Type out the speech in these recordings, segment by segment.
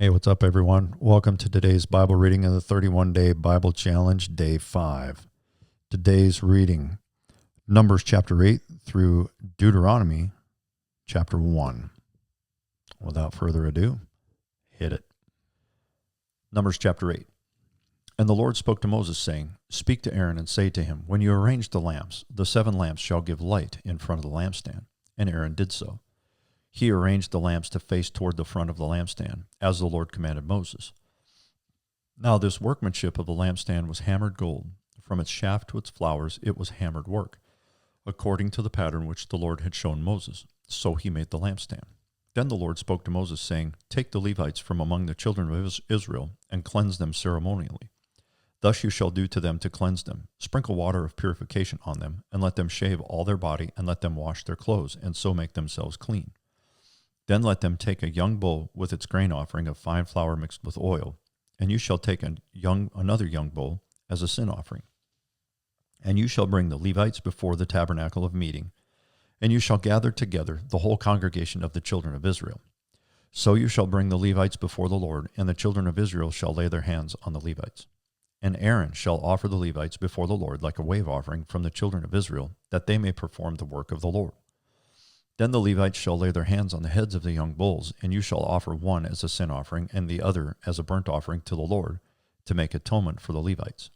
Hey, what's up, everyone? Welcome to today's Bible reading of the 31-Day Bible Challenge, Day 5. Today's reading, Numbers chapter 8 through Deuteronomy chapter 1. Without further ado, hit it. Numbers chapter 8. And the Lord spoke to Moses, saying, Speak to Aaron and say to him, When you arrange the lamps, the 7 lamps shall give light in front of the lampstand. And Aaron did so. He arranged the lamps to face toward the front of the lampstand, as the Lord commanded Moses. Now this workmanship of the lampstand was hammered gold. From its shaft to its flowers it was hammered work, according to the pattern which the Lord had shown Moses. So he made the lampstand. Then the Lord spoke to Moses, saying, Take the Levites from among the children of Israel, and cleanse them ceremonially. Thus you shall do to them to cleanse them. Sprinkle water of purification on them, and let them shave all their body, and let them wash their clothes, and so make themselves clean. Then let them take a young bull with its grain offering of fine flour mixed with oil, and you shall take another young bull as a sin offering. And you shall bring the Levites before the tabernacle of meeting, and you shall gather together the whole congregation of the children of Israel. So you shall bring the Levites before the Lord, and the children of Israel shall lay their hands on the Levites. And Aaron shall offer the Levites before the Lord like a wave offering from the children of Israel, that they may perform the work of the Lord. Then the Levites shall lay their hands on the heads of the young bulls, and you shall offer one as a sin offering, and the other as a burnt offering to the Lord, to make atonement for the Levites.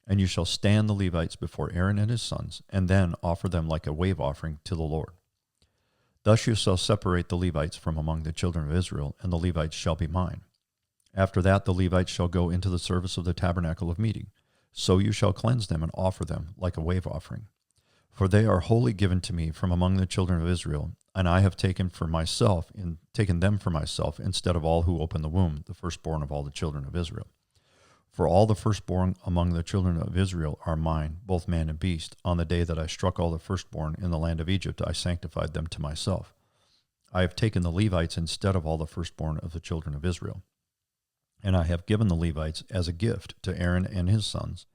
And you shall stand the Levites before Aaron and his sons, and then offer them like a wave offering to the Lord. Thus you shall separate the Levites from among the children of Israel, and the Levites shall be mine. After that the Levites shall go into the service of the tabernacle of meeting. So you shall cleanse them and offer them like a wave offering. For they are wholly given to me from among the children of Israel, and I have taken them for myself instead of all who open the womb, the firstborn of all the children of Israel. For all the firstborn among the children of Israel are mine, both man and beast. On the day that I struck all the firstborn in the land of Egypt, I sanctified them to myself. I have taken the Levites instead of all the firstborn of the children of Israel. And I have given the Levites as a gift to Aaron and his sons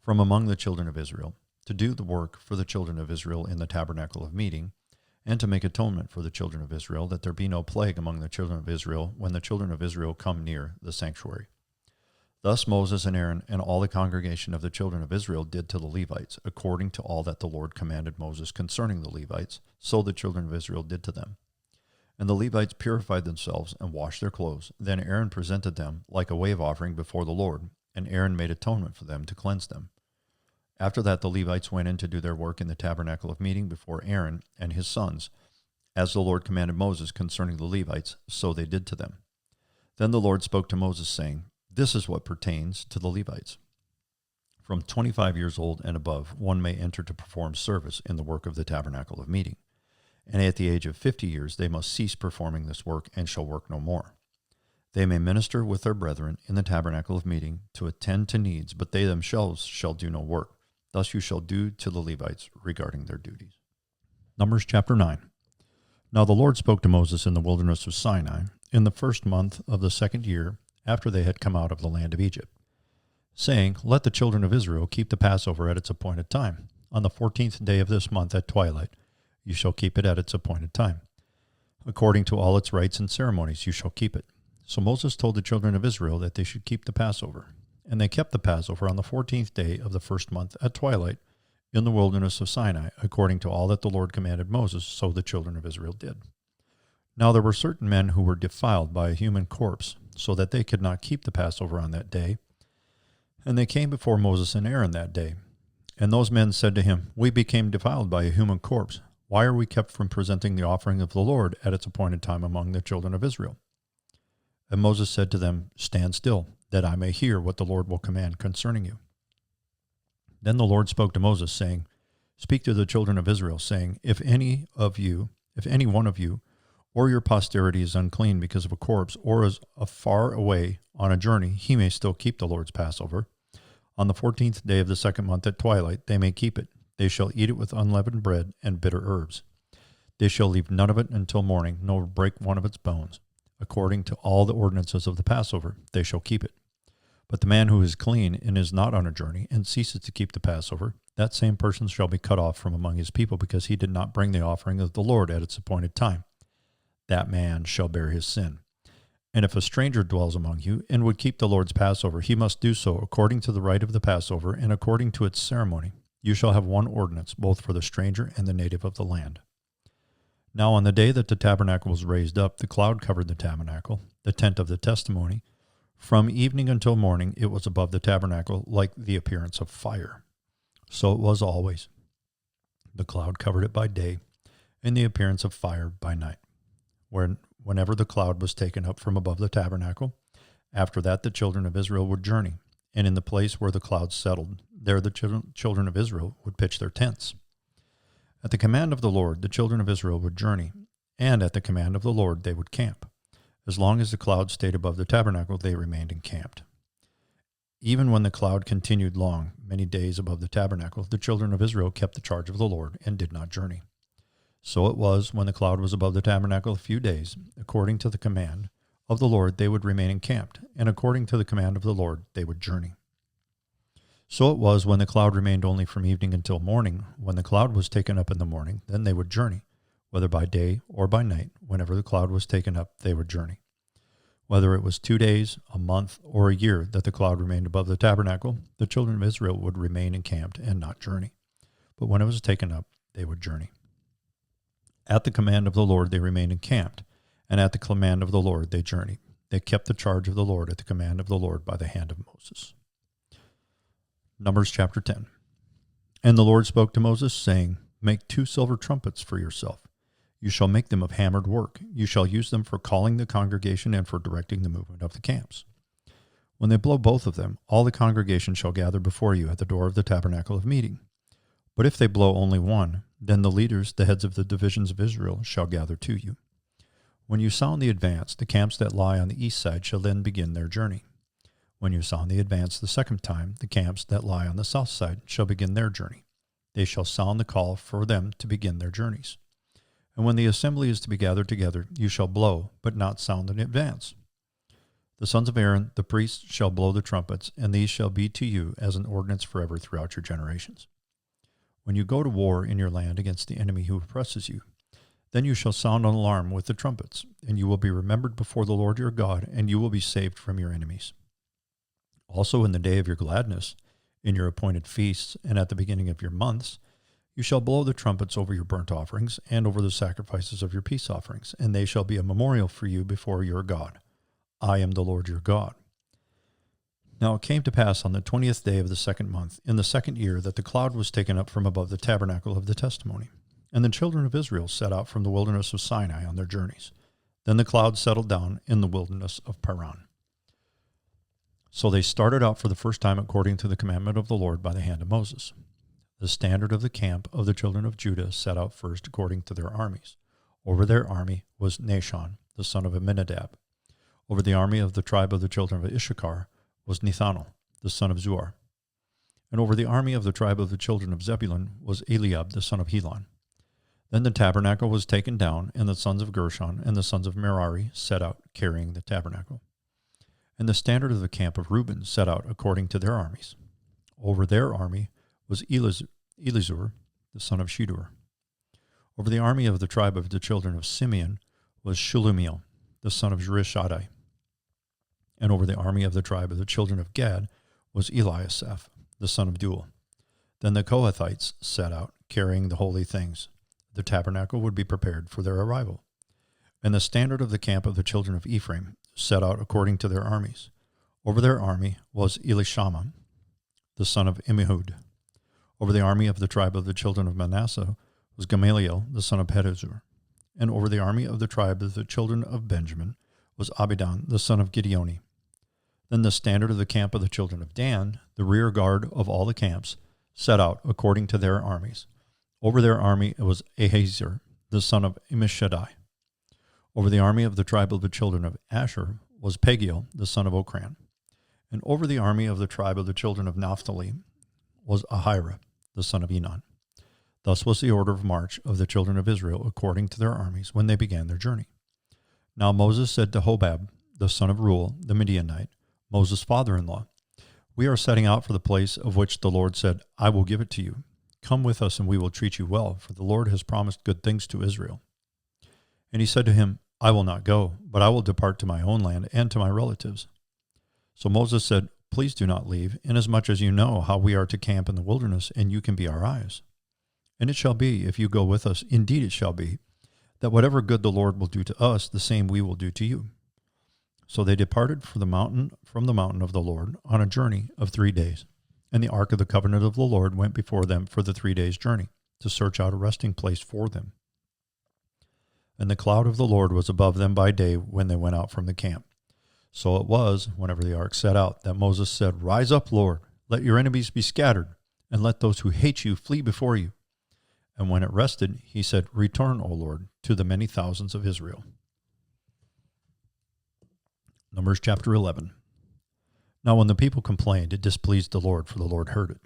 from among the children of Israel, to do the work for the children of Israel in the tabernacle of meeting, and to make atonement for the children of Israel, that there be no plague among the children of Israel when the children of Israel come near the sanctuary. Thus Moses and Aaron and all the congregation of the children of Israel did to the Levites, according to all that the Lord commanded Moses concerning the Levites, so the children of Israel did to them. And the Levites purified themselves and washed their clothes. Then Aaron presented them like a wave offering before the Lord, and Aaron made atonement for them to cleanse them. After that, the Levites went in to do their work in the tabernacle of meeting before Aaron and his sons. As the Lord commanded Moses concerning the Levites, so they did to them. Then the Lord spoke to Moses, saying, This is what pertains to the Levites. From 25 years old and above, one may enter to perform service in the work of the tabernacle of meeting. And at the age of 50 years, they must cease performing this work and shall work no more. They may minister with their brethren in the tabernacle of meeting to attend to needs, but they themselves shall do no work. Thus you shall do to the Levites regarding their duties. Numbers chapter 9. Now the Lord spoke to Moses in the wilderness of Sinai in the 1st month of the 2nd year after they had come out of the land of Egypt, saying, Let the children of Israel keep the Passover at its appointed time. On the 14th day of this month at twilight you shall keep it at its appointed time. According to all its rites and ceremonies you shall keep it. So Moses told the children of Israel that they should keep the Passover. And they kept the Passover on the 14th day of the 1st month at twilight in the wilderness of Sinai, according to all that the Lord commanded Moses, so the children of Israel did. Now there were certain men who were defiled by a human corpse, so that they could not keep the Passover on that day. And they came before Moses and Aaron that day. And those men said to him, We became defiled by a human corpse. Why are we kept from presenting the offering of the Lord at its appointed time among the children of Israel? And Moses said to them, Stand still, that I may hear what the Lord will command concerning you. Then the Lord spoke to Moses, saying, Speak to the children of Israel, saying, If any one of you, or your posterity is unclean because of a corpse, or is far away on a journey, he may still keep the Lord's Passover. On the 14th day of the 2nd month at twilight they may keep it. They shall eat it with unleavened bread and bitter herbs. They shall leave none of it until morning, nor break one of its bones. According to all the ordinances of the Passover, they shall keep it. But the man who is clean and is not on a journey and ceases to keep the Passover, that same person shall be cut off from among his people, because he did not bring the offering of the Lord at its appointed time. That man shall bear his sin. And if a stranger dwells among you and would keep the Lord's Passover, he must do so according to the rite of the Passover and according to its ceremony. You shall have one ordinance, both for the stranger and the native of the land. Now on the day that the tabernacle was raised up, the cloud covered the tabernacle, the tent of the testimony. From evening until morning it was above the tabernacle like the appearance of fire. So it was always. The cloud covered it by day, and the appearance of fire by night. Whenever the cloud was taken up from above the tabernacle, after that the children of Israel would journey, and in the place where the cloud settled, there the children of Israel would pitch their tents. At the command of the Lord, the children of Israel would journey, and at the command of the Lord they would camp. As long as the cloud stayed above the tabernacle, they remained encamped. Even when the cloud continued long, many days above the tabernacle, the children of Israel kept the charge of the Lord and did not journey. So it was, when the cloud was above the tabernacle a few days, according to the command of the Lord they would remain encamped, and according to the command of the Lord they would journey. So it was, when the cloud remained only from evening until morning. When the cloud was taken up in the morning, then they would journey, whether by day or by night. Whenever the cloud was taken up, they would journey. Whether it was 2 days, a month, or a year that the cloud remained above the tabernacle, the children of Israel would remain encamped and not journey. But when it was taken up, they would journey. At the command of the Lord they remained encamped, and at the command of the Lord they journeyed. They kept the charge of the Lord at the command of the Lord by the hand of Moses. Numbers chapter 10. And the Lord spoke to Moses, saying, Make 2 silver trumpets for yourself. You shall make them of hammered work. You shall use them for calling the congregation and for directing the movement of the camps. When they blow both of them, all the congregation shall gather before you at the door of the tabernacle of meeting. But if they blow only one, then the leaders, the heads of the divisions of Israel, shall gather to you. When you sound the advance, the camps that lie on the east side shall then begin their journey. When you sound the advance the second time, the camps that lie on the south side shall begin their journey. They shall sound the call for them to begin their journeys. And when the assembly is to be gathered together, you shall blow, but not sound an advance. The sons of Aaron, the priests, shall blow the trumpets, and these shall be to you as an ordinance forever throughout your generations. When you go to war in your land against the enemy who oppresses you, then you shall sound an alarm with the trumpets, and you will be remembered before the Lord your God, and you will be saved from your enemies. Also in the day of your gladness, in your appointed feasts, and at the beginning of your months, you shall blow the trumpets over your burnt offerings and over the sacrifices of your peace offerings, and they shall be a memorial for you before your God. I am the Lord your God. Now it came to pass on the 20th day of the second month, in the second year, that the cloud was taken up from above the tabernacle of the testimony. And the children of Israel set out from the wilderness of Sinai on their journeys. Then the cloud settled down in the wilderness of Paran. So they started out for the first time according to the commandment of the Lord by the hand of Moses. The standard of the camp of the children of Judah set out first according to their armies. Over their army was Nahshon, the son of Amminadab. Over the army of the tribe of the children of Issachar was Nethanel, the son of Zuar. And over the army of the tribe of the children of Zebulun was Eliab, the son of Helon. Then the tabernacle was taken down, and the sons of Gershon and the sons of Merari set out, carrying the tabernacle. And the standard of the camp of Reuben set out according to their armies. Over their army was Elizur, the son of Shedeur. Over the army of the tribe of the children of Simeon was Shelumiel, the son of Zurishaddai. And over the army of the tribe of the children of Gad was Eliasaph, the son of Duel. Then the Kohathites set out, carrying the holy things. The tabernacle would be prepared for their arrival. And the standard of the camp of the children of Ephraim set out according to their armies. Over their army was Elishama, the son of Ammihud. Over the army of the tribe of the children of Manasseh was Gamaliel, the son of Pedazur. And over the army of the tribe of the children of Benjamin was Abidan, the son of Gideoni. Then the standard of the camp of the children of Dan, the rear guard of all the camps, set out according to their armies. Over their army it was Ahiezer, the son of Ammishaddai. Over the army of the tribe of the children of Asher was Pagiel, the son of Okran. And over the army of the tribe of the children of Naphtali was Ahira, the son of Enon. Thus was the order of march of the children of Israel according to their armies when they began their journey. Now Moses said to Hobab, the son of Reuel, the Midianite, Moses' father-in-law, We are setting out for the place of which the Lord said, I will give it to you. Come with us and we will treat you well, for the Lord has promised good things to Israel. And he said to him, I will not go, but I will depart to my own land and to my relatives. So Moses said, Please do not leave, inasmuch as you know how we are to camp in the wilderness, and you can be our eyes. And it shall be, if you go with us, indeed it shall be, that whatever good the Lord will do to us, the same we will do to you. So they departed from the mountain of the Lord on a journey of 3 days. And the ark of the covenant of the Lord went before them for the 3 days' journey, to search out a resting place for them. And the cloud of the Lord was above them by day when they went out from the camp. So it was, whenever the ark set out, that Moses said, Rise up, Lord, let your enemies be scattered, and let those who hate you flee before you. And when it rested, he said, Return, O Lord, to the many thousands of Israel. Numbers chapter 11. Now when the people complained, it displeased the Lord, for the Lord heard it,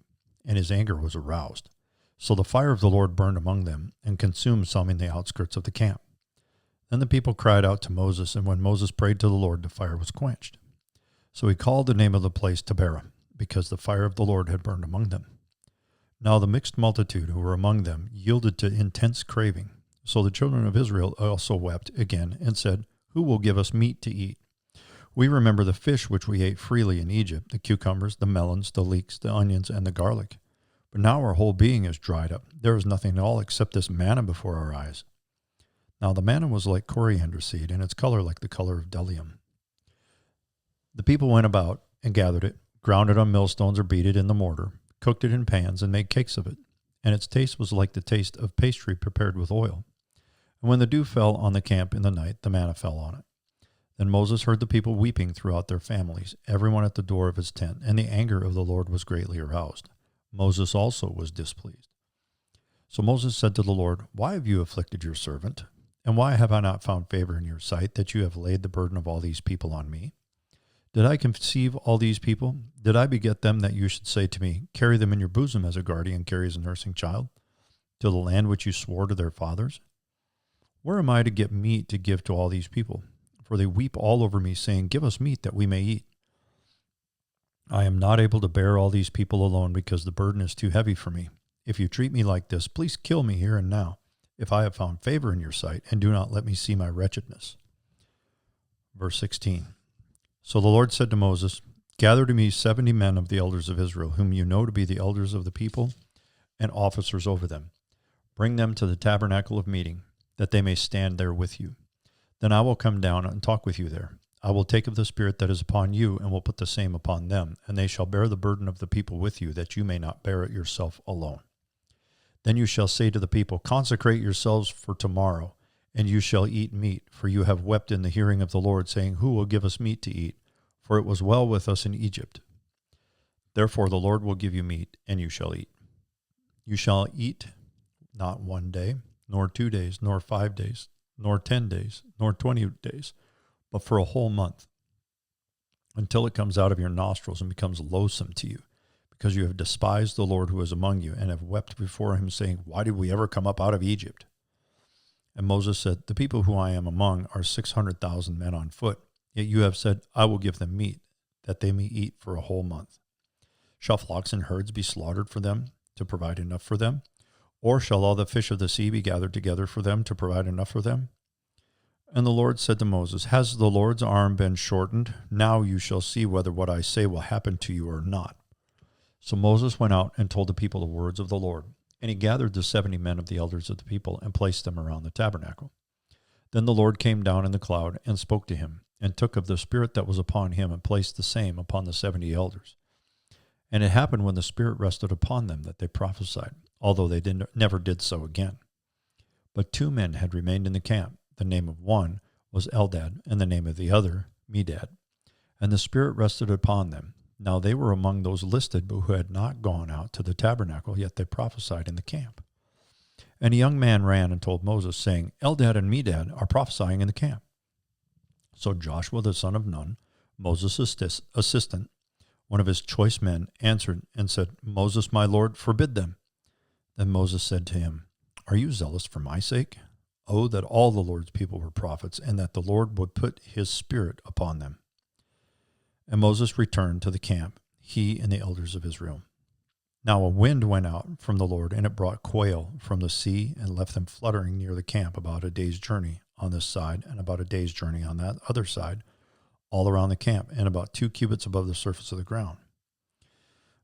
and his anger was aroused. So the fire of the Lord burned among them, and consumed some in the outskirts of the camp. Then the people cried out to Moses, and when Moses prayed to the Lord, the fire was quenched. So he called the name of the place Taberah, because the fire of the Lord had burned among them. Now the mixed multitude who were among them yielded to intense craving. So the children of Israel also wept again, and said, Who will give us meat to eat? We remember the fish which we ate freely in Egypt, the cucumbers, the melons, the leeks, the onions, and the garlic. But now our whole being is dried up. There is nothing at all except this manna before our eyes. Now the manna was like coriander seed, and its color like the color of bdellium. The people went about and gathered it, ground it on millstones or beat it in the mortar, cooked it in pans, and made cakes of it. And its taste was like the taste of pastry prepared with oil. And when the dew fell on the camp in the night, the manna fell on it. Then Moses heard the people weeping throughout their families, everyone at the door of his tent, and the anger of the Lord was greatly aroused. Moses also was displeased. So Moses said to the Lord, Why have you afflicted your servant? And why have I not found favor in your sight, that you have laid the burden of all these people on me? Did I conceive all these people? Did I beget them, that you should say to me, Carry them in your bosom as a guardian carries a nursing child, to the land which you swore to their fathers? Where am I to get meat to give to all these people? For they weep all over me, saying, Give us meat that we may eat. I am not able to bear all these people alone, because the burden is too heavy for me. If you treat me like this, please kill me here and now, if I have found favor in your sight, and do not let me see my wretchedness. Verse 16. So the Lord said to Moses, Gather to me 70 men of the elders of Israel, whom you know to be the elders of the people and officers over them. Bring them to the tabernacle of meeting, that they may stand there with you. Then I will come down and talk with you there. I will take of the Spirit that is upon you, and will put the same upon them, and they shall bear the burden of the people with you, that you may not bear it yourself alone. Then you shall say to the people, Consecrate yourselves for tomorrow, and you shall eat meat, for you have wept in the hearing of the Lord, saying, Who will give us meat to eat? For it was well with us in Egypt. Therefore the Lord will give you meat, and you shall eat. You shall eat not 1 day, nor 2 days, nor 5 days, nor 10 days, nor 20 days, but for a whole month, until it comes out of your nostrils and becomes loathsome to you, because you have despised the Lord who is among you, and have wept before him, saying, Why did we ever come up out of Egypt? And Moses said, The people who I am among are 600,000 men on foot, yet you have said, I will give them meat, that they may eat for a whole month. Shall flocks and herds be slaughtered for them, to provide enough for them? Or shall all the fish of the sea be gathered together for them, to provide enough for them? And the Lord said to Moses, Has the Lord's arm been shortened? Now you shall see whether what I say will happen to you or not. So Moses went out and told the people the words of the Lord. And he gathered the 70 men of the elders of the people, and placed them around the tabernacle. Then the Lord came down in the cloud, and spoke to him, and took of the Spirit that was upon him, and placed the same upon the 70 elders. And it happened when the Spirit rested upon them, that they prophesied, although they never did so again. But 2 men had remained in the camp. The name of one was Eldad, and the name of the other Medad. And the Spirit rested upon them. Now they were among those listed, but who had not gone out to the tabernacle, yet they prophesied in the camp. And a young man ran and told Moses, saying, Eldad and Medad are prophesying in the camp. So Joshua the son of Nun, Moses' assistant, one of his choice men, answered and said, Moses, my Lord, forbid them. Then Moses said to him, Are you zealous for my sake? Oh, that all the Lord's people were prophets, and that the Lord would put his Spirit upon them. And Moses returned to the camp, he and the elders of Israel. Now a wind went out from the Lord, and it brought quail from the sea, and left them fluttering near the camp about a day's journey on this side and about a day's journey on that other side, all around the camp, and about 2 cubits above the surface of the ground.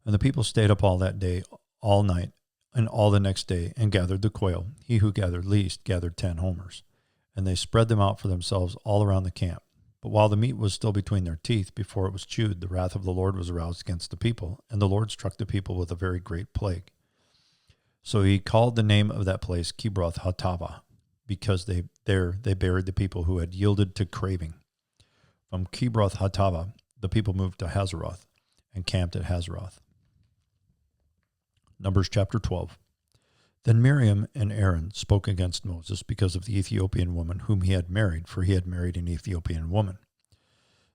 And the people stayed up all that day, all night, and all the next day, and gathered the quail. He who gathered least gathered 10 homers. And they spread them out for themselves all around the camp. But while the meat was still between their teeth, before it was chewed, the wrath of the Lord was aroused against the people, and the Lord struck the people with a very great plague. So he called the name of that place Kibroth Hattava, because they buried the people who had yielded to craving. From Kibroth Hattava, the people moved to Hazeroth and camped at Hazeroth. Numbers chapter 12. Then Miriam and Aaron spoke against Moses because of the Ethiopian woman whom he had married, for he had married an Ethiopian woman.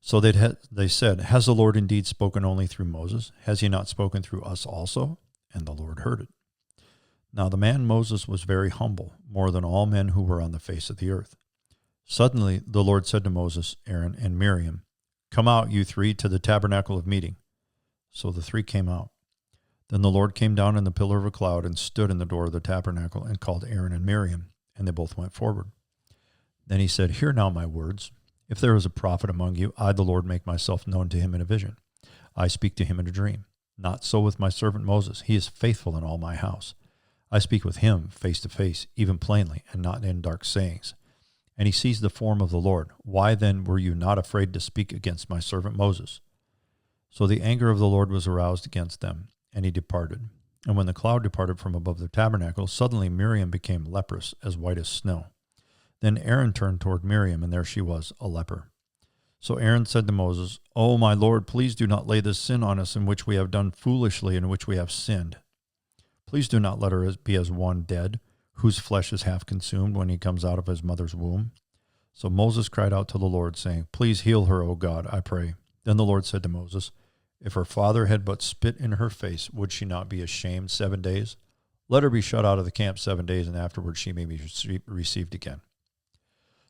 So they said, "Has the Lord indeed spoken only through Moses? Has he not spoken through us also?" And the Lord heard it. Now the man Moses was very humble, more than all men who were on the face of the earth. Suddenly the Lord said to Moses, Aaron, and Miriam, "Come out, you three, to the tabernacle of meeting." So the three came out. Then the Lord came down in the pillar of a cloud and stood in the door of the tabernacle and called Aaron and Miriam, and they both went forward. Then he said, "Hear now my words. If there is a prophet among you, I, the Lord, make myself known to him in a vision. I speak to him in a dream. Not so with my servant Moses. He is faithful in all my house. I speak with him face to face, even plainly, and not in dark sayings. And he sees the form of the Lord. Why then were you not afraid to speak against my servant Moses?" So the anger of the Lord was aroused against them, and he departed. And when the cloud departed from above the tabernacle, suddenly Miriam became leprous, as white as snow. Then Aaron turned toward Miriam, and there she was, a leper. So Aaron said to Moses, "O my Lord, please do not lay this sin on us in which we have done foolishly, in which we have sinned. Please do not let her be as one dead, whose flesh is half consumed when he comes out of his mother's womb." So Moses cried out to the Lord, saying, "Please heal her, O God, I pray." Then the Lord said to Moses, "If her father had but spit in her face, would she not be ashamed 7 days? Let her be shut out of the camp 7 days, and afterwards she may be received again."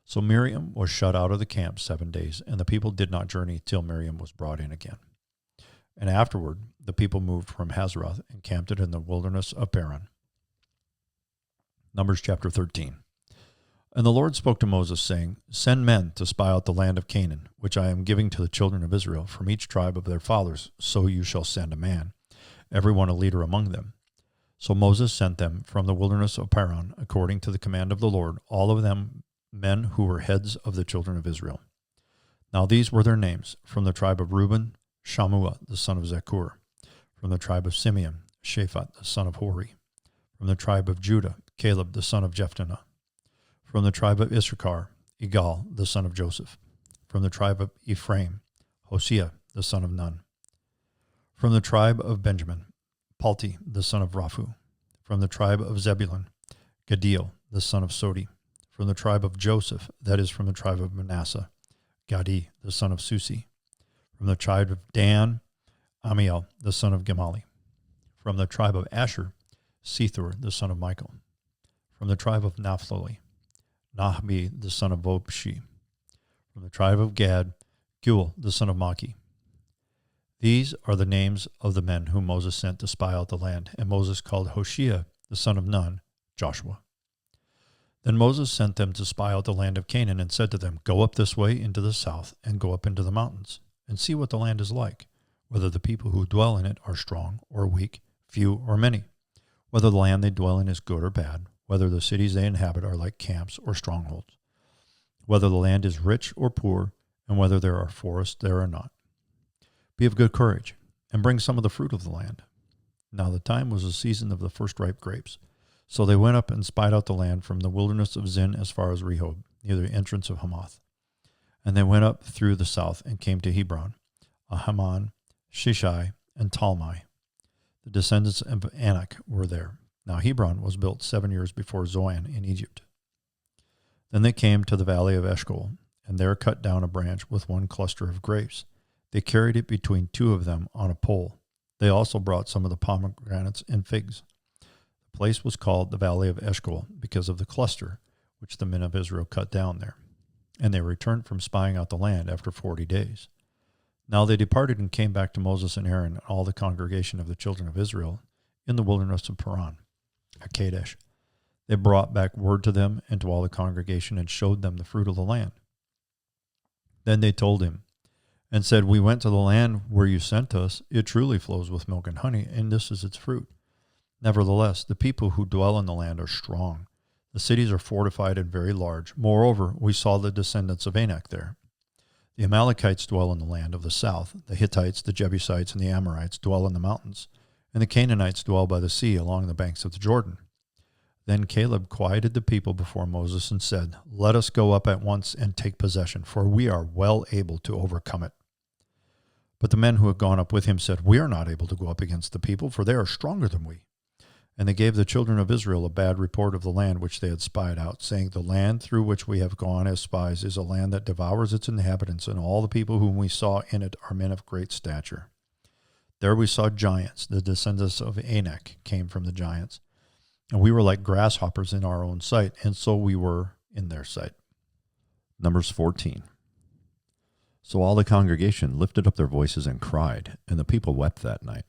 So Miriam was shut out of the camp 7 days, and the people did not journey till Miriam was brought in again. And afterward the people moved from Hazeroth and camped in the wilderness of Paran. Numbers chapter 13. And the Lord spoke to Moses, saying, "Send men to spy out the land of Canaan, which I am giving to the children of Israel, from each tribe of their fathers. So you shall send a man, every one a leader among them." So Moses sent them from the wilderness of Paran, according to the command of the Lord, all of them men who were heads of the children of Israel. Now these were their names: from the tribe of Reuben, Shammua the son of Zakur; from the tribe of Simeon, Shaphat the son of Hori; from the tribe of Judah, Caleb the son of Jephunneh; from the tribe of Issachar, Igal the son of Joseph; from the tribe of Ephraim, Hosea the son of Nun; from the tribe of Benjamin, Palti the son of Raphu; from the tribe of Zebulun, Gadiel the son of Sodi; from the tribe of Joseph, that is, from the tribe of Manasseh, Gadi the son of Susi; from the tribe of Dan, Amiel the son of Gemali; from the tribe of Asher, Sethur the son of Michael; from the tribe of Naphtali, Nahbi the son of Vopshi; from the tribe of Gad, Gul the son of Maki. These are the names of the men whom Moses sent to spy out the land, and Moses called Hoshea the son of Nun, Joshua. Then Moses sent them to spy out the land of Canaan, and said to them, "Go up this way into the south, and go up into the mountains, and see what the land is like, whether the people who dwell in it are strong or weak, few or many, whether the land they dwell in is good or bad, whether the cities they inhabit are like camps or strongholds, whether the land is rich or poor, and whether there are forests there or not. Be of good courage, and bring some of the fruit of the land." Now the time was the season of the first ripe grapes. So they went up and spied out the land from the wilderness of Zin as far as Rehob, near the entrance of Hamath. And they went up through the south and came to Hebron, Ahaman, Shishai, and Talmai. The descendants of Anak were there. Now Hebron was built 7 years before Zoan in Egypt. Then they came to the valley of Eshcol, and there cut down a branch with one cluster of grapes. They carried it between two of them on a pole. They also brought some of the pomegranates and figs. The place was called the Valley of Eshcol because of the cluster which the men of Israel cut down there. And they returned from spying out the land after 40 days. Now they departed and came back to Moses and Aaron and all the congregation of the children of Israel in the wilderness of Paran, at Kadesh. They brought back word to them and to all the congregation and showed them the fruit of the land. Then they told him and said, "We went to the land where you sent us. It truly flows with milk and honey, and this is its fruit. Nevertheless, the people who dwell in the land are strong. The cities are fortified and very large. Moreover, we saw the descendants of Anak there. The Amalekites dwell in the land of the south. The Hittites, the Jebusites, and the Amorites dwell in the mountains. And the Canaanites dwell by the sea along the banks of the Jordan." Then Caleb quieted the people before Moses and said, "Let us go up at once and take possession, for we are well able to overcome it." But the men who had gone up with him said, "We are not able to go up against the people, for they are stronger than we." And they gave the children of Israel a bad report of the land which they had spied out, saying, "The land through which we have gone as spies is a land that devours its inhabitants, and all the people whom we saw in it are men of great stature. There we saw giants. The descendants of Anak came from the giants. And we were like grasshoppers in our own sight, and so we were in their sight." Numbers 14. So all the congregation lifted up their voices and cried, and the people wept that night.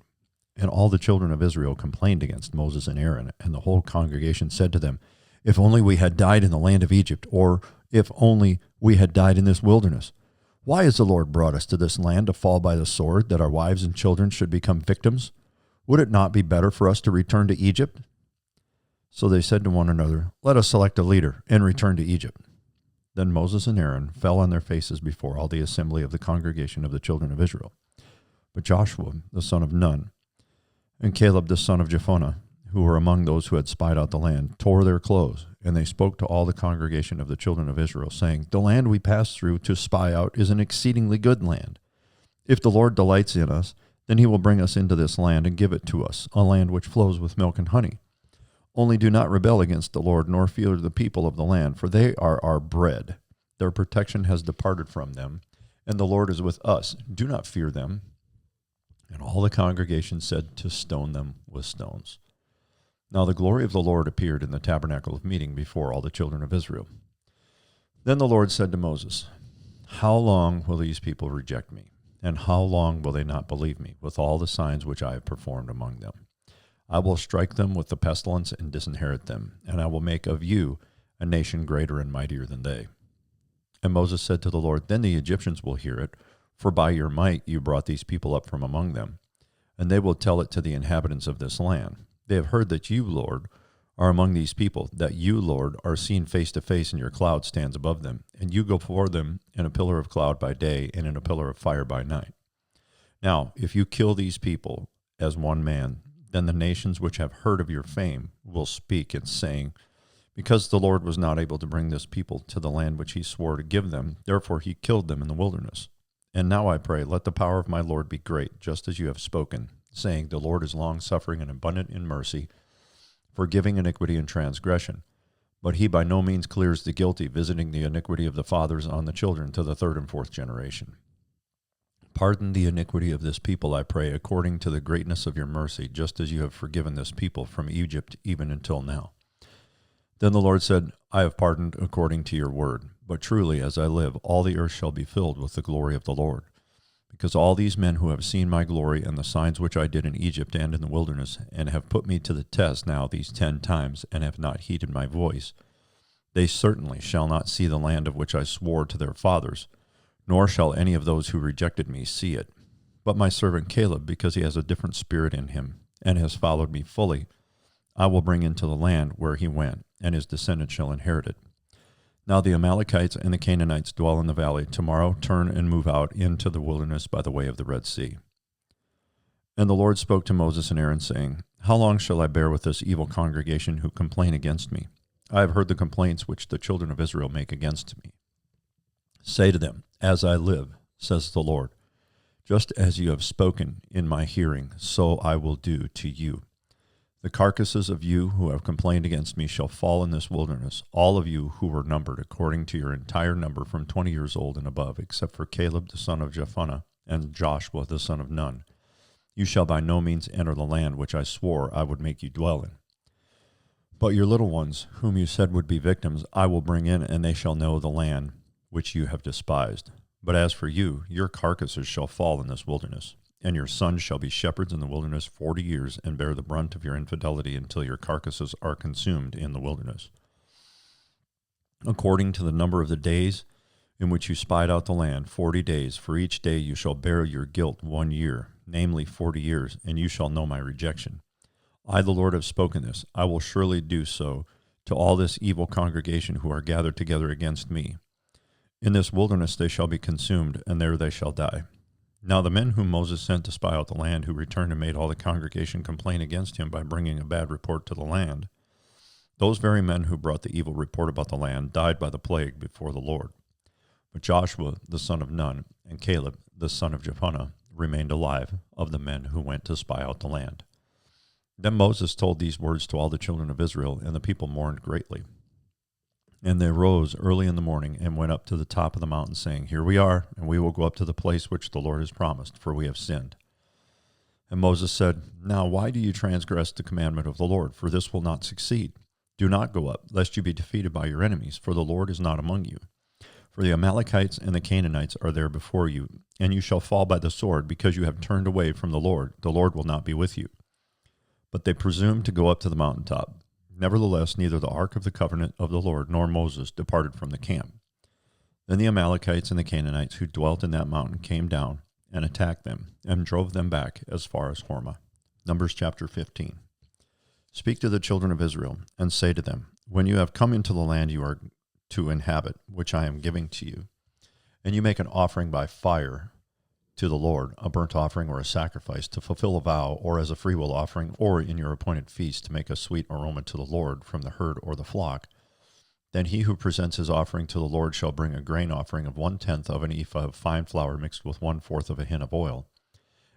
And all the children of Israel complained against Moses and Aaron, and the whole congregation said to them, "If only we had died in the land of Egypt, or if only we had died in this wilderness. Why has the Lord brought us to this land to fall by the sword, that our wives and children should become victims? Would it not be better for us to return to Egypt?" So they said to one another, "Let us select a leader and return to Egypt." Then Moses and Aaron fell on their faces before all the assembly of the congregation of the children of Israel. But Joshua, the son of Nun, and Caleb, the son of Jephunneh, who were among those who had spied out the land, tore their clothes, and they spoke to all the congregation of the children of Israel, saying, "The land we passed through to spy out is an exceedingly good land. If the Lord delights in us, then he will bring us into this land and give it to us, a land which flows with milk and honey. Only do not rebel against the Lord, nor fear the people of the land, for they are our bread. Their protection has departed from them, and the Lord is with us. Do not fear them." And all the congregation said to stone them with stones. Now the glory of the Lord appeared in the tabernacle of meeting before all the children of Israel. Then the Lord said to Moses, "How long will these people reject me? And how long will they not believe me, with all the signs which I have performed among them? I will strike them with the pestilence and disinherit them, and I will make of you a nation greater and mightier than they." And Moses said to the Lord, "Then the Egyptians will hear it, for by your might you brought these people up from among them, and they will tell it to the inhabitants of this land. They have heard that you, Lord, are among these people, that you, Lord, are seen face to face, and your cloud stands above them, and you go before them in a pillar of cloud by day and in a pillar of fire by night. Now, if you kill these people as one man, then the nations which have heard of your fame will speak and saying, 'Because the Lord was not able to bring this people to the land which he swore to give them, therefore he killed them in the wilderness.' And now I pray, let the power of my Lord be great, just as you have spoken, saying, 'The Lord is long-suffering and abundant in mercy, forgiving iniquity and transgression. But he by no means clears the guilty, visiting the iniquity of the fathers on the children to the third and fourth generation. Pardon the iniquity of this people, I pray, according to the greatness of your mercy, just as you have forgiven this people from Egypt even until now.' Then the Lord said, 'I have pardoned according to your word. But truly, as I live, all the earth shall be filled with the glory of the Lord. Because all these men who have seen my glory and the signs which I did in Egypt and in the wilderness, and have put me to the test now these 10 times, and have not heeded my voice, they certainly shall not see the land of which I swore to their fathers, nor shall any of those who rejected me see it. But my servant Caleb, because he has a different spirit in him, and has followed me fully, I will bring into the land where he went, and his descendants shall inherit it. Now the Amalekites and the Canaanites dwell in the valley. Tomorrow turn and move out into the wilderness by the way of the Red Sea." And the Lord spoke to Moses and Aaron, saying, "How long shall I bear with this evil congregation who complain against me? I have heard the complaints which the children of Israel make against me. Say to them, 'As I live, says the Lord, just as you have spoken in my hearing, so I will do to you. The carcasses of you who have complained against me shall fall in this wilderness, all of you who were numbered according to your entire number from 20 years old and above, except for Caleb the son of Jephunneh and Joshua the son of Nun. You shall by no means enter the land which I swore I would make you dwell in. But your little ones, whom you said would be victims, I will bring in, and they shall know the land which you have despised. But as for you, your carcasses shall fall in this wilderness. And your sons shall be shepherds in the wilderness 40 years, and bear the brunt of your infidelity until your carcasses are consumed in the wilderness. According to the number of the days in which you spied out the land, 40 days, for each day you shall bear your guilt 1 year, namely 40 years, and you shall know my rejection. I, the Lord, have spoken this. I will surely do so to all this evil congregation who are gathered together against me. In this wilderness they shall be consumed, and there they shall die. Now the men whom Moses sent to spy out the land, who returned and made all the congregation complain against him by bringing a bad report to the land, those very men who brought the evil report about the land died by the plague before the Lord. But Joshua the son of Nun and Caleb the son of Jephunneh remained alive, of the men who went to spy out the land. Then Moses told these words to all the children of Israel, and the people mourned greatly. And they rose early in the morning and went up to the top of the mountain, saying, Here we are, and we will go up to the place which the Lord has promised, for we have sinned. And Moses said, Now why do you transgress the commandment of the Lord? For this will not succeed. Do not go up, lest you be defeated by your enemies, for the Lord is not among you. For the Amalekites and the Canaanites are there before you, and you shall fall by the sword, because you have turned away from the Lord. The Lord will not be with you. But they presumed to go up to the mountaintop. Nevertheless, neither the ark of the covenant of the Lord nor Moses departed from the camp. Then the Amalekites and the Canaanites who dwelt in that mountain came down and attacked them, and drove them back as far as Hormah. Numbers chapter 15. Speak to the children of Israel, and say to them, When you have come into the land you are to inhabit, which I am giving to you, and you make an offering by fire to the Lord, a burnt offering or a sacrifice, to fulfill a vow, or as a freewill offering, or in your appointed feast, to make a sweet aroma to the Lord from the herd or the flock, then he who presents his offering to the Lord shall bring a grain offering of 1/10 of an ephah of fine flour mixed with 1/4 of a hin of oil,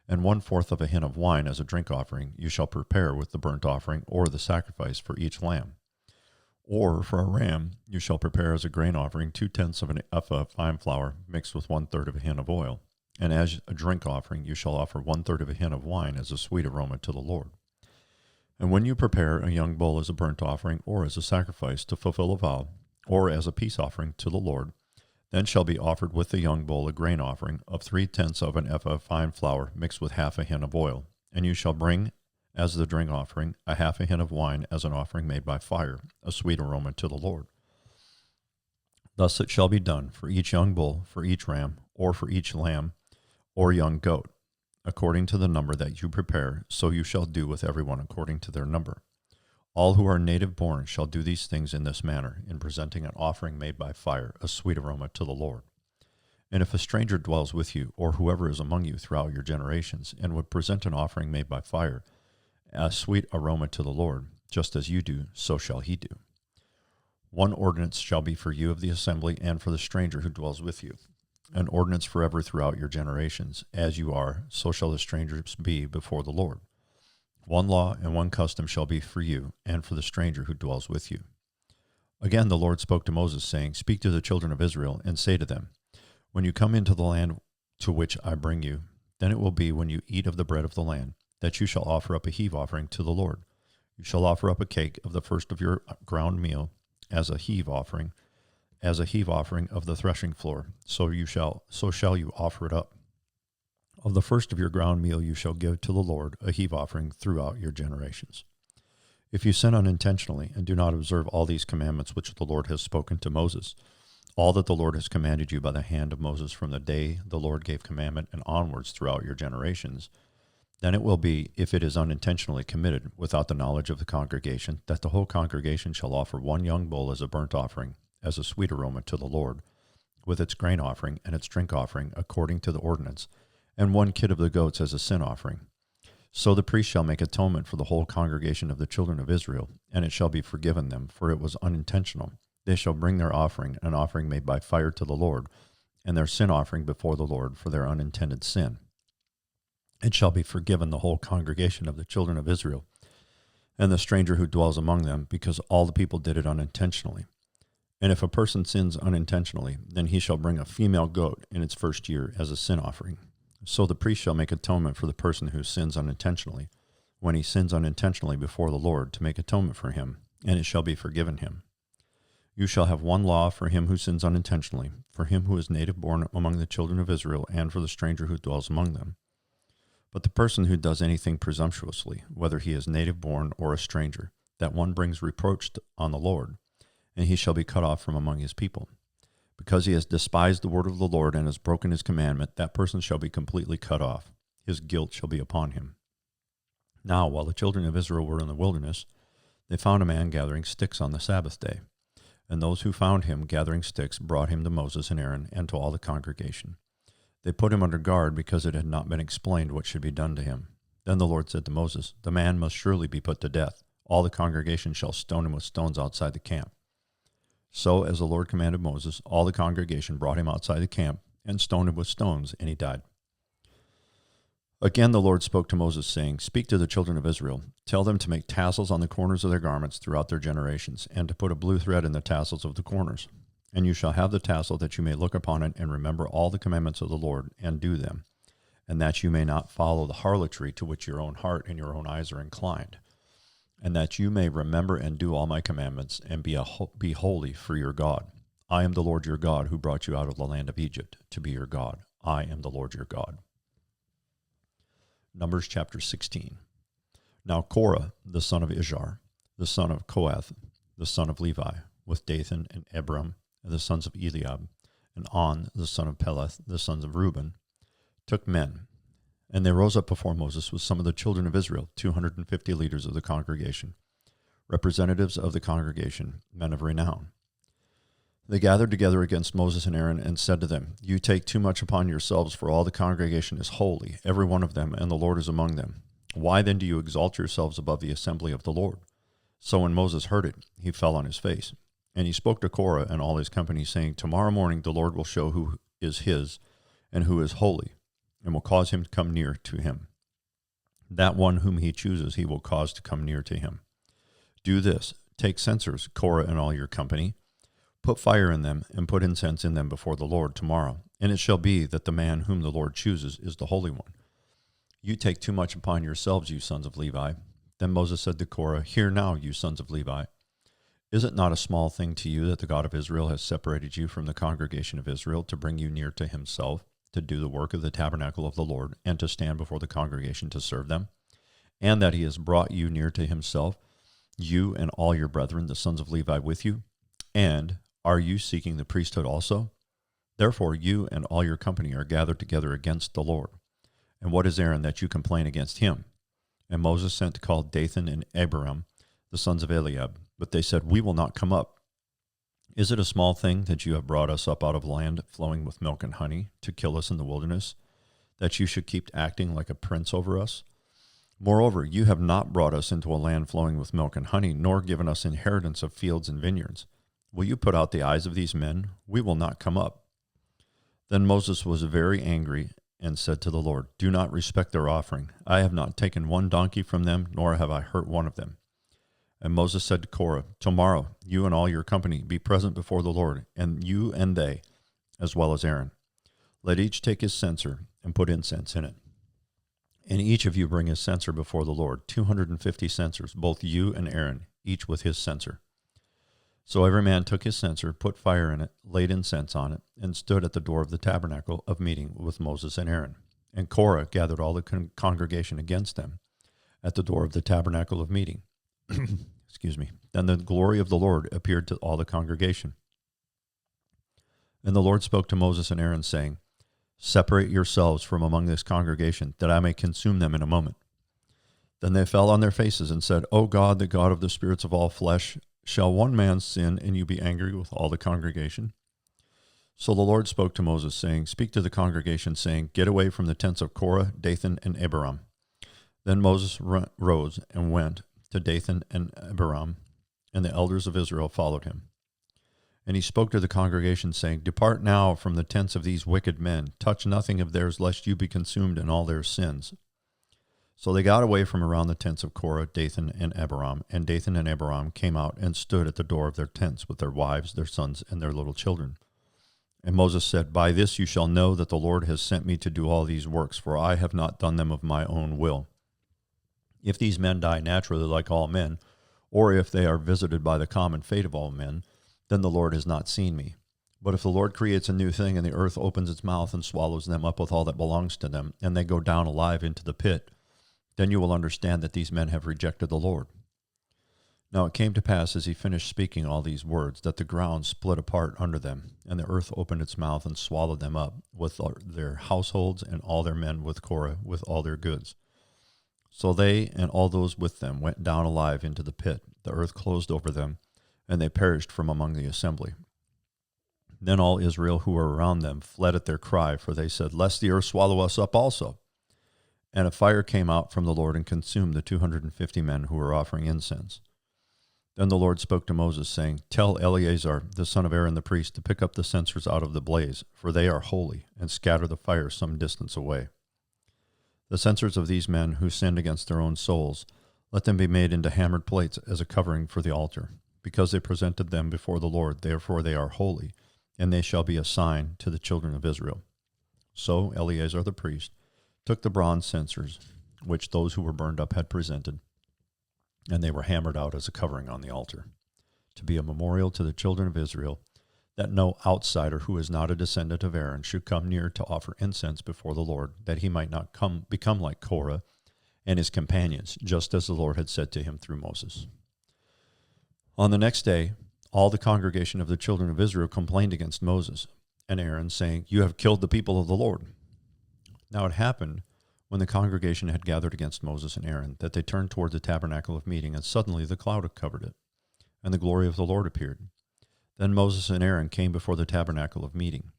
and 1/4 of a hin of wine as a drink offering. You shall prepare with the burnt offering or the sacrifice for each lamb. Or for a ram, you shall prepare as a grain offering 2/10 of an ephah of fine flour mixed with 1/3 of a hin of oil. And as a drink offering, you shall offer 1/3 of a hin of wine as a sweet aroma to the Lord. And when you prepare a young bull as a burnt offering, or as a sacrifice to fulfill a vow, or as a peace offering to the Lord, then shall be offered with the young bull a grain offering of 3/10 of an ephah of fine flour mixed with half a hin of oil. And you shall bring as the drink offering a half a hin of wine as an offering made by fire, a sweet aroma to the Lord. Thus it shall be done for each young bull, for each ram, or for each lamb, or young goat, according to the number that you prepare, so you shall do with everyone according to their number. All who are native born shall do these things in this manner, in presenting an offering made by fire, a sweet aroma to the Lord. And if a stranger dwells with you, or whoever is among you throughout your generations, and would present an offering made by fire, a sweet aroma to the Lord, just as you do, so shall he do. One ordinance shall be for you of the assembly and for the stranger who dwells with you. An ordinance forever throughout your generations. As you are, so shall the strangers be before the Lord. One law and one custom shall be for you and for the stranger who dwells with you. Again the Lord spoke to Moses, saying, Speak to the children of Israel, and say to them, When you come into the land to which I bring you, then it will be when you eat of the bread of the land, that you shall offer up a heave offering to the Lord. You shall offer up a cake of the first of your ground meal as a heave offering of the threshing floor, so shall you offer it up. Of the first of your ground meal you shall give to the Lord a heave offering throughout your generations. If you sin unintentionally and do not observe all these commandments which the Lord has spoken to Moses, all that the Lord has commanded you by the hand of Moses from the day the Lord gave commandment and onwards throughout your generations, then it will be, if it is unintentionally committed without the knowledge of the congregation, that the whole congregation shall offer one young bull as a burnt offering, as a sweet aroma to the Lord, with its grain offering and its drink offering according to the ordinance, and one kid of the goats as a sin offering. So the priest shall make atonement for the whole congregation of the children of Israel, and it shall be forgiven them, for it was unintentional. They shall bring their offering, an offering made by fire to the Lord, and their sin offering before the Lord for their unintended sin. It shall be forgiven the whole congregation of the children of Israel, and the stranger who dwells among them, because all the people did it unintentionally. And if a person sins unintentionally, then he shall bring a female goat in its first year as a sin offering. So the priest shall make atonement for the person who sins unintentionally, when he sins unintentionally before the Lord, to make atonement for him, and it shall be forgiven him. You shall have one law for him who sins unintentionally, for him who is native born among the children of Israel, and for the stranger who dwells among them. But the person who does anything presumptuously, whether he is native born or a stranger, that one brings reproach on the Lord, and he shall be cut off from among his people. Because he has despised the word of the Lord and has broken his commandment, that person shall be completely cut off. His guilt shall be upon him. Now, while the children of Israel were in the wilderness, they found a man gathering sticks on the Sabbath day. And those who found him gathering sticks brought him to Moses and Aaron and to all the congregation. They put him under guard because it had not been explained what should be done to him. Then the Lord said to Moses, "The man must surely be put to death. All the congregation shall stone him with stones outside the camp." So, as the Lord commanded Moses, all the congregation brought him outside the camp and stoned him with stones, and he died. Again the Lord spoke to Moses, saying, "Speak to the children of Israel. Tell them to make tassels on the corners of their garments throughout their generations, and to put a blue thread in the tassels of the corners. And you shall have the tassel that you may look upon it and remember all the commandments of the Lord and do them, and that you may not follow the harlotry to which your own heart and your own eyes are inclined, and that you may remember and do all my commandments and be holy for your God. I am the Lord your God who brought you out of the land of Egypt to be your God. I am the Lord your God." Numbers chapter 16. Now Korah, the son of Izhar, the son of Kohath, the son of Levi, with Dathan and Abiram, the sons of Eliab, and On, the son of Peleth, the sons of Reuben, took men. And they rose up before Moses with some of the children of Israel, 250 leaders of the congregation, representatives of the congregation, men of renown. They gathered together against Moses and Aaron and said to them, "You take too much upon yourselves, for all the congregation is holy, every one of them, and the Lord is among them. Why then do you exalt yourselves above the assembly of the Lord?" So when Moses heard it, he fell on his face. And he spoke to Korah and all his company, saying, "Tomorrow morning the Lord will show who is his and who is holy, and will cause him to come near to him. That one whom he chooses he will cause to come near to him. Do this, take censers, Korah and all your company, put fire in them, and put incense in them before the Lord tomorrow. And it shall be that the man whom the Lord chooses is the Holy One. You take too much upon yourselves, you sons of Levi." Then Moses said to Korah, "Hear now, you sons of Levi. Is it not a small thing to you that the God of Israel has separated you from the congregation of Israel to bring you near to himself, to do the work of the tabernacle of the Lord, and to stand before the congregation to serve them? And that he has brought you near to himself, you and all your brethren, the sons of Levi, with you? And are you seeking the priesthood also? Therefore you and all your company are gathered together against the Lord. And what is Aaron that you complain against him?" And Moses sent to call Dathan and Abiram, the sons of Eliab. But they said, "We will not come up. Is it a small thing that you have brought us up out of land flowing with milk and honey to kill us in the wilderness, that you should keep acting like a prince over us? Moreover, you have not brought us into a land flowing with milk and honey, nor given us inheritance of fields and vineyards. Will you put out the eyes of these men? We will not come up." Then Moses was very angry and said to the Lord, "Do not respect their offering. I have not taken one donkey from them, nor have I hurt one of them." And Moses said to Korah, "Tomorrow you and all your company be present before the Lord, and you and they, as well as Aaron. Let each take his censer and put incense in it. And each of you bring his censer before the Lord, 250 censers, both you and Aaron, each with his censer." So every man took his censer, put fire in it, laid incense on it, and stood at the door of the tabernacle of meeting with Moses and Aaron. And Korah gathered all the congregation against them at the door of the tabernacle of meeting. Excuse me. Then the glory of the Lord appeared to all the congregation. And the Lord spoke to Moses and Aaron, saying, "Separate yourselves from among this congregation, that I may consume them in a moment." Then they fell on their faces and said, "O God, the God of the spirits of all flesh, shall one man sin and you be angry with all the congregation?" So the Lord spoke to Moses, saying, "Speak to the congregation, saying, Get away from the tents of Korah, Dathan, and Abiram." Then Moses rose and went to Dathan and Abiram, and the elders of Israel followed him. And he spoke to the congregation, saying, "Depart now from the tents of these wicked men. Touch nothing of theirs, lest you be consumed in all their sins." So they got away from around the tents of Korah, Dathan, and Abiram, and Dathan and Abiram came out and stood at the door of their tents with their wives, their sons, and their little children. And Moses said, "By this you shall know that the Lord has sent me to do all these works, for I have not done them of my own will. If these men die naturally like all men, or if they are visited by the common fate of all men, then the Lord has not seen me. But if the Lord creates a new thing and the earth opens its mouth and swallows them up with all that belongs to them, and they go down alive into the pit, then you will understand that these men have rejected the Lord. Now it came to pass as he finished speaking all these words that the ground split apart under them, and the earth opened its mouth and swallowed them up with their households and all their men with Korah with all their goods. So they and all those with them went down alive into the pit. The earth closed over them, and they perished from among the assembly. Then all Israel who were around them fled at their cry, for they said, "Lest the earth swallow us up also." And a fire came out from the Lord and consumed the 250 men who were offering incense. Then the Lord spoke to Moses, saying, "Tell Eleazar, the son of Aaron the priest, to pick up the censers out of the blaze, for they are holy, and scatter the fire some distance away. The censers of these men who sinned against their own souls, let them be made into hammered plates as a covering for the altar, because they presented them before the Lord, therefore they are holy, and they shall be a sign to the children of Israel." So Eleazar the priest took the bronze censers, which those who were burned up had presented, and they were hammered out as a covering on the altar, to be a memorial to the children of Israel, that no outsider who is not a descendant of Aaron should come near to offer incense before the Lord, that he might not become like Korah and his companions, just as the Lord had said to him through Moses. On the next day, all the congregation of the children of Israel complained against Moses and Aaron, saying, "You have killed the people of the Lord." Now it happened, when the congregation had gathered against Moses and Aaron, that they turned toward the tabernacle of meeting, and suddenly the cloud covered it, and the glory of the Lord appeared. Then Moses and Aaron came before the tabernacle of meeting.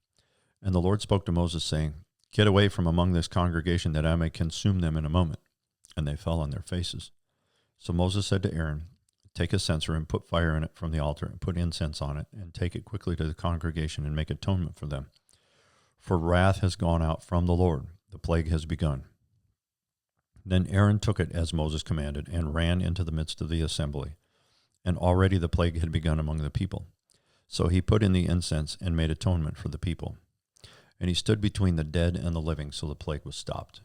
And the Lord spoke to Moses, saying, "Get away from among this congregation, that I may consume them in a moment." And they fell on their faces. So Moses said to Aaron, "Take a censer and put fire in it from the altar, and put incense on it, and take it quickly to the congregation and make atonement for them. For wrath has gone out from the Lord, the plague has begun." Then Aaron took it as Moses commanded, and ran into the midst of the assembly. And already the plague had begun among the people. So he put in the incense and made atonement for the people. And he stood between the dead and the living, so the plague was stopped.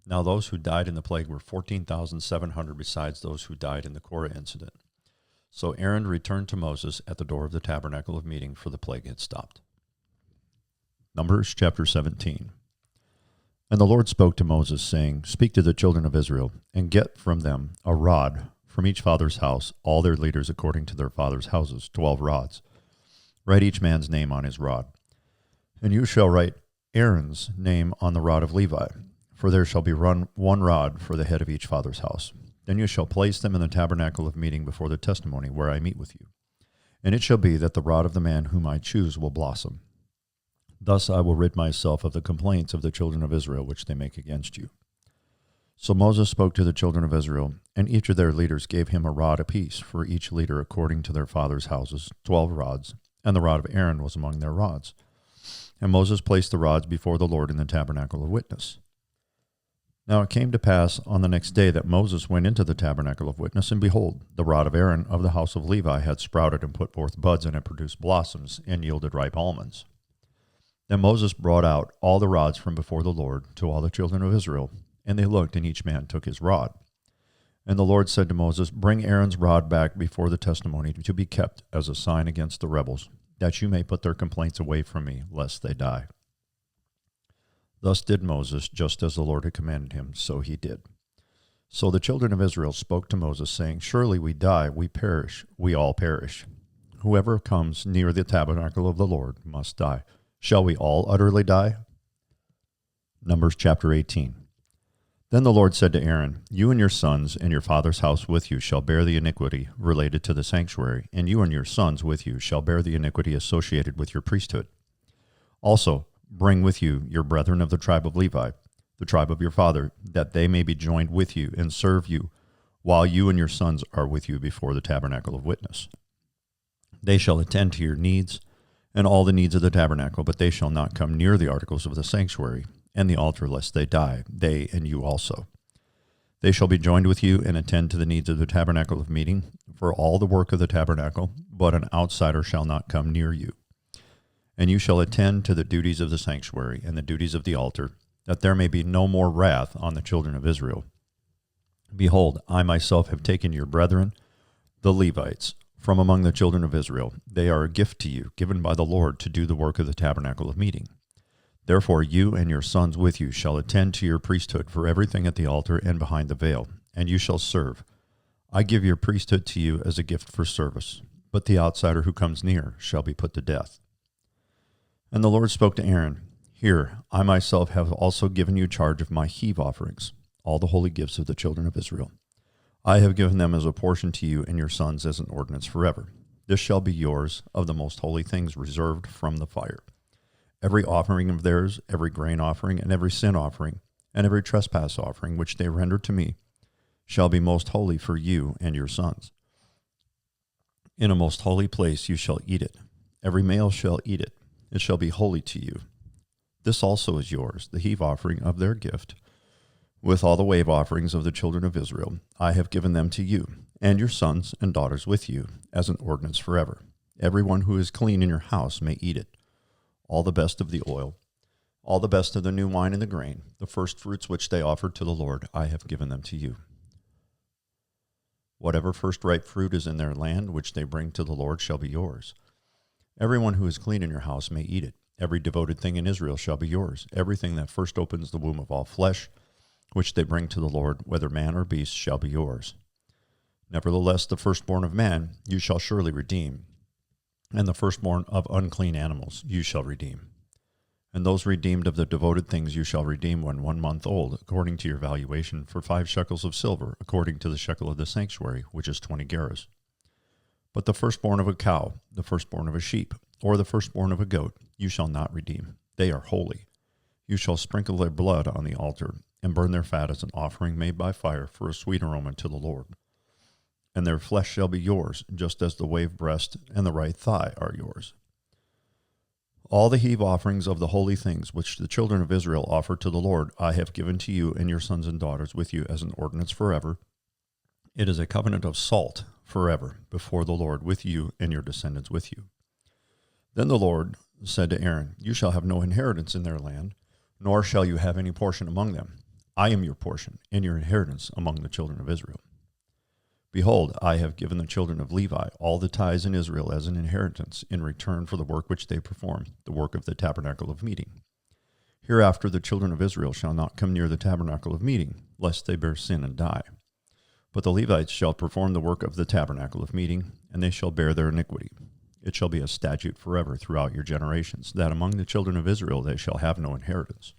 Now those who died in the plague were 14,700, besides those who died in the Korah incident. So Aaron returned to Moses at the door of the tabernacle of meeting, for the plague had stopped. Numbers chapter 17. And the Lord spoke to Moses, saying, "Speak to the children of Israel, and get from them a rod from each father's house, all their leaders according to their father's houses, 12 rods. Write each man's name on his rod. And you shall write Aaron's name on the rod of Levi, for there shall be one rod for the head of each father's house. Then you shall place them in the tabernacle of meeting before the testimony, where I meet with you. And it shall be that the rod of the man whom I choose will blossom. Thus I will rid myself of the complaints of the children of Israel, which they make against you." So Moses spoke to the children of Israel, and each of their leaders gave him a rod apiece, for each leader according to their father's houses, 12 rods, and the rod of Aaron was among their rods. And Moses placed the rods before the Lord in the tabernacle of witness. Now it came to pass on the next day that Moses went into the tabernacle of witness, and behold, the rod of Aaron of the house of Levi had sprouted and put forth buds, and had produced blossoms, and yielded ripe almonds. Then Moses brought out all the rods from before the Lord to all the children of Israel, and they looked, and each man took his rod. And the Lord said to Moses, "Bring Aaron's rod back before the testimony to be kept as a sign against the rebels, that you may put their complaints away from me, lest they die." Thus did Moses, just as the Lord had commanded him, so he did. So the children of Israel spoke to Moses, saying, "Surely we die, we perish, we all perish. Whoever comes near the tabernacle of the Lord must die. Shall we all utterly die?" Numbers chapter 18. Then the Lord said to Aaron, "You and your sons and your father's house with you shall bear the iniquity related to the sanctuary, and you and your sons with you shall bear the iniquity associated with your priesthood. Also, bring with you your brethren of the tribe of Levi, the tribe of your father, that they may be joined with you and serve you, while you and your sons are with you before the tabernacle of witness. They shall attend to your needs and all the needs of the tabernacle, but they shall not come near the articles of the sanctuary and the altar, lest they die, they and you also. They shall be joined with you and attend to the needs of the tabernacle of meeting for all the work of the tabernacle, but an outsider shall not come near you. And you shall attend to the duties of the sanctuary and the duties of the altar, that there may be no more wrath on the children of Israel. Behold, I myself have taken your brethren, the Levites, from among the children of Israel. They are a gift to you, given by the Lord to do the work of the tabernacle of meeting. Therefore you and your sons with you shall attend to your priesthood for everything at the altar and behind the veil, and you shall serve. I give your priesthood to you as a gift for service, but the outsider who comes near shall be put to death. And the Lord spoke to Aaron, Here, I myself have also given you charge of my heave offerings, all the holy gifts of the children of Israel. I have given them as a portion to you and your sons as an ordinance forever. This shall be yours of the most holy things reserved from the fire. Every offering of theirs, every grain offering, and every sin offering, and every trespass offering which they render to me, shall be most holy for you and your sons. In a most holy place you shall eat it. Every male shall eat it. It shall be holy to you. This also is yours, the heave offering of their gift, with all the wave offerings of the children of Israel. I have given them to you, and your sons and daughters with you, as an ordinance forever. Everyone who is clean in your house may eat it. All the best of the oil, all the best of the new wine and the grain, the first fruits which they offered to the Lord, I have given them to you. Whatever first ripe fruit is in their land, which they bring to the Lord, shall be yours. Everyone who is clean in your house may eat it. Every devoted thing in Israel shall be yours. Everything that first opens the womb of all flesh, which they bring to the Lord, whether man or beast, shall be yours. Nevertheless, the firstborn of man you shall surely redeem, and the firstborn of unclean animals you shall redeem. And those redeemed of the devoted things you shall redeem when 1 month old, according to your valuation, for 5 shekels of silver, according to the shekel of the sanctuary, which is 20 gerahs. But the firstborn of a cow, the firstborn of a sheep, or the firstborn of a goat, you shall not redeem. They are holy. You shall sprinkle their blood on the altar, and burn their fat as an offering made by fire for a sweet aroma to the Lord. And their flesh shall be yours, just as the wave breast and the right thigh are yours. All the heave offerings of the holy things which the children of Israel offer to the Lord, I have given to you and your sons and daughters with you as an ordinance forever. It is a covenant of salt forever before the Lord with you and your descendants with you. Then the Lord said to Aaron, You shall have no inheritance in their land, nor shall you have any portion among them. I am your portion and your inheritance among the children of Israel. Behold, I have given the children of Levi all the tithes in Israel as an inheritance in return for the work which they perform, the work of the tabernacle of meeting. Hereafter the children of Israel shall not come near the tabernacle of meeting, lest they bear sin and die. But the Levites shall perform the work of the tabernacle of meeting, and they shall bear their iniquity. It shall be a statute forever throughout your generations, that among the children of Israel they shall have no inheritance.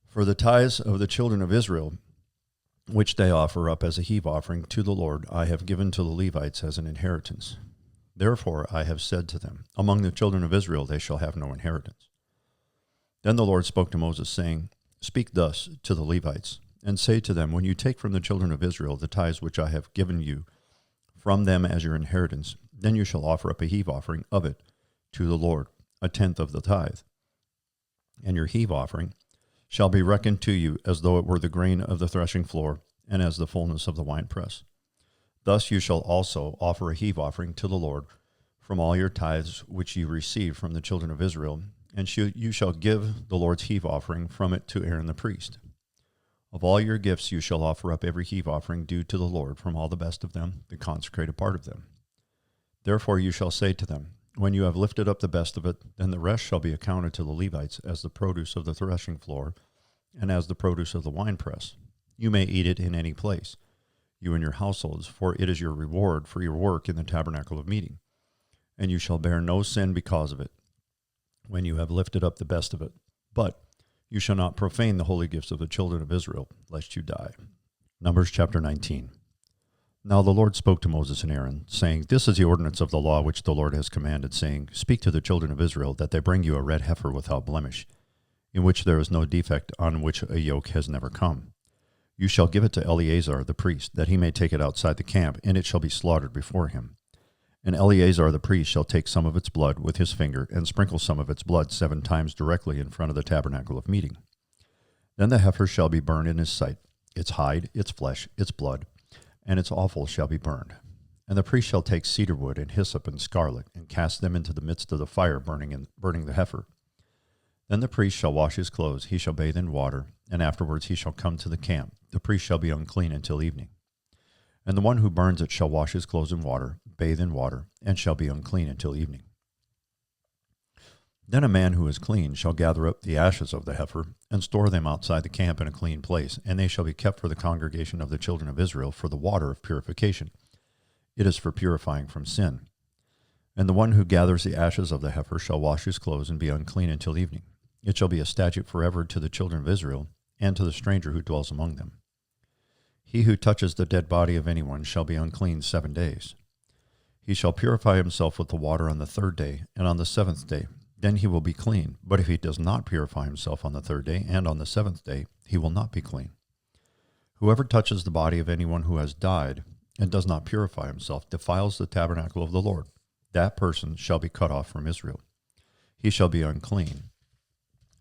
For the tithes of the children of Israel, which they offer up as a heave offering to the Lord, I have given to the Levites as an inheritance. Therefore I have said to them, Among the children of Israel they shall have no inheritance. Then the Lord spoke to Moses, saying, Speak thus to the Levites, and say to them, When you take from the children of Israel the tithes which I have given you from them as your inheritance, then you shall offer up a heave offering of it to the Lord, 1/10 of the tithe. And your heave offering shall be reckoned to you as though it were the grain of the threshing floor, and as the fullness of the winepress. Thus you shall also offer a heave offering to the Lord from all your tithes which you receive from the children of Israel, and you shall give the Lord's heave offering from it to Aaron the priest. Of all your gifts you shall offer up every heave offering due to the Lord, from all the best of them, the consecrated part of them. Therefore you shall say to them, When you have lifted up the best of it, then the rest shall be accounted to the Levites as the produce of the threshing floor, and as the produce of the winepress. You may eat it in any place, you and your households, for it is your reward for your work in the tabernacle of meeting. And you shall bear no sin because of it, when you have lifted up the best of it. But you shall not profane the holy gifts of the children of Israel, lest you die. Numbers chapter 19. Now the Lord spoke to Moses and Aaron, saying, This is the ordinance of the law which the Lord has commanded, saying, Speak to the children of Israel, that they bring you a red heifer without blemish, in which there is no defect, on which a yoke has never come. You shall give it to Eleazar the priest, that he may take it outside the camp, and it shall be slaughtered before him. And Eleazar the priest shall take some of its blood with his finger, and sprinkle some of its blood 7 times directly in front of the tabernacle of meeting. Then the heifer shall be burned in his sight, its hide, its flesh, its blood, and its offal shall be burned. And the priest shall take cedar wood and hyssop and scarlet, and cast them into the midst of the fire burning the heifer. Then the priest shall wash his clothes, he shall bathe in water, and afterwards he shall come to the camp. The priest shall be unclean until evening. And the one who burns it shall wash his clothes in water, bathe in water, and shall be unclean until evening. Then a man who is clean shall gather up the ashes of the heifer, and store them outside the camp in a clean place, and they shall be kept for the congregation of the children of Israel for the water of purification. It is for purifying from sin. And the one who gathers the ashes of the heifer shall wash his clothes and be unclean until evening. It shall be a statute forever to the children of Israel, and to the stranger who dwells among them. He who touches the dead body of anyone shall be unclean 7 days. He shall purify himself with the water on the 3rd day, and on the 7th day. Then he will be clean. But if he does not purify himself on the 3rd day and on the 7th day, he will not be clean. Whoever touches the body of anyone who has died and does not purify himself defiles the tabernacle of the Lord. That person shall be cut off from Israel. He shall be unclean,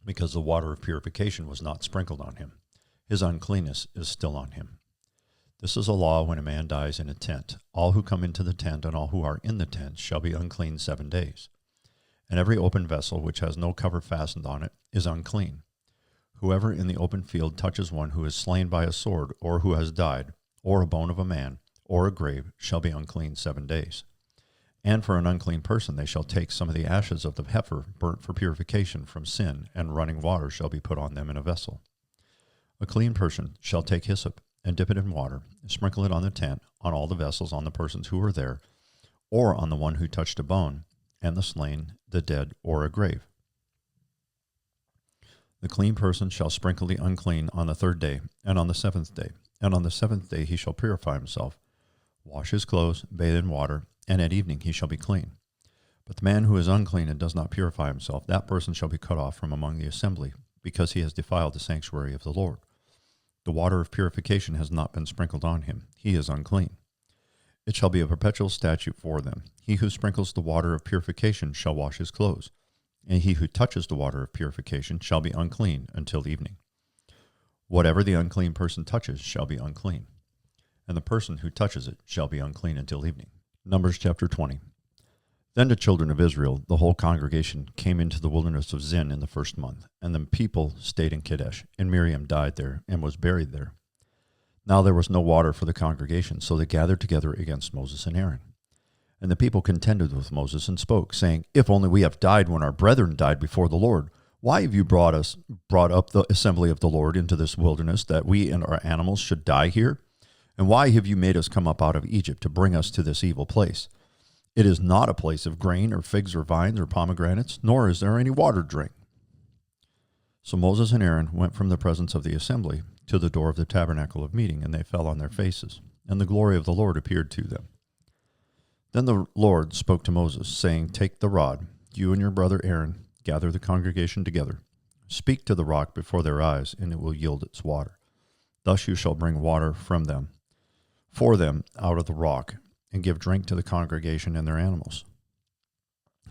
because the water of purification was not sprinkled on him. His uncleanness is still on him. This is a law when a man dies in a tent. All who come into the tent and all who are in the tent shall be unclean 7 days. And every open vessel which has no cover fastened on it is unclean. Whoever in the open field touches one who is slain by a sword, or who has died, or a bone of a man, or a grave, shall be unclean 7 days. And for an unclean person they shall take some of the ashes of the heifer burnt for purification from sin, and running water shall be put on them in a vessel. A clean person shall take hyssop, and dip it in water, and sprinkle it on the tent, on all the vessels, on the persons who were there, or on the one who touched a bone, and the slain, the dead, or a grave. The clean person shall sprinkle the unclean on the 3rd day, and on the 7th day. And on the 7th day he shall purify himself, wash his clothes, bathe in water, and at evening he shall be clean. But the man who is unclean and does not purify himself, that person shall be cut off from among the assembly, because he has defiled the sanctuary of the Lord. The water of purification has not been sprinkled on him. He is unclean. It shall be a perpetual statute for them. He who sprinkles the water of purification shall wash his clothes, and he who touches the water of purification shall be unclean until evening. Whatever the unclean person touches shall be unclean, and the person who touches it shall be unclean until evening. Numbers chapter 20. Then the children of Israel, the whole congregation, came into the wilderness of Zin in the 1st month, and the people stayed in Kadesh, and Miriam died there and was buried there. Now there was no water for the congregation, so they gathered together against Moses and Aaron. And the people contended with Moses and spoke, saying, If only we have died when our brethren died before the Lord. Why have you brought up the assembly of the Lord into this wilderness, that we and our animals should die here? And why have you made us come up out of Egypt to bring us to this evil place? It is not a place of grain or figs or vines or pomegranates, nor is there any water to drink. So Moses and Aaron went from the presence of the assembly to the door of the tabernacle of meeting, and they fell on their faces, and the glory of the Lord appeared to them. Then the Lord spoke to Moses, saying, Take the rod, you and your brother Aaron, gather the congregation together. Speak to the rock before their eyes, and it will yield its water. Thus you shall bring water from them, for them out of the rock, and give drink to the congregation and their animals.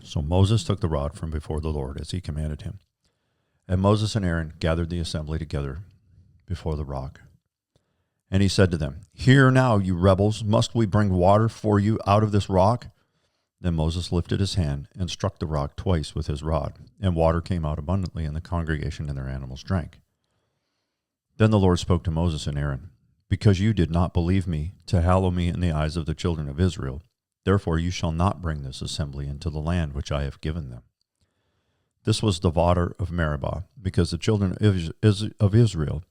So Moses took the rod from before the Lord, as he commanded him. And Moses and Aaron gathered the assembly together before the rock. And he said to them, Hear now, you rebels, must we bring water for you out of this rock? Then Moses lifted his hand and struck the rock twice with his rod, and water came out abundantly, and the congregation and their animals drank. Then the Lord spoke to Moses and Aaron, Because you did not believe me to hallow me in the eyes of the children of Israel, therefore you shall not bring this assembly into the land which I have given them. This was the water of Meribah, because the children of Israel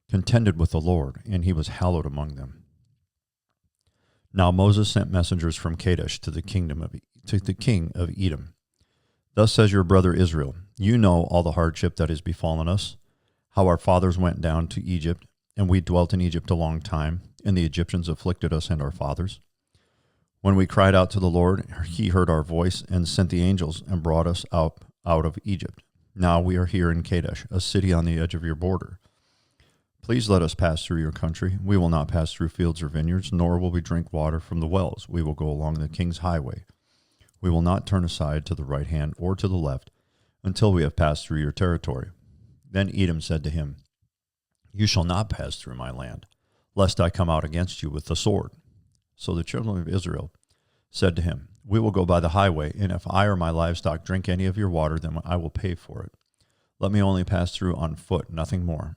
contended with the Lord, and he was hallowed among them. Now Moses sent messengers from Kadesh to the king of Edom. Thus says your brother Israel, You know all the hardship that has befallen us, how our fathers went down to Egypt, and we dwelt in Egypt a long time, and the Egyptians afflicted us and our fathers. When we cried out to the Lord, he heard our voice and sent the angels and brought us out of Egypt. Now we are here in Kadesh, a city on the edge of your border. Please let us pass through your country. We will not pass through fields or vineyards, nor will we drink water from the wells. We will go along the king's highway. We will not turn aside to the right hand or to the left until we have passed through your territory. Then Edom said to him, You shall not pass through my land, lest I come out against you with the sword. So the children of Israel said to him, We will go by the highway, and if I or my livestock drink any of your water, then I will pay for it. Let me only pass through on foot, nothing more.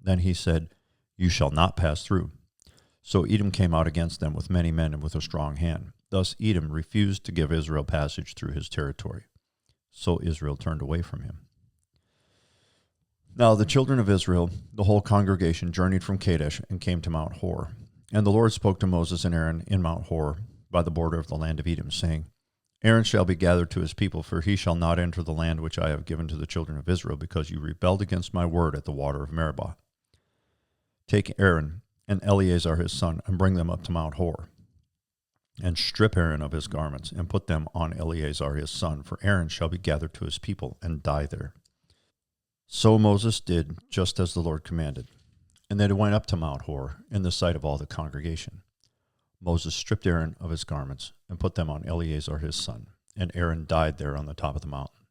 Then he said, You shall not pass through. So Edom came out against them with many men and with a strong hand. Thus Edom refused to give Israel passage through his territory. So Israel turned away from him. Now the children of Israel, the whole congregation, journeyed from Kadesh and came to Mount Hor. And the Lord spoke to Moses and Aaron in Mount Hor by the border of the land of Edom, saying, Aaron shall be gathered to his people, for he shall not enter the land which I have given to the children of Israel, because you rebelled against my word at the water of Meribah. Take Aaron and Eleazar his son, and bring them up to Mount Hor, and strip Aaron of his garments, and put them on Eleazar his son, for Aaron shall be gathered to his people, and die there. So Moses did just as the Lord commanded, and they went up to Mount Hor in the sight of all the congregation. Moses stripped Aaron of his garments and put them on Eleazar his son, and Aaron died there on the top of the mountain.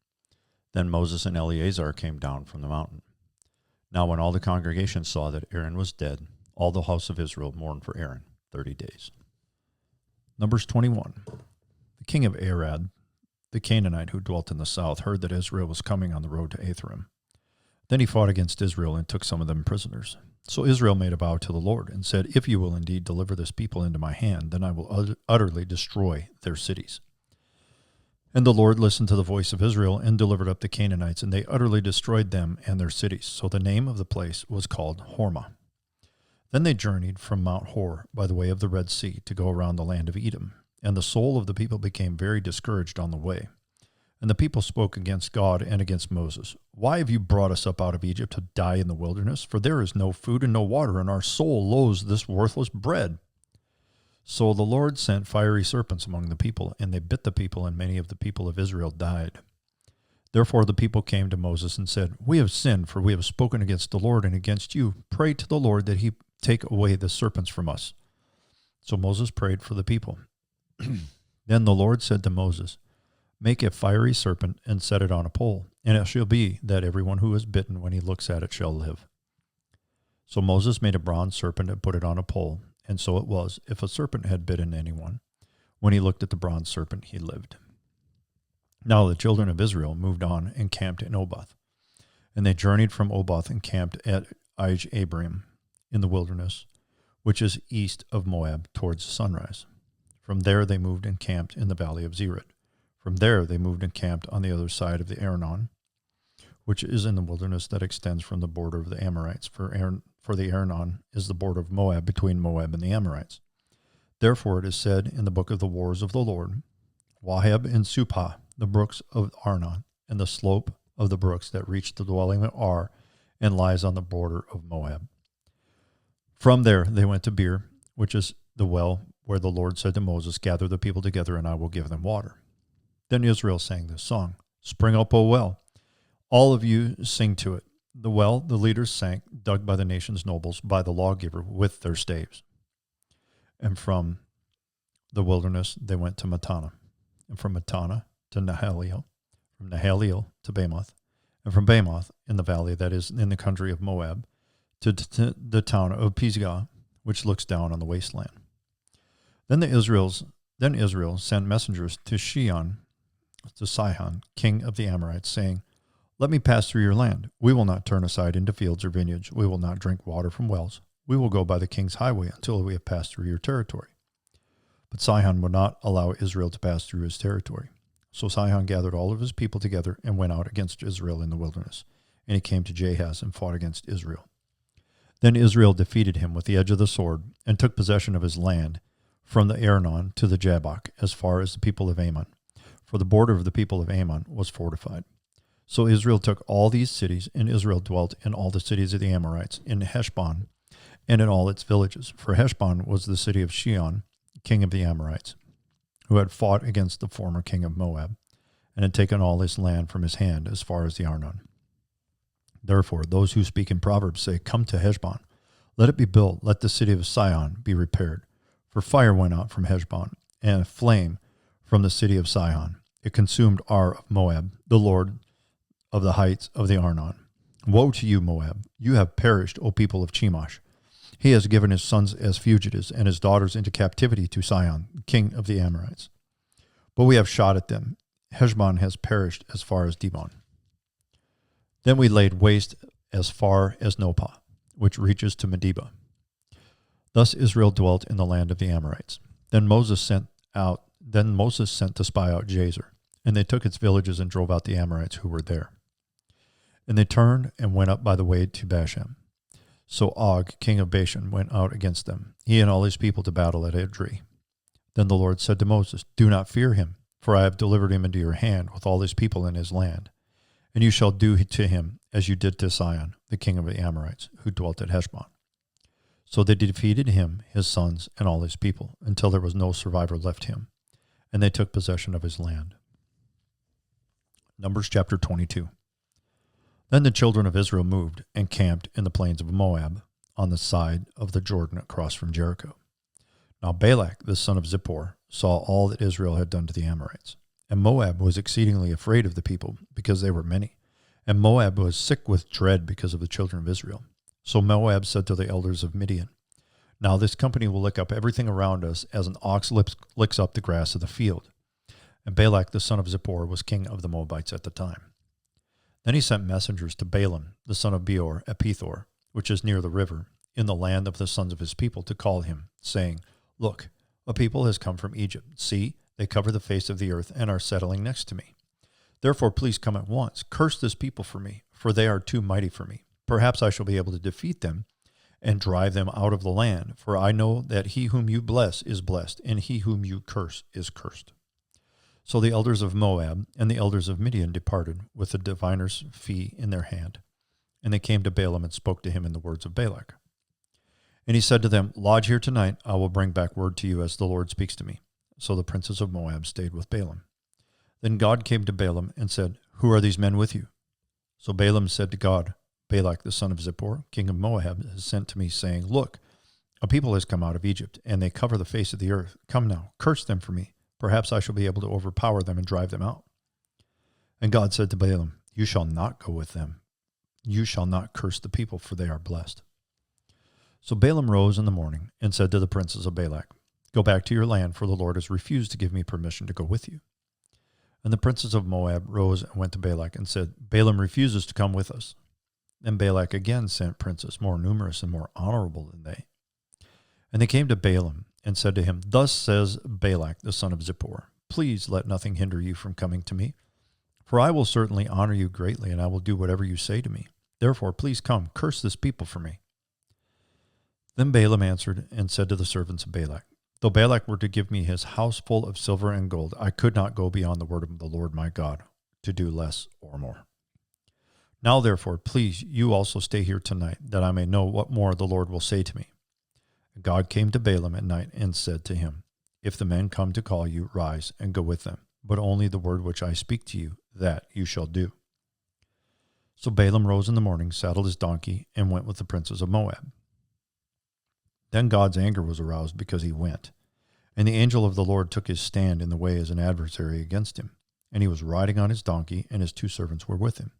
Then Moses and Eleazar came down from the mountain. Now when all the congregation saw that Aaron was dead, all the house of Israel mourned for Aaron 30 days. Numbers 21. The king of Arad, the Canaanite who dwelt in the south, heard that Israel was coming on the road to Athrim. Then he fought against Israel and took some of them prisoners. So Israel made a vow to the Lord and said, If you will indeed deliver this people into my hand, then I will utterly destroy their cities. And the Lord listened to the voice of Israel and delivered up the Canaanites, and they utterly destroyed them and their cities. So the name of the place was called Hormah. Then they journeyed from Mount Hor by the way of the Red Sea to go around the land of Edom. And the soul of the people became very discouraged on the way. And the people spoke against God and against Moses. Why have you brought us up out of Egypt to die in the wilderness? For there is no food and no water, and our soul loathes this worthless bread. So the Lord sent fiery serpents among the people, and they bit the people, and many of the people of Israel died. Therefore the people came to Moses and said, We have sinned, for we have spoken against the Lord and against you. Pray to the Lord that he take away the serpents from us. So Moses prayed for the people. Then the Lord said to Moses, Make a fiery serpent and set it on a pole, and it shall be that everyone who is bitten when he looks at it shall live. So Moses made a bronze serpent and put it on a pole, and so it was, if a serpent had bitten anyone, when he looked at the bronze serpent, he lived. Now the children of Israel moved on and camped in Oboth. And they journeyed from Oboth and camped at Ij-Abarim in the wilderness, which is east of Moab, towards sunrise. From there they moved and camped in the valley of Zered. From there they moved and camped on the other side of the Arnon, which is in the wilderness that extends from the border of the Amorites. For the Arnon is the border of Moab, between Moab and the Amorites. Therefore it is said in the book of the wars of the Lord, Waheb and Supah, the brooks of Arnon, and the slope of the brooks that reach the dwelling of Ar, and lies on the border of Moab. From there they went to Beer, which is the well where the Lord said to Moses, Gather the people together, and I will give them water. Then Israel sang this song, Spring up, O well. All of you sing to it. The well the leaders sank, dug by the nation's nobles, by the lawgiver with their staves. And from the wilderness they went to Mattanah, and from Mattanah to Nahaliel, from Nahaliel to Bamoth, and from Bamoth in the valley that is in the country of Moab, to the town of Pisgah, which looks down on the wasteland. Then Israel sent messengers to Sihon, king of the Amorites, saying, Let me pass through your land. We will not turn aside into fields or vineyards. We will not drink water from wells. We will go by the king's highway until we have passed through your territory. But Sihon would not allow Israel to pass through his territory. So Sihon gathered all of his people together and went out against Israel in the wilderness. And he came to Jahaz and fought against Israel. Then Israel defeated him with the edge of the sword and took possession of his land from the Arnon to the Jabbok, as far as the people of Ammon. For the border of the people of Ammon was fortified. So Israel took all these cities, and Israel dwelt in all the cities of the Amorites, in Heshbon, and in all its villages. For Heshbon was the city of Sihon, king of the Amorites, who had fought against the former king of Moab, and had taken all his land from his hand as far as the Arnon. Therefore, those who speak in Proverbs say, Come to Heshbon, let it be built, let the city of Sihon be repaired. For fire went out from Heshbon, and a flame from the city of Sihon. It consumed Ar of Moab, the lord of the heights of the Arnon. Woe to you, Moab! You have perished, O people of Chemosh. He has given his sons as fugitives, and his daughters into captivity to Sihon, king of the Amorites. But we have shot at them. Heshbon has perished as far as Dibon. Then we laid waste as far as Nopah, which reaches to Medeba. Thus Israel dwelt in the land of the Amorites. Then Moses sent out Then Moses sent to spy out Jazer, and they took its villages and drove out the Amorites who were there. And they turned and went up by the way to Bashan. So Og, king of Bashan, went out against them, he and all his people, to battle at Edrei. Then the Lord said to Moses, Do not fear him, for I have delivered him into your hand with all his people in his land. And you shall do to him as you did to Sihon, the king of the Amorites, who dwelt at Heshbon. So they defeated him, his sons, and all his people, until there was no survivor left him, and they took possession of his land. Numbers chapter 22. Then the children of Israel moved and camped in the plains of Moab, on the side of the Jordan across from Jericho. Now Balak, the son of Zippor, saw all that Israel had done to the Amorites. And Moab was exceedingly afraid of the people, because they were many. And Moab was sick with dread because of the children of Israel. So Moab said to the elders of Midian, Now this company will lick up everything around us, as an ox licks up the grass of the field. And Balak, the son of Zippor, was king of the Moabites at the time. Then he sent messengers to Balaam, the son of Beor, at Pethor, which is near the river, in the land of the sons of his people, to call him, saying, Look, a people has come from Egypt. See, they cover the face of the earth and are settling next to me. Therefore, please come at once. Curse this people for me, for they are too mighty for me. Perhaps I shall be able to defeat them and drive them out of the land, for I know that he whom you bless is blessed, and he whom you curse is cursed. So the elders of Moab and the elders of Midian departed with the diviner's fee in their hand. And they came to Balaam and spoke to him in the words of Balak. And he said to them, Lodge here tonight, I will bring back word to you as the Lord speaks to me. So the princes of Moab stayed with Balaam. Then God came to Balaam and said, Who are these men with you? So Balaam said to God, Balak the son of Zippor, king of Moab, has sent to me, saying, Look, a people has come out of Egypt, and they cover the face of the earth. Come now, curse them for me. Perhaps I shall be able to overpower them and drive them out. And God said to Balaam, You shall not go with them. You shall not curse the people, for they are blessed. So Balaam rose in the morning and said to the princes of Balak, Go back to your land, for the Lord has refused to give me permission to go with you. And the princes of Moab rose and went to Balak and said, Balaam refuses to come with us. Then Balak again sent princes more numerous and more honorable than they. And they came to Balaam and said to him, Thus says Balak the son of Zippor, Please let nothing hinder you from coming to me, for I will certainly honor you greatly, and I will do whatever you say to me. Therefore, please come, curse this people for me. Then Balaam answered and said to the servants of Balak, Though Balak were to give me his house full of silver and gold, I could not go beyond the word of the Lord my God to do less or more. Now, therefore, please, you also stay here tonight, that I may know what more the Lord will say to me. God came to Balaam at night and said to him, If the men come to call you, rise and go with them, but only the word which I speak to you, that you shall do. So Balaam rose in the morning, saddled his donkey, and went with the princes of Moab. Then God's anger was aroused because he went, and the angel of the Lord took his stand in the way as an adversary against him, and he was riding on his donkey, and his two servants were with him.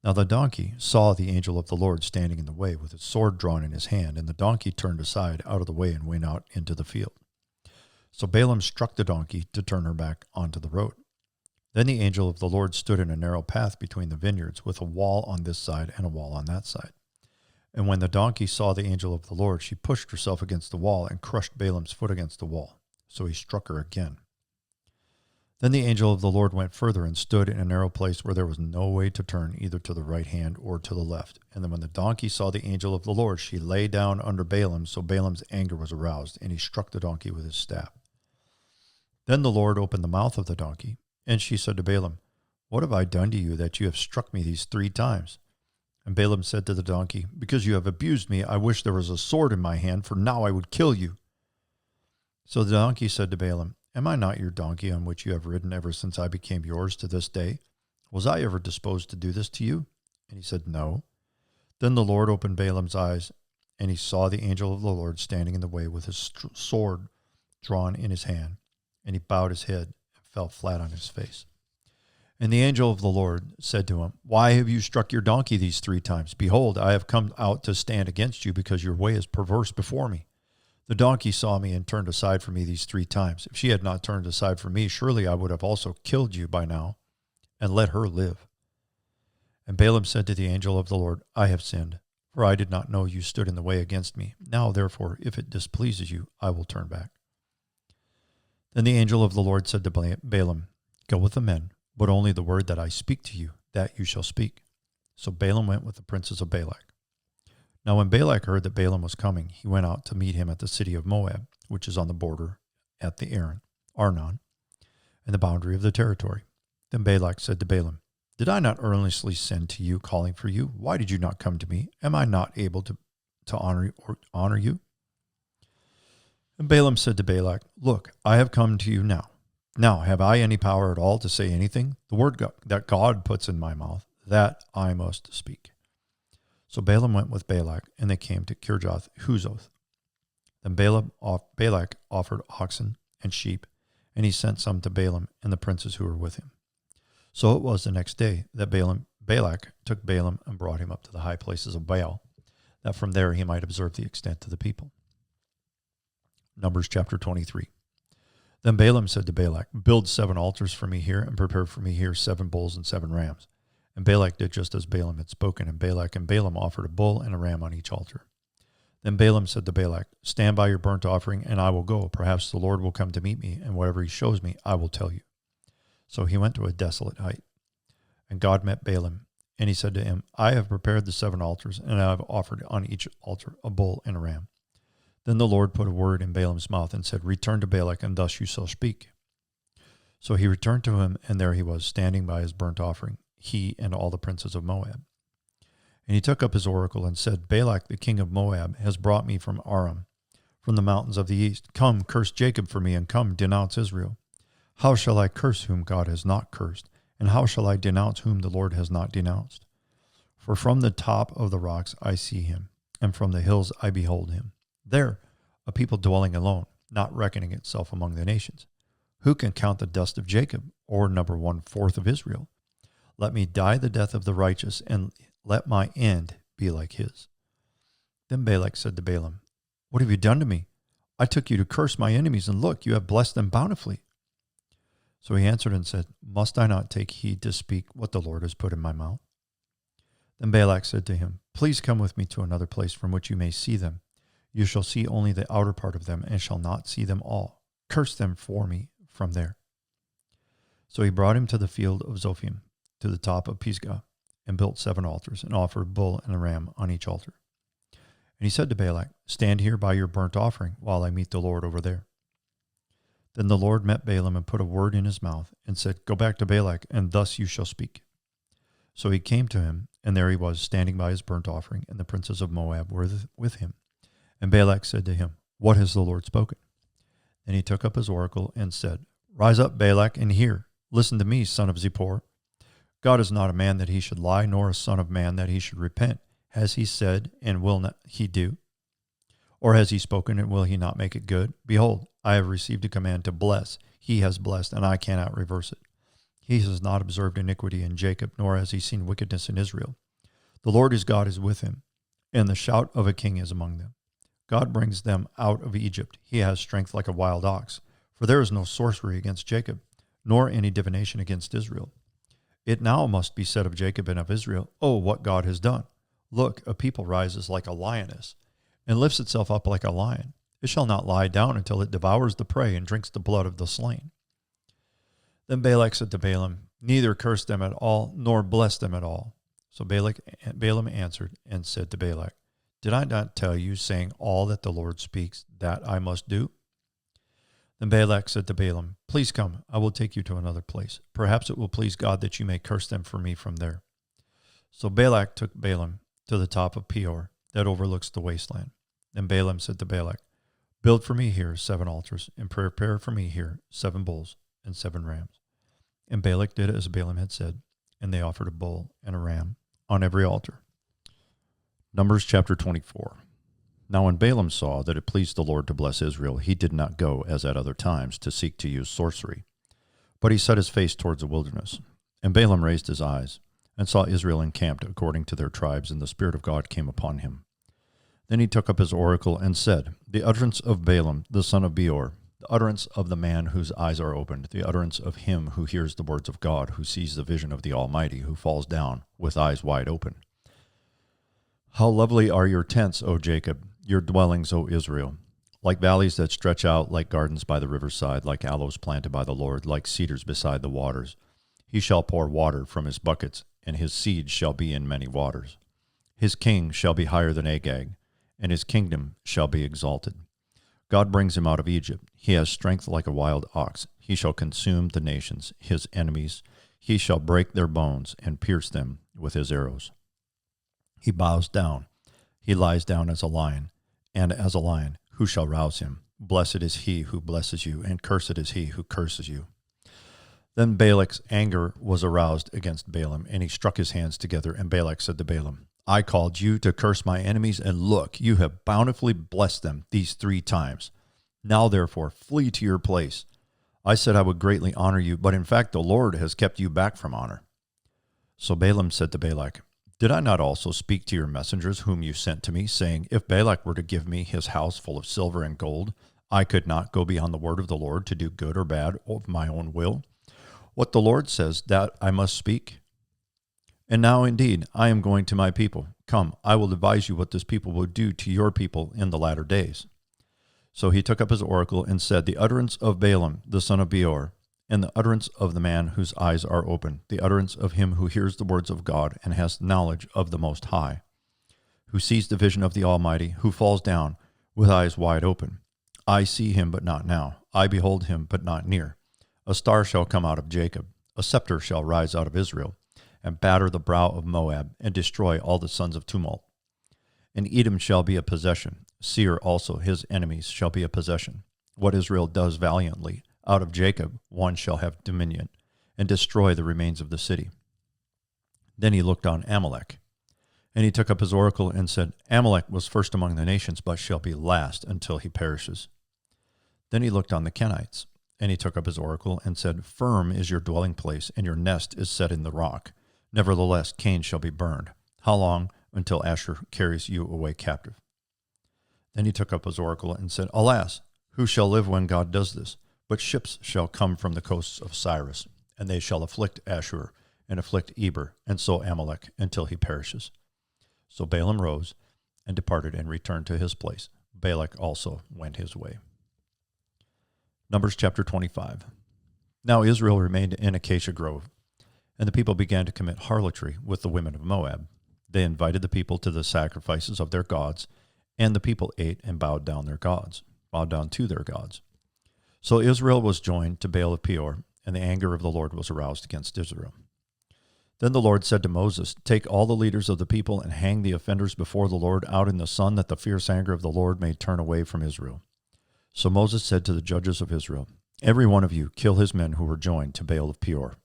Now the donkey saw the angel of the Lord standing in the way with his sword drawn in his hand, and the donkey turned aside out of the way and went out into the field. So Balaam struck the donkey to turn her back onto the road. Then the angel of the Lord stood in a narrow path between the vineyards, with a wall on this side and a wall on that side. And when the donkey saw the angel of the Lord, she pushed herself against the wall and crushed Balaam's foot against the wall. So he struck her again. Then the angel of the Lord went further and stood in a narrow place where there was no way to turn either to the right hand or to the left. And then when the donkey saw the angel of the Lord, she lay down under Balaam, so Balaam's anger was aroused, and he struck the donkey with his staff. Then the Lord opened the mouth of the donkey, and she said to Balaam, What have I done to you that you have struck me these 3 times? And Balaam said to the donkey, Because you have abused me, I wish there was a sword in my hand, for now I would kill you. So the donkey said to Balaam, Am I not your donkey on which you have ridden ever since I became yours to this day? Was I ever disposed to do this to you? And he said, No. Then the Lord opened Balaam's eyes, and he saw the angel of the Lord standing in the way with his sword drawn in his hand. And he bowed his head and fell flat on his face. And the angel of the Lord said to him, Why have you struck your donkey these 3 times? Behold, I have come out to stand against you, because your way is perverse before me. The donkey saw me and turned aside from me these 3 times. If she had not turned aside from me, surely I would have also killed you by now, and let her live. And Balaam said to the angel of the Lord, I have sinned, for I did not know you stood in the way against me. Now, therefore, if it displeases you, I will turn back. Then the angel of the Lord said to Balaam, "Go with the men, but only the word that I speak to you, that you shall speak." So Balaam went with the princes of Balak. Now when Balak heard that Balaam was coming, he went out to meet him at the city of Moab, which is on the border at the Arnon, and the boundary of the territory. Then Balak said to Balaam, "Did I not earnestly send to you, calling for you? Why did you not come to me? Am I not able to honor you?" And Balaam said to Balak, "Look, I have come to you now. Now, have I any power at all to say anything? The word that God puts in my mouth, that I must speak." So Balaam went with Balak, and they came to Kirjath Huzoth. Then Balak offered oxen and sheep, and he sent some to Balaam and the princes who were with him. So it was the next day that Balak took Balaam and brought him up to the high places of Baal, that from there he might observe the extent of the people. Numbers chapter 23. Then Balaam said to Balak, "Build 7 altars for me here, and prepare for me here 7 bulls and 7 rams." And Balak did just as Balaam had spoken, and Balak and Balaam offered a bull and a ram on each altar. Then Balaam said to Balak, "Stand by your burnt offering, and I will go. Perhaps the Lord will come to meet me, and whatever he shows me, I will tell you." So he went to a desolate height. And God met Balaam, and he said to him, "I have prepared the 7 altars, and I have offered on each altar a bull and a ram." Then the Lord put a word in Balaam's mouth and said, "Return to Balak, and thus you shall speak." So he returned to him, and there he was, standing by his burnt offering, he and all the princes of Moab. And he took up his oracle and said, "Balak, the king of Moab, has brought me from Aram, from the mountains of the east. Come, curse Jacob for me, and come, denounce Israel. How shall I curse whom God has not cursed? And how shall I denounce whom the Lord has not denounced? For from the top of the rocks I see him, and from the hills I behold him. There, a people dwelling alone, not reckoning itself among the nations. Who can count the dust of Jacob, or number 1/4 of Israel? Let me die the death of the righteous, and let my end be like his." Then Balak said to Balaam, "What have you done to me? I took you to curse my enemies, and look, you have blessed them bountifully." So he answered and said, "Must I not take heed to speak what the Lord has put in my mouth?" Then Balak said to him, "Please come with me to another place from which you may see them. You shall see only the outer part of them, and shall not see them all. Curse them for me from there." So he brought him to the field of Zophim, to the top of Pisgah, and built 7 altars, and offered a bull and a ram on each altar. And he said to Balak, "Stand here by your burnt offering, while I meet the Lord over there." Then the Lord met Balaam and put a word in his mouth, and said, "Go back to Balak, and thus you shall speak." So he came to him, and there he was, standing by his burnt offering, and the princes of Moab were with him. And Balak said to him, "What has the Lord spoken?" Then he took up his oracle and said, "Rise up, Balak, and hear. Listen to me, son of Zippor. God is not a man that he should lie, nor a son of man that he should repent. Has he said, and will not he do? Or has he spoken, and will he not make it good? Behold, I have received a command to bless. He has blessed, and I cannot reverse it. He has not observed iniquity in Jacob, nor has he seen wickedness in Israel. The Lord his God is with him, and the shout of a king is among them. God brings them out of Egypt. He has strength like a wild ox. For there is no sorcery against Jacob, nor any divination against Israel. It now must be said of Jacob and of Israel, Oh, what God has done! Look, a people rises like a lioness, and lifts itself up like a lion. It shall not lie down until it devours the prey and drinks the blood of the slain." Then Balak said to Balaam, "Neither curse them at all, nor bless them at all." So Balaam answered and said to Balak, "Did I not tell you, saying, all that the Lord speaks, that I must do?" Then Balak said to Balaam, "Please come, I will take you to another place. Perhaps it will please God that you may curse them for me from there." So Balak took Balaam to the top of Peor, that overlooks the wasteland. Then Balaam said to Balak, "Build for me here 7 altars, and prepare for me here 7 bulls and 7 rams." And Balak did as Balaam had said, and they offered a bull and a ram on every altar. Numbers chapter 24. Now when Balaam saw that it pleased the Lord to bless Israel, he did not go, as at other times, to seek to use sorcery. But he set his face towards the wilderness. And Balaam raised his eyes, and saw Israel encamped according to their tribes, and the Spirit of God came upon him. Then he took up his oracle and said, "The utterance of Balaam, the son of Beor, the utterance of the man whose eyes are opened, the utterance of him who hears the words of God, who sees the vision of the Almighty, who falls down with eyes wide open. How lovely are your tents, O Jacob, your dwellings, O Israel. like valleys that stretch out, like gardens by the riverside, like aloes planted by the Lord, like cedars beside the waters. He shall pour water from his buckets, and his seed shall be in many waters. His king shall be higher than Agag, and his kingdom shall be exalted. God brings him out of Egypt. He has strength like a wild ox. He shall consume the nations, his enemies. He shall break their bones and pierce them with his arrows. He bows down. He lies down as a lion, and as a lion, who shall rouse him? Blessed is he who blesses you, and cursed is he who curses you. Then Balak's anger was aroused against Balaam, and he struck his hands together, and Balak said to Balaam, I called you to curse my enemies, and look, you have bountifully blessed them these 3 times. Now, therefore, flee to your place. I said I would greatly honor you, but in fact the Lord has kept you back from honor. So Balaam said to Balak, Did I not also speak to your messengers whom you sent to me, saying, If Balak were to give me his house full of silver and gold, I could not go beyond the word of the Lord to do good or bad of my own will? What the Lord says, that I must speak. And now indeed I am going to my people. Come, I will advise you what this people will do to your people in the latter days. So he took up his oracle and said, The utterance of Balaam, the son of Beor, and the utterance of the man whose eyes are open, the utterance of him who hears the words of God and has knowledge of the Most High, who sees the vision of the Almighty, who falls down with eyes wide open. I see him, but not now. I behold him, but not near. A star shall come out of Jacob. A scepter shall rise out of Israel, and batter the brow of Moab, and destroy all the sons of tumult. And Edom shall be a possession. Seir also, his enemies, shall be a possession. What Israel does valiantly, out of Jacob one shall have dominion, and destroy the remains of the city. Then he looked on Amalek, and he took up his oracle and said, Amalek was first among the nations, but shall be last until he perishes. Then he looked on the Kenites, and he took up his oracle and said, Firm is your dwelling place, and your nest is set in the rock. Nevertheless, Cain shall be burned. How long? Until Ashur carries you away captive. Then he took up his oracle and said, Alas, who shall live when God does this? But ships shall come from the coasts of Cyrus, and they shall afflict Ashur, and afflict Eber, and so Amalek, until he perishes. So Balaam rose, and departed, and returned to his place. Balak also went his way. Numbers chapter 25. Now Israel remained in Acacia Grove, and the people began to commit harlotry with the women of Moab. They invited the people to the sacrifices of their gods, and the people ate and bowed down to their gods. So Israel was joined to Baal of Peor, and the anger of the Lord was aroused against Israel. Then the Lord said to Moses, Take all the leaders of the people and hang the offenders before the Lord out in the sun, that the fierce anger of the Lord may turn away from Israel. So Moses said to the judges of Israel, Every one of you kill his men who were joined to Baal of Peor.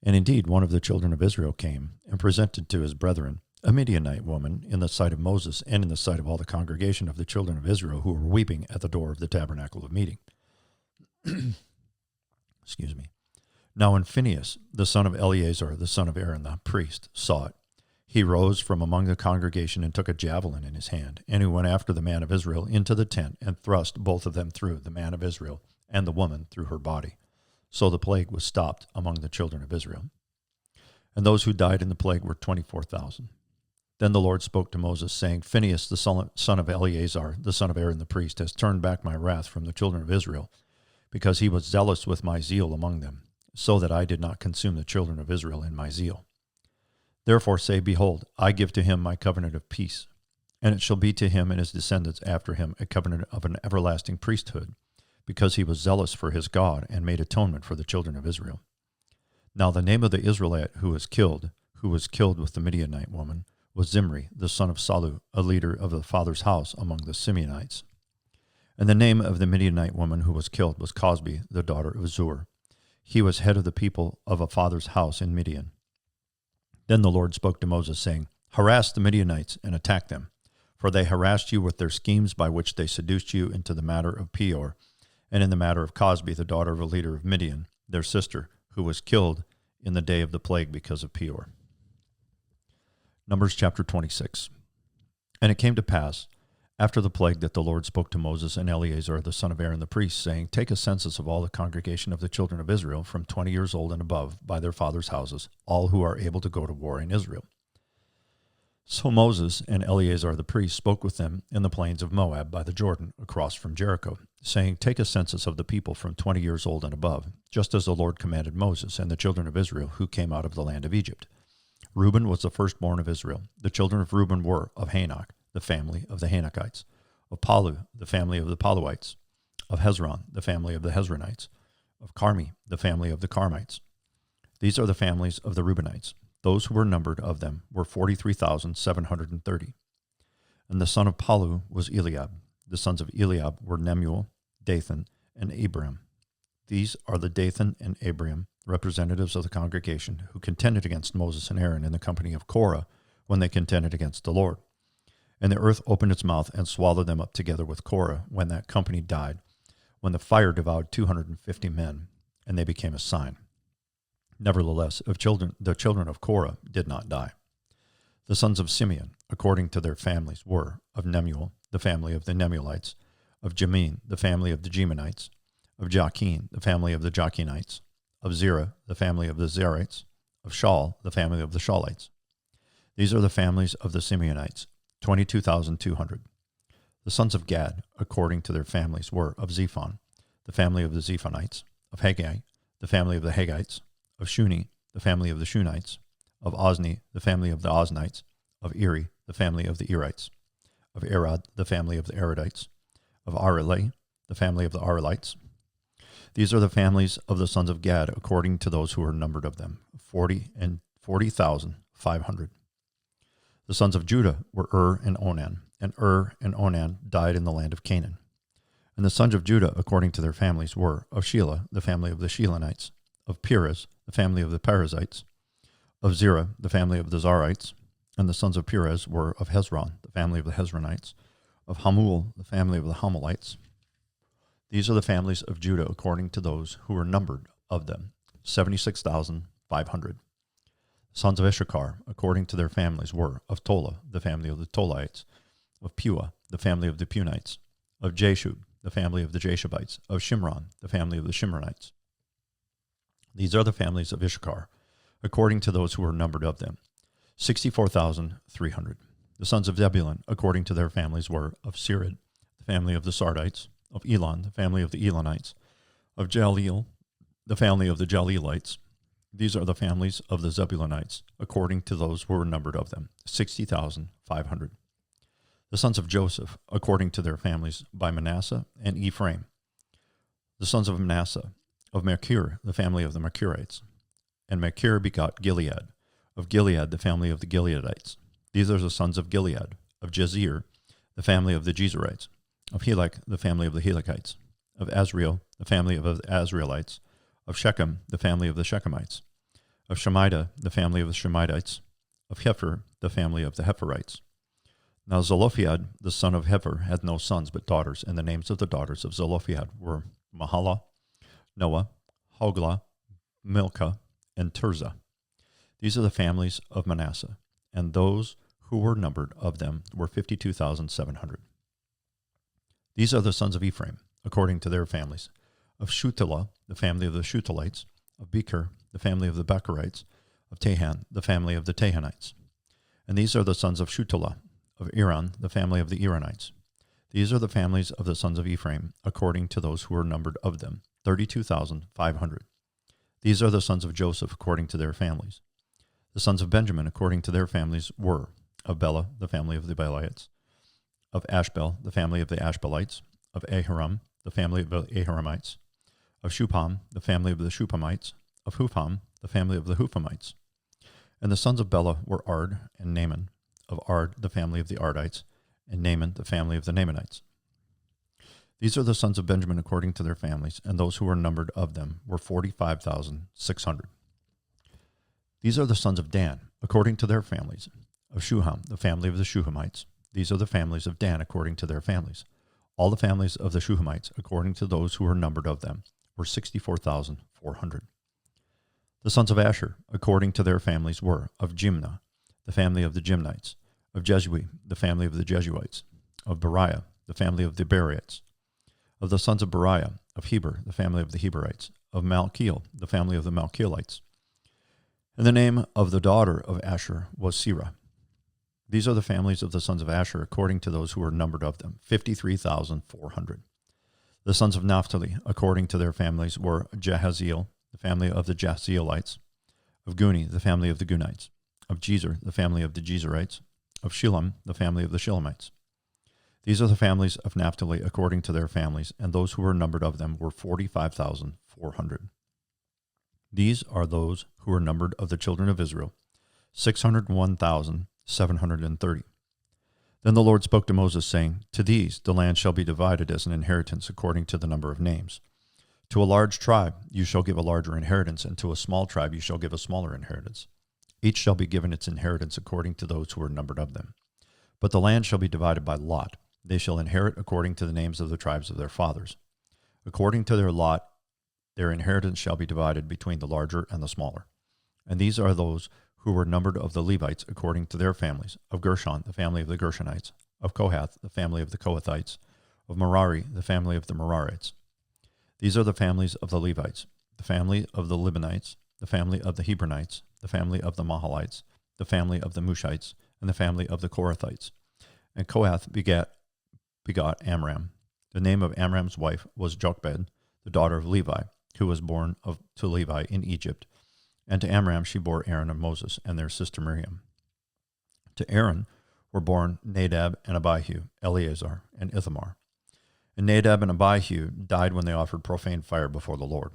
And indeed one of the children of Israel came and presented to his brethren a Midianite woman in the sight of Moses and in the sight of all the congregation of the children of Israel who were weeping at the door of the tabernacle of meeting. Excuse me. Now when Phinehas, the son of Eleazar, the son of Aaron, the priest, saw it, he rose from among the congregation and took a javelin in his hand, and he went after the man of Israel into the tent and thrust both of them through, the man of Israel and the woman through her body. So the plague was stopped among the children of Israel. And those who died in the plague were 24,000. Then the Lord spoke to Moses, saying, Phinehas, the son of Eleazar, the son of Aaron the priest, has turned back my wrath from the children of Israel, because he was zealous with my zeal among them, so that I did not consume the children of Israel in my zeal. Therefore say, Behold, I give to him my covenant of peace, and it shall be to him and his descendants after him a covenant of an everlasting priesthood, because he was zealous for his God and made atonement for the children of Israel. Now the name of the Israelite who was killed with the Midianite woman, was Zimri, the son of Salu, a leader of the father's house among the Simeonites. And the name of the Midianite woman who was killed was Cosbi, the daughter of Zur. He was head of the people of a father's house in Midian. Then the Lord spoke to Moses, saying, Harass the Midianites and attack them, for they harassed you with their schemes by which they seduced you into the matter of Peor, and in the matter of Cosbi, the daughter of a leader of Midian, their sister, who was killed in the day of the plague because of Peor. Numbers chapter 26. And it came to pass, after the plague, that the Lord spoke to Moses and Eleazar, the son of Aaron the priest, saying, Take a census of all the congregation of the children of Israel from 20 years old and above by their fathers' houses, all who are able to go to war in Israel. So Moses and Eleazar the priest spoke with them in the plains of Moab by the Jordan, across from Jericho, saying, Take a census of the people from 20 years old and above, just as the Lord commanded Moses and the children of Israel who came out of the land of Egypt. Reuben was the firstborn of Israel. The children of Reuben were of Hanok, the family of the Hanokites, of Palu, the family of the Paluites, of Hezron, the family of the Hezronites, of Carmi, the family of the Carmites. These are the families of the Reubenites. Those who were numbered of them were 43,730. And the son of Palu was Eliab. The sons of Eliab were Nemuel, Dathan, and Abiram. These are the Dathan and Abiram, representatives of the congregation, who contended against Moses and Aaron in the company of Korah when they contended against the Lord. And the earth opened its mouth and swallowed them up together with Korah when that company died, when the fire devoured 250 men, and they became a sign. Nevertheless, the children of Korah did not die. The sons of Simeon, according to their families, were of Nemuel, the family of the Nemuelites, of Jamin, the family of the Jemanites, of Jachin, the family of the Jachinites, of Zerah, the family of the Zerites, of Shaul, the family of the Shaulites. These are the families of the Simeonites, 22,200. The sons of Gad, according to their families, were of Zephon, the family of the Zephonites, of Haggai, the family of the Haggites, of Shuni, the family of the Shunites, of Ozni, the family of the Oznites, of Eri, the family of the Erites, of Arad, the family of the Aradites, of Arelai, the family of the Arelites. These are the families of the sons of Gad, according to those who were numbered of them, 40,500. The sons of Judah were and Onan, and and Onan died in the land of Canaan. And the sons of Judah, according to their families, were of Shelah, the family of the Shelonites, of Perez, the family of the Perizzites, of Zerah, the family of the Zarites, and the sons of Perez were of Hezron, the family of the Hezronites, of Hamul, the family of the Hamulites. These are the families of Judah according to those who were numbered of them, 76,500. Sons of Issachar, according to their families, were of Tola, the family of the Tolaites, of Puah, the family of the Punites, of Jashub, the family of the Jashubites, of Shimron, the family of the Shimronites. These are the families of Issachar, according to those who were numbered of them, 64,300. The sons of Zebulun, according to their families, were of Sered, the family of the Sardites, of Elon, the family of the Elonites, of Jaleel, the family of the Jaleelites. These are the families of the Zebulunites, according to those who were numbered of them, 60,500. The sons of Joseph, according to their families, by Manasseh and Ephraim. The sons of Manasseh, of Machir, the family of the Machirites. And Machir begot Gilead, of Gilead, the family of the Gileadites. These are the sons of Gilead, of Jezir, the family of the Jezerites, of Helek, the family of the Helekites, of Azriel, the family of the Azrielites, of Shechem, the family of the Shechemites, of Shemida, the family of the Shemidites, of Hefer, the family of the Heferites. Now Zelophehad, the son of Hefer, had no sons but daughters, and the names of the daughters of Zelophehad were Mahalah, Noah, Hoglah, Milcah, and Tirzah. These are the families of Manasseh, and those who were numbered of them were 52,700. These are the sons of Ephraim, according to their families, of Shutelah, the family of the Shutelites, of Becher, the family of the Becherites, of Tahan, the family of the Tahanites. And these are the sons of Shutelah, of Iran, the family of the Iranites. These are the families of the sons of Ephraim, according to those who were numbered of them, 32,500. These are the sons of Joseph, according to their families. The sons of Benjamin, according to their families, were of Bela, the family of the Belaites, of Ashbel, the family of the Ashbelites, of Ahiram, the family of the Ahiramites, of Shupam, the family of the Shupamites, of Hupham, the family of the Huphamites. And the sons of Bela were Ard and Naaman, of Ard, the family of the Ardites, and Naaman, the family of the Naamanites. These are the sons of Benjamin according to their families, and those who were numbered of them were 45,600. These are the sons of Dan, according to their families, of Shuham, the family of the Shuhamites. These are the families of Dan according to their families. All the families of the Shuhamites, according to those who were numbered of them, were 64,400. The sons of Asher, according to their families, were of Jimnah, the family of the Jimnites, of Jezui, the family of the Jesuites, of Beriah, the family of the Berites, of the sons of Beriah, of Heber, the family of the Heberites, of Malchiel, the family of the Malchielites. And the name of the daughter of Asher was Serah. These are the families of the sons of Asher, according to those who were numbered of them, 53,400. The sons of Naphtali, according to their families, were Jahaziel, the family of the Jahazielites; of Guni, the family of the Gunites; of Jezer, the family of the Jezerites; of Shillem, the family of the Shillemites. These are the families of Naphtali according to their families, and those who were numbered of them were 45,400. These are those who were numbered of the children of Israel, 601,730. Then the Lord spoke to Moses, saying, To these the land shall be divided as an inheritance according to the number of names. To a large tribe you shall give a larger inheritance, and to a small tribe you shall give a smaller inheritance. Each shall be given its inheritance according to those who are numbered of them. But the land shall be divided by lot. They shall inherit according to the names of the tribes of their fathers. According to their lot, their inheritance shall be divided between the larger and the smaller. And these are those who were numbered of the Levites according to their families: of Gershon, the family of the Gershonites; of Kohath, the family of the Kohathites; of Merari, the family of the Merarites. These are the families of the Levites: the family of the Libanites, the family of the Hebronites, the family of the Mahalites, the family of the Mushites, and the family of the Korathites. And Kohath begot Amram. The name of Amram's wife was Jochebed, the daughter of Levi, who was born to Levi in Egypt. And to Amram she bore Aaron and Moses and their sister Miriam. To Aaron were born Nadab and Abihu, Eleazar and Ithamar. And Nadab and Abihu died when they offered profane fire before the Lord.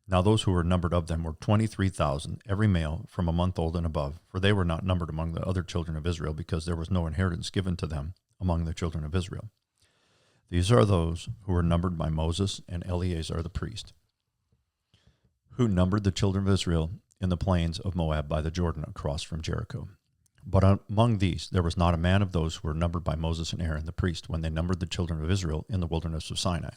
Now those who were numbered of them were 23,000, every male from a month old and above, for they were not numbered among the other children of Israel, because there was no inheritance given to them among the children of Israel. These are those who were numbered by Moses and Eleazar the priest, who numbered the children of Israel in the plains of Moab by the Jordan across from Jericho. But among these there was not a man of those who were numbered by Moses and Aaron the priest when they numbered the children of Israel in the wilderness of Sinai.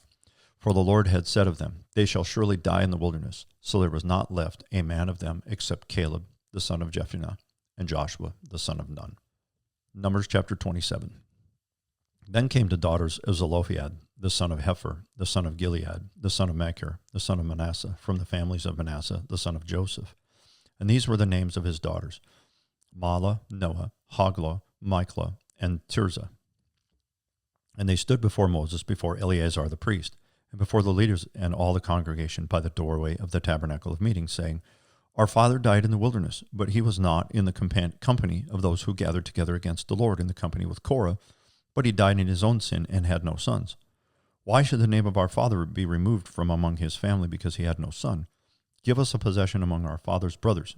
For the Lord had said of them, They shall surely die in the wilderness. So there was not left a man of them except Caleb, the son of Jephunneh, and Joshua, the son of Nun. Numbers chapter 27. Then came the daughters of Zelophehad, the son of Hepher, the son of Gilead, the son of Machir, the son of Manasseh, from the families of Manasseh, the son of Joseph. And these were the names of his daughters: Mahlah, Noah, Hoglah, Michlah, and Tirzah. And they stood before Moses, before Eleazar the priest, and before the leaders and all the congregation by the doorway of the tabernacle of meeting, saying, Our father died in the wilderness, but he was not in the company of those who gathered together against the Lord in the company with Korah, but he died in his own sin and had no sons. Why should the name of our father be removed from among his family because he had no son? Give us a possession among our father's brothers.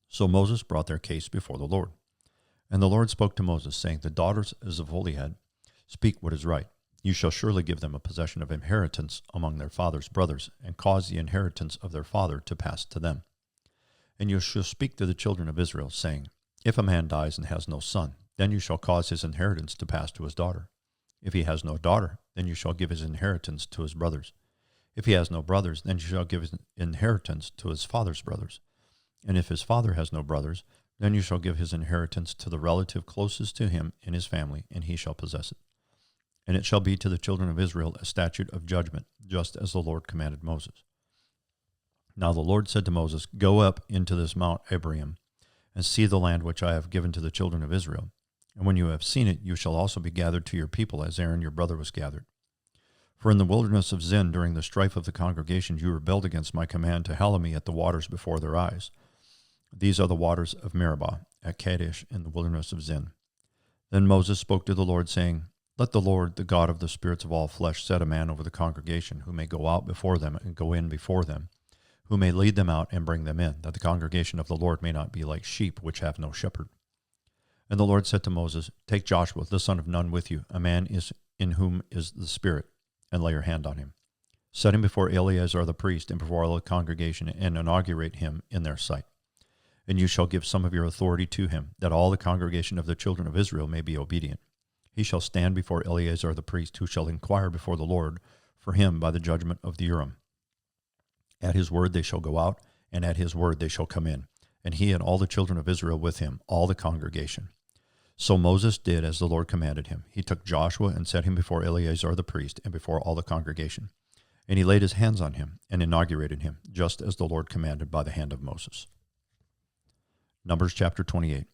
So Moses brought their case before the Lord. And the Lord spoke to Moses, saying, The daughters of Zelophehad speak what is right. You shall surely give them a possession of inheritance among their father's brothers, and cause the inheritance of their father to pass to them. And you shall speak to the children of Israel, saying, If a man dies and has no son, then you shall cause his inheritance to pass to his daughter. If he has no daughter, then you shall give his inheritance to his brothers. If he has no brothers, then you shall give his inheritance to his father's brothers. And if his father has no brothers, then you shall give his inheritance to the relative closest to him in his family, and he shall possess it. And it shall be to the children of Israel a statute of judgment, just as the Lord commanded Moses. Now the Lord said to Moses, Go up into this Mount Abarim, and see the land which I have given to the children of Israel. And when you have seen it, you shall also be gathered to your people, as Aaron your brother was gathered. For in the wilderness of Zin, during the strife of the congregation, you rebelled against my command to hallow me at the waters before their eyes. These are the waters of Meribah, at Kadesh, in the wilderness of Zin. Then Moses spoke to the Lord, saying, Let the Lord, the God of the spirits of all flesh, set a man over the congregation, who may go out before them and go in before them, who may lead them out and bring them in, that the congregation of the Lord may not be like sheep which have no shepherd. And the Lord said to Moses, Take Joshua, the son of Nun, with you, a man in whom is the Spirit, and lay your hand on him. Set him before Eleazar the priest and before all the congregation, and inaugurate him in their sight. And you shall give some of your authority to him, that all the congregation of the children of Israel may be obedient. He shall stand before Eleazar the priest, who shall inquire before the Lord for him by the judgment of the Urim. At his word they shall go out, and at his word they shall come in, and he and all the children of Israel with him, all the congregation. So Moses did as the Lord commanded him. He took Joshua and set him before Eleazar the priest and before all the congregation. And he laid his hands on him and inaugurated him, just as the Lord commanded by the hand of Moses. Numbers chapter 28.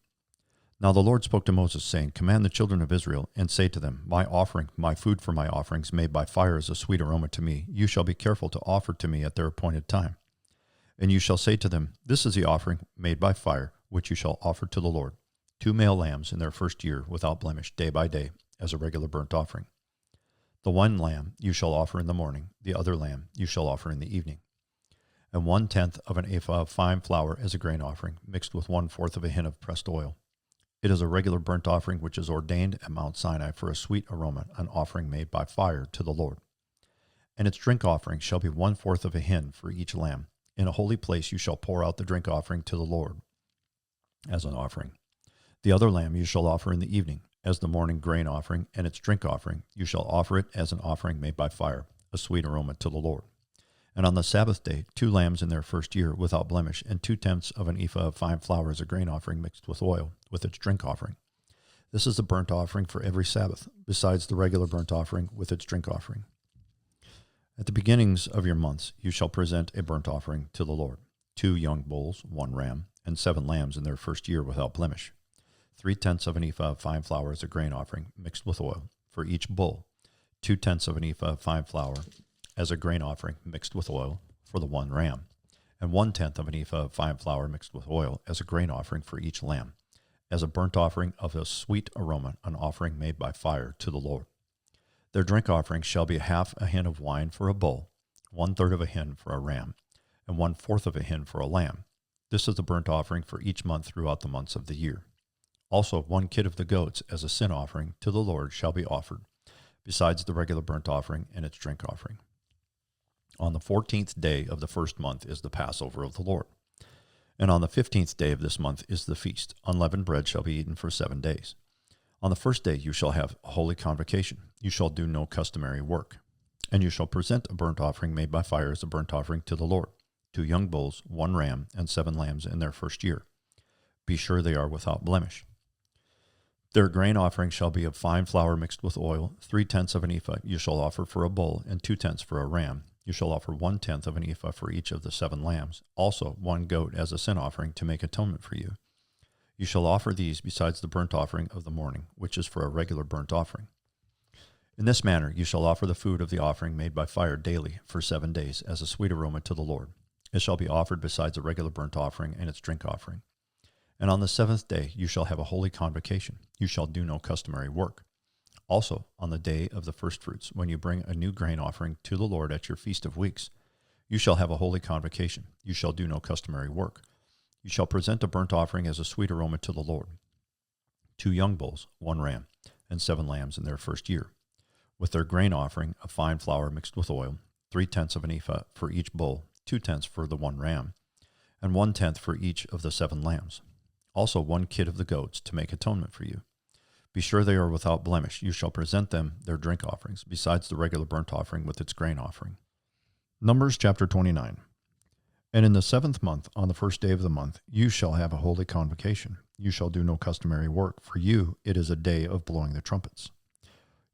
Now the Lord spoke to Moses, saying, Command the children of Israel, and say to them, My offering, my food for my offerings, made by fire is a sweet aroma to me. You shall be careful to offer to me at their appointed time. And you shall say to them, This is the offering made by fire, which you shall offer to the Lord, 2 male lambs in their first year, without blemish, day by day, as a regular burnt offering. The one lamb you shall offer in the morning, the other lamb you shall offer in the evening. And 1/10 of an ephah of fine flour as a grain offering, mixed with 1/4 of a hin of pressed oil. It is a regular burnt offering which is ordained at Mount Sinai for a sweet aroma, an offering made by fire to the Lord. And its drink offering shall be 1/4 of a hin for each lamb. In a holy place you shall pour out the drink offering to the Lord as an offering. The other lamb you shall offer in the evening as the morning grain offering, and its drink offering you shall offer it as an offering made by fire, a sweet aroma to the Lord. And on the Sabbath day, 2 lambs in their first year without blemish, and 2/10 of an ephah of fine flour as a grain offering mixed with oil, with its drink offering. This is the burnt offering for every Sabbath, besides the regular burnt offering with its drink offering. At the beginnings of your months you shall present a burnt offering to the Lord, 2 young bulls, 1 ram, and 7 lambs in their first year without blemish. 3/10 of an ephah of fine flour as a grain offering mixed with oil for each bull, 2/10 of an ephah of fine flour as a grain offering mixed with oil for the 1 ram, and 1/10 of an ephah of fine flour mixed with oil as a grain offering for each lamb, as a burnt offering of a sweet aroma, an offering made by fire to the Lord. Their drink offering shall be 1/2 a hin of wine for a bull, 1/3 of a hin for a ram, and 1/4 of a hin for a lamb. This is the burnt offering for each month throughout the months of the year. Also 1 kid of the goats as a sin offering to the Lord shall be offered, besides the regular burnt offering and its drink offering. On the 14th day of the first month is the Passover of the Lord. And on the 15th day of this month is the feast. Unleavened bread shall be eaten for 7 days. On the first day you shall have a holy convocation. You shall do no customary work. And you shall present a burnt offering made by fire as a burnt offering to the Lord, 2 young bulls, 1 ram, and 7 lambs in their first year. Be sure they are without blemish. Their grain offering shall be of fine flour mixed with oil. 3/10 of an ephah you shall offer for a bull, and 2/10 for a ram. You shall offer 1/10 of an ephah for each of the 7 lambs, also 1 goat as a sin offering to make atonement for you. You shall offer these besides the burnt offering of the morning, which is for a regular burnt offering. In this manner you shall offer the food of the offering made by fire daily for 7 days as a sweet aroma to the Lord. It shall be offered besides a regular burnt offering and its drink offering. And on the 7th day you shall have a holy convocation. You shall do no customary work. Also, on the day of the firstfruits, when you bring a new grain offering to the Lord at your Feast of Weeks, you shall have a holy convocation. You shall do no customary work. You shall present a burnt offering as a sweet aroma to the Lord. 2 young bulls, 1 ram, and 7 lambs in their first year, with their grain offering of fine flour mixed with oil, 3/10 of an ephah for each bull, 2/10 for the 1 ram, and 1/10 for each of the 7 lambs. Also 1 kid of the goats to make atonement for you. Be sure they are without blemish. You shall present them their drink offerings, besides the regular burnt offering with its grain offering. Numbers chapter 29. And in the 7th month, on the first day of the month, you shall have a holy convocation. You shall do no customary work. For you it is a day of blowing the trumpets.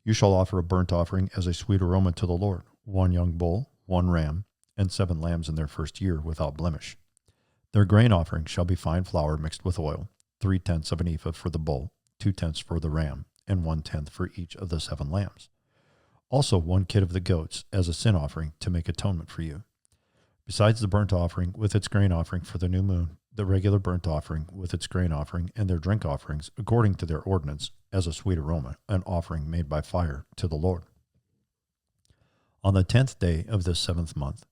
You shall offer a burnt offering as a sweet aroma to the Lord, 1 young bull, 1 ram, and 7 lambs in their first year without blemish. Their grain offering shall be fine flour mixed with oil, 3/10 of an ephah for the bull, 2/10 for the ram, and 1/10 for each of the 7 lambs. Also 1 kid of the goats as a sin offering to make atonement for you. Besides the burnt offering with its grain offering for the new moon, the regular burnt offering with its grain offering and their drink offerings, according to their ordinance, as a sweet aroma, an offering made by fire to the Lord. On the 10th day of this 7th month,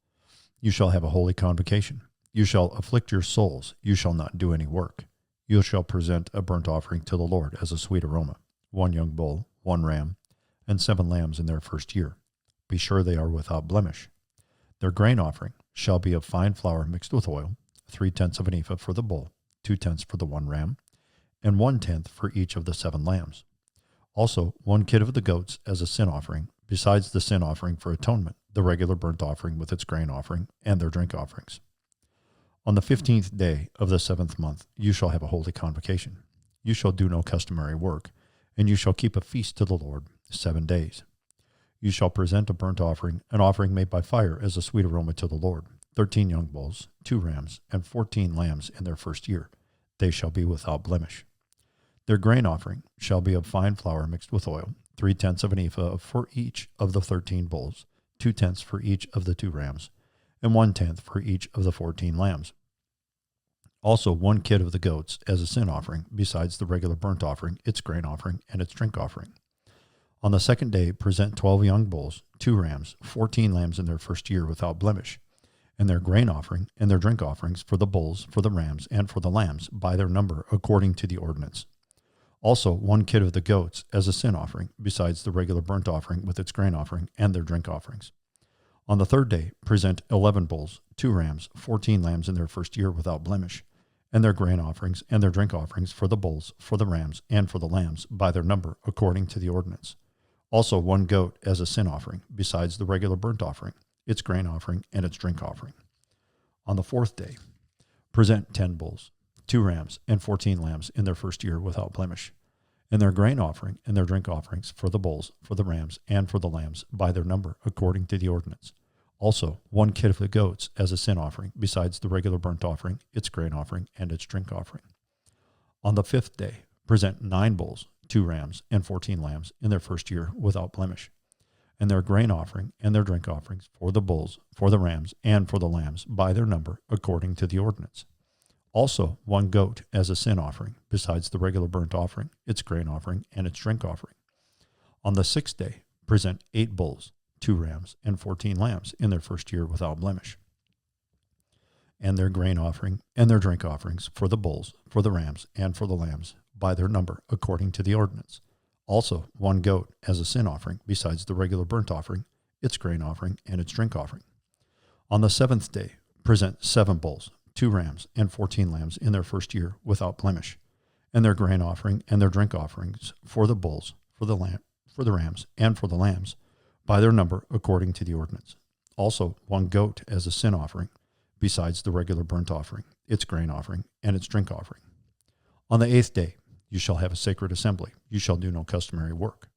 you shall have a holy convocation. You shall afflict your souls. You shall not do any work. You shall present a burnt offering to the Lord as a sweet aroma, 1 young bull, 1 ram, and 7 lambs in their first year. Be sure they are without blemish. Their grain offering shall be of fine flour mixed with oil, 3/10 of an ephah for the bull, 2/10 for the 1 ram, and 1/10 for each of the 7 lambs. Also 1 kid of the goats as a sin offering, besides the sin offering for atonement, the regular burnt offering with its grain offering and their drink offerings. On the 15th day of the 7th month, you shall have a holy convocation. You shall do no customary work, and you shall keep a feast to the Lord 7 days. You shall present a burnt offering, an offering made by fire as a sweet aroma to the Lord, 13 young bulls, 2 rams, and 14 lambs in their first year. They shall be without blemish. Their grain offering shall be of fine flour mixed with oil, 3/10 of an ephah for each of the 13 bulls, 2/10 for each of the 2 rams, and 1/10 for each of the 14 lambs. Also 1 kid of the goats as a sin offering, besides the regular burnt offering, its grain offering, and its drink offering. On the second day, present 12 young bulls, 2 rams, 14 lambs in their first year without blemish, and their grain offering and their drink offerings for the bulls, for the rams, and for the lambs, by their number, according to the ordinance. Also 1 kid of the goats as a sin offering, besides the regular burnt offering with its grain offering and their drink offerings. On the third day, present 11 bulls, 2 rams, 14 lambs in their first year without blemish, and their grain offerings and their drink offerings for the bulls, for the rams, and for the lambs, by their number, according to the ordinance. Also 1 goat as a sin offering, besides the regular burnt offering, its grain offering, and its drink offering. On the fourth day, present 10 bulls, 2 rams, and 14 lambs in their first year without blemish, and their grain offering and their drink offerings for the bulls, for the rams, and for the lambs, by their number, according to the ordinance. Also 1 kid of the goats as a sin offering, besides the regular burnt offering, its grain offering, and its drink offering. On the fifth day, present 9 bulls, 2 rams, and 14 lambs in their first year without blemish, and their grain offering and their drink offerings for the bulls, for the rams, and for the lambs, by their number, according to the ordinance. Also 1 goat as a sin offering, besides the regular burnt offering, its grain offering, and its drink offering. On the sixth day, present 8 bulls, 2 rams, and 14 lambs in their first year without blemish, and their grain offering and their drink offerings for the bulls, for the rams, and for the lambs, by their number, according to the ordinance. Also 1 goat as a sin offering, besides the regular burnt offering, its grain offering, and its drink offering. On the seventh day, present 7 bulls, 2 rams, and 14 lambs in their first year without blemish, and their grain offering and their drink offerings for the bulls, for the rams, and for the lambs, by their number, according to the ordinance. Also 1 goat as a sin offering, besides the regular burnt offering, its grain offering, and its drink offering. On the 8th day, you shall have a sacred assembly. You shall do no customary work.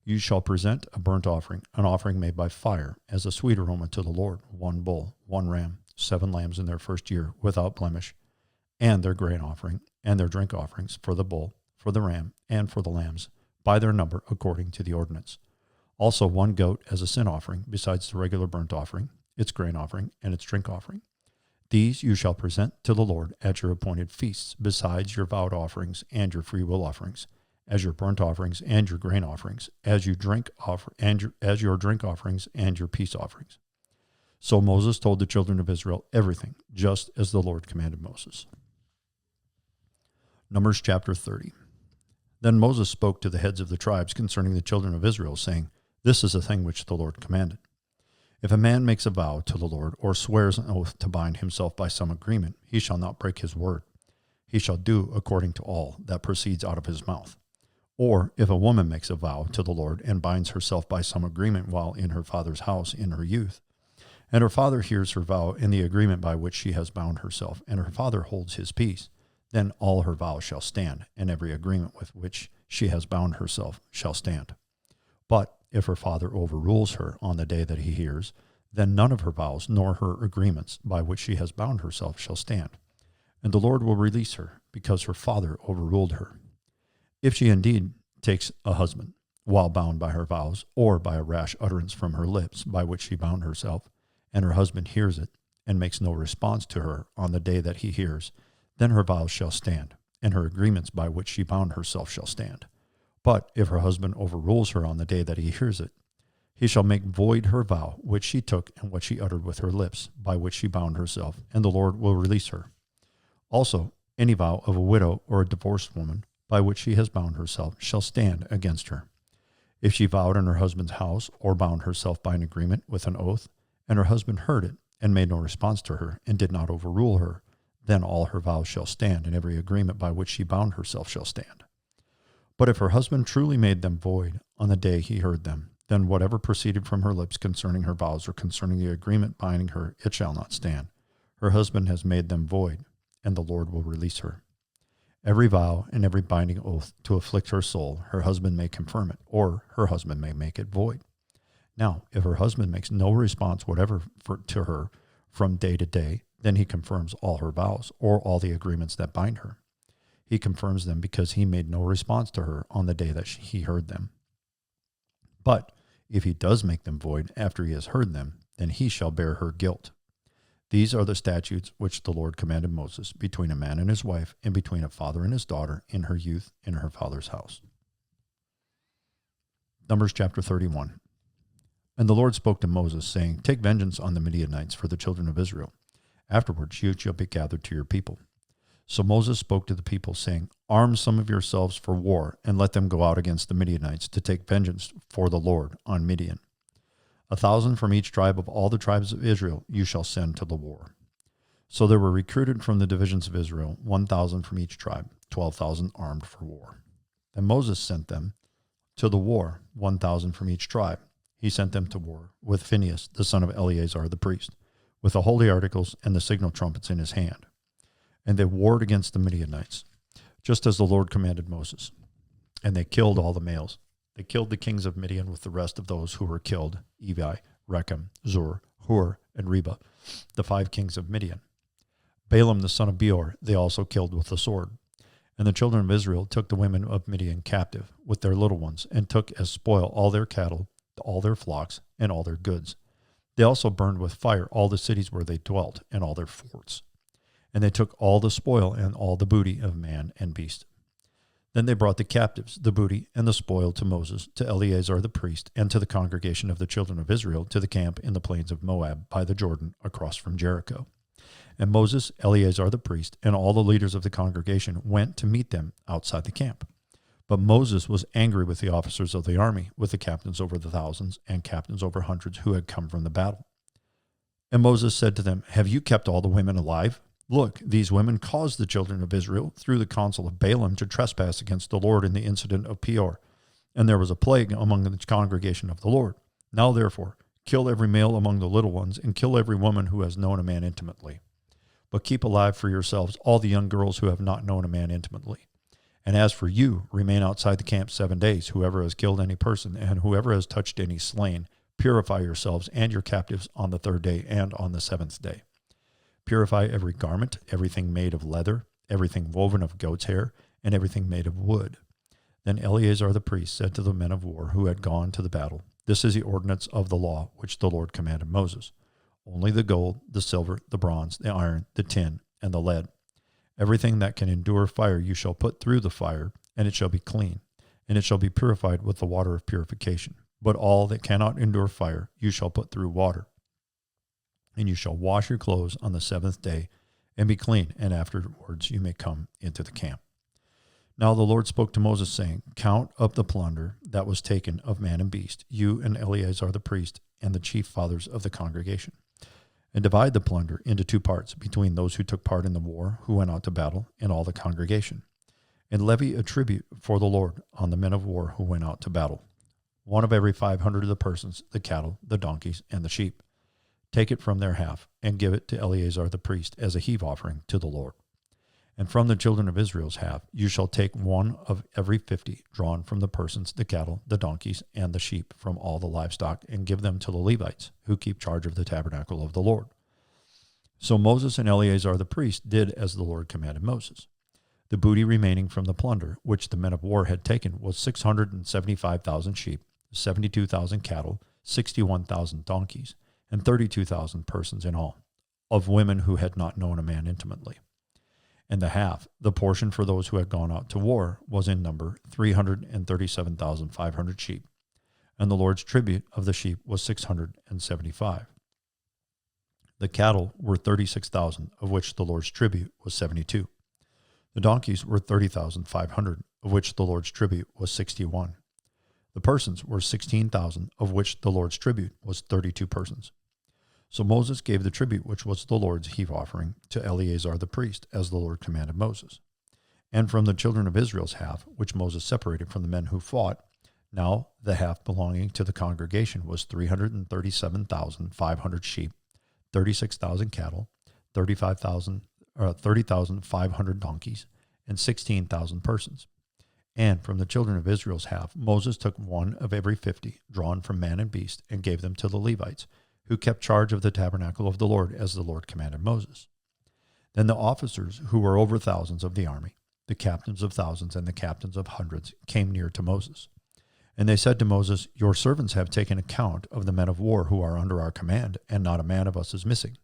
You shall present a burnt offering, an offering made by fire, as a sweet aroma to the Lord, 1 bull, 1 ram, 7 lambs in their first year without blemish, and their grain offering and their drink offerings for the bull, for the ram, and for the lambs, by their number, according to the ordinance. Also 1 goat as a sin offering, besides the regular burnt offering, its grain offering, and its drink offering. These you shall present to the Lord at your appointed feasts, besides your vowed offerings and your freewill offerings, as your burnt offerings and your grain offerings, as your drink offerings and your peace offerings. So Moses told the children of Israel everything, just as the Lord commanded Moses. Numbers chapter 30. Then Moses spoke to the heads of the tribes concerning the children of Israel, saying, This is a thing which the Lord commanded. If a man makes a vow to the Lord, or swears an oath to bind himself by some agreement, he shall not break his word. He shall do according to all that proceeds out of his mouth. Or if a woman makes a vow to the Lord and binds herself by some agreement while in her father's house in her youth, and her father hears her vow in the agreement by which she has bound herself, and her father holds his peace, then all her vows shall stand, and every agreement with which she has bound herself shall stand. But if her father overrules her on the day that he hears, then none of her vows nor her agreements by which she has bound herself shall stand, and the Lord will release her, because her father overruled her. If she indeed takes a husband, while bound by her vows, or by a rash utterance from her lips by which she bound herself, and her husband hears it, and makes no response to her on the day that he hears, then her vows shall stand, and her agreements by which she bound herself shall stand. But if her husband overrules her on the day that he hears it, he shall make void her vow which she took and what she uttered with her lips, by which she bound herself, and the Lord will release her. Also, any vow of a widow or a divorced woman by which she has bound herself shall stand against her. If she vowed in her husband's house, or bound herself by an agreement with an oath, and her husband heard it, and made no response to her, and did not overrule her, then all her vows shall stand, and every agreement by which she bound herself shall stand. But if her husband truly made them void on the day he heard them, then whatever proceeded from her lips concerning her vows or concerning the agreement binding her, it shall not stand. Her husband has made them void, and the Lord will release her. Every vow and every binding oath to afflict her soul, her husband may confirm it, or her husband may make it void. Now, if her husband makes no response whatever to her from day to day, then he confirms all her vows, or all the agreements that bind her. He confirms them because he made no response to her on the day that he heard them. But if he does make them void after he has heard them, then he shall bear her guilt. These are the statutes which the Lord commanded Moses between a man and his wife, and between a father and his daughter in her youth in her father's house. Numbers chapter 31. And the Lord spoke to Moses, saying, Take vengeance on the Midianites for the children of Israel. Afterwards you shall be gathered to your people. So Moses spoke to the people, saying, Arm some of yourselves for war, and let them go out against the Midianites to take vengeance for the Lord on Midian. 1,000 from each tribe of all the tribes of Israel you shall send to the war. So there were recruited from the divisions of Israel 1,000 from each tribe, 12,000 armed for war. And Moses sent them to the war, 1,000 from each tribe. He sent them to war with Phinehas, the son of Eleazar the priest, with the holy articles and the signal trumpets in his hand. And they warred against the Midianites, just as the Lord commanded Moses. And they killed all the males. They killed the kings of Midian with the rest of those who were killed, Evi, Rechem, Zur, Hur, and Reba, the 5 kings of Midian. Balaam the son of Beor they also killed with the sword. And the children of Israel took the women of Midian captive with their little ones, and took as spoil all their cattle, all their flocks, and all their goods. They also burned with fire all the cities where they dwelt, and all their forts. And they took all the spoil and all the booty of man and beast. Then they brought the captives, the booty, and the spoil to Moses, to Eleazar the priest, and to the congregation of the children of Israel, to the camp in the plains of Moab by the Jordan across from Jericho. And Moses, Eleazar the priest, and all the leaders of the congregation went to meet them outside the camp. But Moses was angry with the officers of the army, with the captains over the thousands and captains over hundreds who had come from the battle. And Moses said to them, Have you kept all the women alive? Look, these women caused the children of Israel, through the counsel of Balaam, to trespass against the Lord in the incident of Peor. And there was a plague among the congregation of the Lord. Now therefore, kill every male among the little ones, and kill every woman who has known a man intimately. But keep alive for yourselves all the young girls who have not known a man intimately. And as for you, remain outside the camp 7 days, whoever has killed any person, and whoever has touched any slain. Purify yourselves and your captives on the 3rd day and on the 7th day. Purify every garment, everything made of leather, everything woven of goat's hair, and everything made of wood. Then Eleazar the priest said to the men of war who had gone to the battle, This is the ordinance of the law which the Lord commanded Moses. Only the gold, the silver, the bronze, the iron, the tin, and the lead. Everything that can endure fire you shall put through the fire, and it shall be clean, and it shall be purified with the water of purification. But all that cannot endure fire you shall put through water. And you shall wash your clothes on the 7th day, and be clean, and afterwards you may come into the camp. Now the Lord spoke to Moses, saying, Count up the plunder that was taken of man and beast, you and Eleazar the priest, and the chief fathers of the congregation. And divide the plunder into 2 parts between those who took part in the war, who went out to battle, and all the congregation. And levy a tribute for the Lord on the men of war who went out to battle, 1 of every 500 of the persons, the cattle, the donkeys, and the sheep. Take it from their half, and give it to Eleazar the priest as a heave offering to the Lord. And from the children of Israel's half you shall take 1 of every 50, drawn from the persons, the cattle, the donkeys, and the sheep, from all the livestock, and give them to the Levites, who keep charge of the tabernacle of the Lord. So Moses and Eleazar the priest did as the Lord commanded Moses. The booty remaining from the plunder, which the men of war had taken, was 675,000 sheep, 72,000 cattle, 61,000 donkeys, and 32,000 persons in all, of women who had not known a man intimately. And the half, the portion for those who had gone out to war, was in number 337,500 sheep, and the Lord's tribute of the sheep was 675. The cattle were 36,000, of which the Lord's tribute was 72. The donkeys were 30,500, of which the Lord's tribute was 61. The persons were 16,000, of which the Lord's tribute was 32 persons. So Moses gave the tribute which was the Lord's heave offering to Eleazar the priest, as the Lord commanded Moses. And from the children of Israel's half, which Moses separated from the men who fought, now the half belonging to the congregation was 337,500 sheep, 36,000 cattle, 30,500 donkeys, and 16,000 persons. And from the children of Israel's half, Moses took 1 of every 50, drawn from man and beast, and gave them to the Levites, who kept charge of the tabernacle of the Lord, as the Lord commanded Moses. Then the officers, who were over thousands of the army, the captains of thousands and the captains of hundreds came near to Moses. And they said to Moses, "Your servants have taken account of the men of war who are under our command, and not a man of us is missing.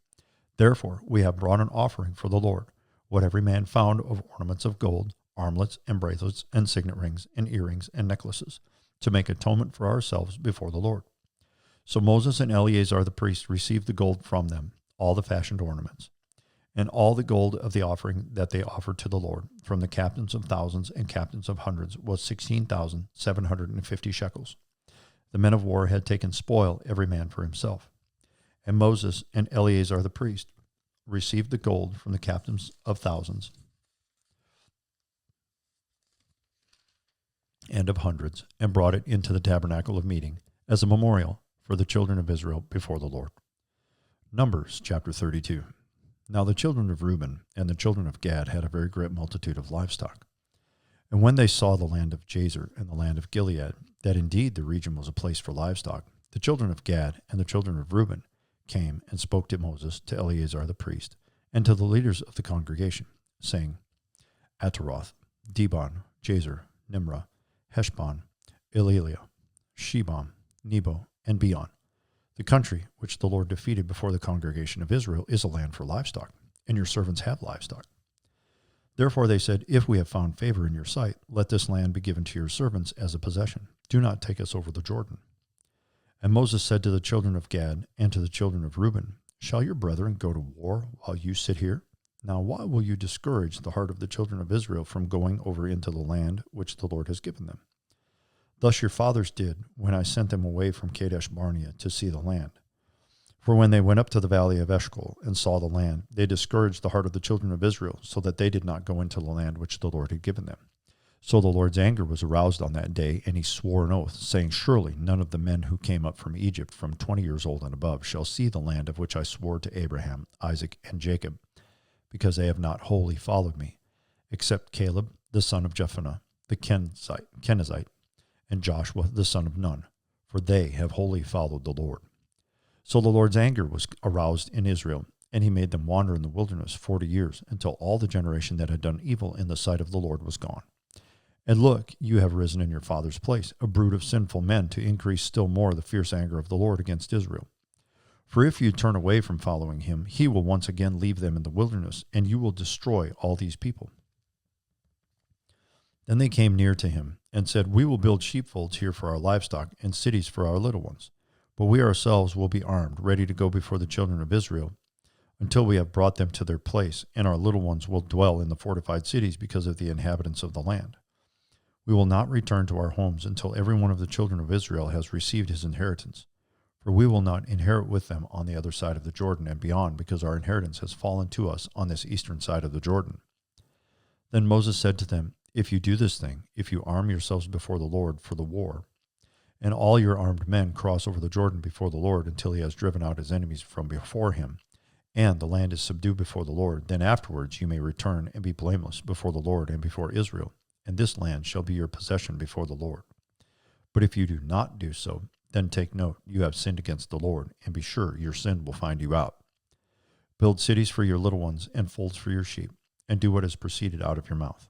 Therefore we have brought an offering for the Lord, what every man found of ornaments of gold, armlets and bracelets and signet rings and earrings and necklaces, to make atonement for ourselves before the Lord." So Moses and Eleazar the priest received the gold from them, all the fashioned ornaments, and all the gold of the offering that they offered to the Lord from the captains of thousands and captains of hundreds was 16,750 shekels. The men of war had taken spoil, every man for himself. And Moses and Eleazar the priest received the gold from the captains of thousands and of hundreds, and brought it into the tabernacle of meeting as a memorial for the children of Israel before the Lord. Numbers chapter 32. Now the children of Reuben and the children of Gad had a very great multitude of livestock. And when they saw the land of Jazer and the land of Gilead, that indeed the region was a place for livestock, the children of Gad and the children of Reuben came and spoke to Moses, to Eleazar the priest, and to the leaders of the congregation, saying, Ataroth, Dibon, Jazer, Nimrah, Heshbon, Elilah, Shebam, Nebo, and Beon. The country which the Lord defeated before the congregation of Israel is a land for livestock, and your servants have livestock. Therefore they said, If we have found favor in your sight, let this land be given to your servants as a possession. Do not take us over the Jordan. And Moses said to the children of Gad and to the children of Reuben, Shall your brethren go to war while you sit here? Now why will you discourage the heart of the children of Israel from going over into the land which the Lord has given them? Thus your fathers did when I sent them away from Kadesh Barnea to see the land. For when they went up to the valley of Eshcol and saw the land, they discouraged the heart of the children of Israel, so that they did not go into the land which the Lord had given them. So the Lord's anger was aroused on that day, and he swore an oath, saying, Surely none of the men who came up from Egypt from 20 years old and above shall see the land of which I swore to Abraham, Isaac, and Jacob, because they have not wholly followed me, except Caleb the son of Jephunneh, the Kenizzite, and Joshua the son of Nun, for they have wholly followed the Lord. So the Lord's anger was aroused in Israel, and he made them wander in the wilderness 40 years, until all the generation that had done evil in the sight of the Lord was gone. And look, you have risen in your father's place, a brood of sinful men, to increase still more the fierce anger of the Lord against Israel. For if you turn away from following him, he will once again leave them in the wilderness, and you will destroy all these people. Then they came near to him and said, We will build sheepfolds here for our livestock and cities for our little ones. But we ourselves will be armed, ready to go before the children of Israel, until we have brought them to their place, and our little ones will dwell in the fortified cities because of the inhabitants of the land. We will not return to our homes until every one of the children of Israel has received his inheritance. For we will not inherit with them on the other side of the Jordan and beyond, because our inheritance has fallen to us on this eastern side of the Jordan. Then Moses said to them, If you do this thing, if you arm yourselves before the Lord for the war, and all your armed men cross over the Jordan before the Lord until he has driven out his enemies from before him, and the land is subdued before the Lord, then afterwards you may return and be blameless before the Lord and before Israel, and this land shall be your possession before the Lord. But if you do not do so, then take note, you have sinned against the Lord, and be sure your sin will find you out. Build cities for your little ones and folds for your sheep, and do what has proceeded out of your mouth.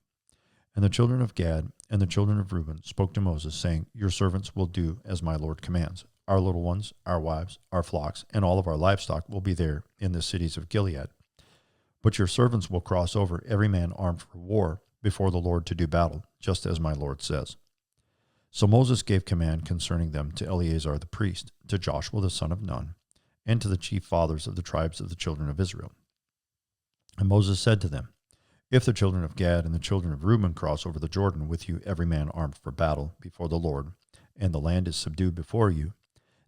And the children of Gad and the children of Reuben spoke to Moses, saying, Your servants will do as my Lord commands. Our little ones, our wives, our flocks, and all of our livestock will be there in the cities of Gilead. But your servants will cross over, every man armed for war, before the Lord to do battle, just as my Lord says. So Moses gave command concerning them to Eleazar the priest, to Joshua the son of Nun, and to the chief fathers of the tribes of the children of Israel. And Moses said to them, If the children of Gad and the children of Reuben cross over the Jordan with you, every man armed for battle before the Lord, and the land is subdued before you,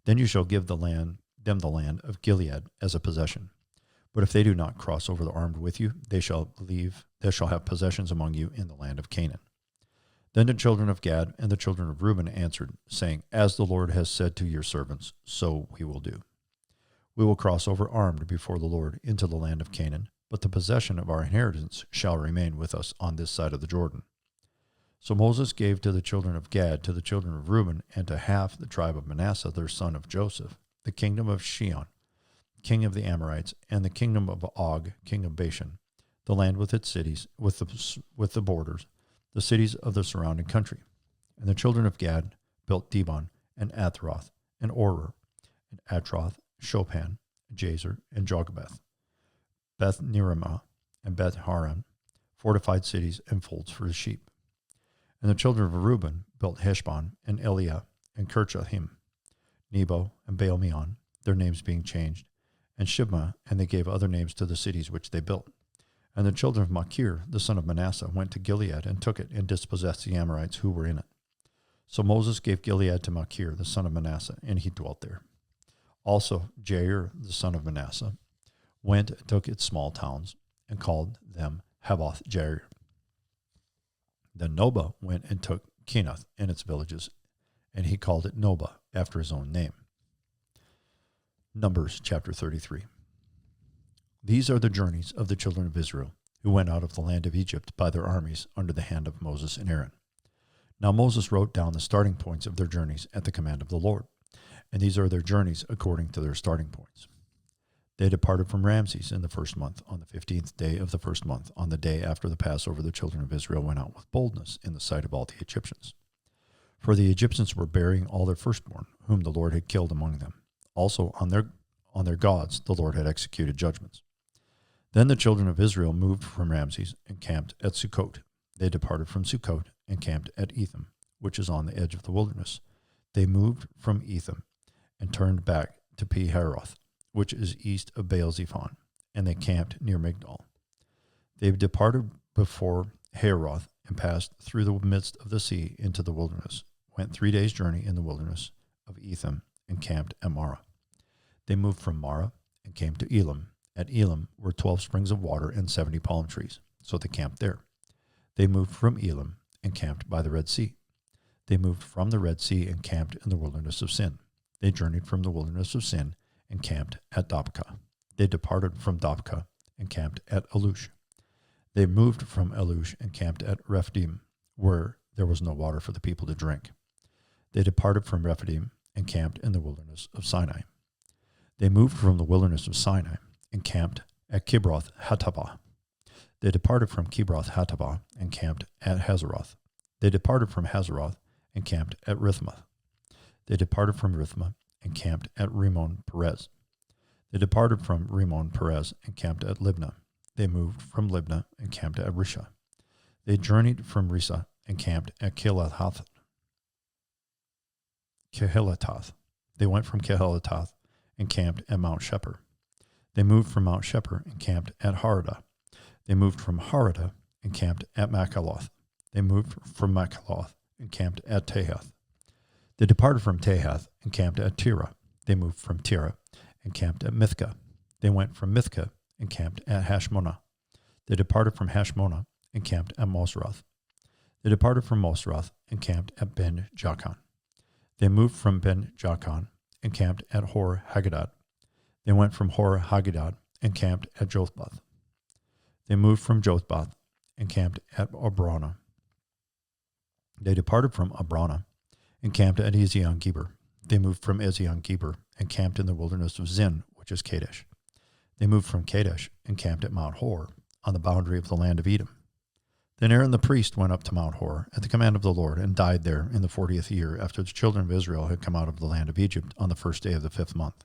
then you shall give them the land of Gilead as a possession. But if they do not cross over the armed with you, they shall have possessions among you in the land of Canaan. Then the children of Gad and the children of Reuben answered, saying, As the Lord has said to your servants, so we will do. We will cross over armed before the Lord into the land of Canaan, but the possession of our inheritance shall remain with us on this side of the Jordan. So Moses gave to the children of Gad, to the children of Reuben, and to half the tribe of Manasseh, their son of Joseph, the kingdom of Shion, king of the Amorites, and the kingdom of Og, king of Bashan, the land with its cities, with the borders, the cities of the surrounding country. And the children of Gad built Dibon, and Athroth, and Oror, and Atroth, Shopan, Jazer, and Jogbeth, Beth Niramah, and Beth Haran, fortified cities and folds for the sheep. And the children of Reuben built Heshbon, and Eliah, and Kirjathim, Nebo, and Baal-meon, their names being changed, and Shibmah, and they gave other names to the cities which they built. And the children of Machir, the son of Manasseh, went to Gilead, and took it, and dispossessed the Amorites who were in it. So Moses gave Gilead to Machir, the son of Manasseh, and he dwelt there. Also Jair, the son of Manasseh, went and took its small towns, and called them Havoth Jair. Then Noba went and took Kenath and its villages, and he called it Noba, after his own name. Numbers chapter 33. These are the journeys of the children of Israel, who went out of the land of Egypt by their armies under the hand of Moses and Aaron. Now Moses wrote down the starting points of their journeys at the command of the Lord, and these are their journeys according to their starting points. They departed from Ramses in the first month, on the 15th day of the first month. On the day after the Passover, the children of Israel went out with boldness in the sight of all the Egyptians. For the Egyptians were burying all their firstborn, whom the Lord had killed among them. Also on their gods the Lord had executed judgments. Then the children of Israel moved from Ramses and camped at Sukkot. They departed from Sukkot and camped at Etham, which is on the edge of the wilderness. They moved from Etham and turned back to Pi-hahiroth, which is east of Baal-zephon, and they camped near Migdol. They departed before Hahiroth and passed through the midst of the sea into the wilderness, went 3 days' journey in the wilderness of Etham, and camped at Marah. They moved from Marah and came to Elim. At Elim were 12 springs of water and 70 palm trees, so they camped there. They moved from Elim and camped by the Red Sea. They moved from the Red Sea and camped in the wilderness of Sin. They journeyed from the wilderness of Sin and camped at Dophkah. They departed from Dophkah and camped at Alush. They moved from Alush and camped at Rephidim, where there was no water for the people to drink. They departed from Rephidim and camped in the wilderness of Sinai. They moved from the wilderness of Sinai and camped at Kibroth Hattaavah. They departed from Kibroth Hattaavah and camped at Hazeroth. They departed from Hazeroth and camped at Rithmah. They departed from Rithmah and camped at Rimmon Perez. They departed from Rimmon Perez and camped at Libnah. They moved from Libnah and camped at Risha. They journeyed from Risa and camped at Kehilatoth. They went from Kehilatoth and camped at Mount Shepher. They moved from Mount Shepher and camped at Haradah. They moved from Haradah and camped at Machaloth. They moved from Machaloth and camped at Tahath. They departed from Tahath and camped at Terah. They moved from Terah and camped at Mithkah. They went from Mithkah and camped at Hashmonah. They departed from Hashmonah and camped at Mosroth. They departed from Mosroth and camped at Ben-Jaakan. They moved from Ben-Jaakan and camped at Hor-Haggidgad. They went from Hor-Haggidgad and camped at Jothbath. They moved from Jothbath and camped at Abrona. They departed from Abrona and camped at Ezion-Geber. They moved from Ezion-Geber and camped in the wilderness of Zin, which is Kadesh. They moved from Kadesh and camped at Mount Hor, on the boundary of the land of Edom. Then Aaron the priest went up to Mount Hor at the command of the Lord and died there in the 40th year after the children of Israel had come out of the land of Egypt on the first day of the 5th month.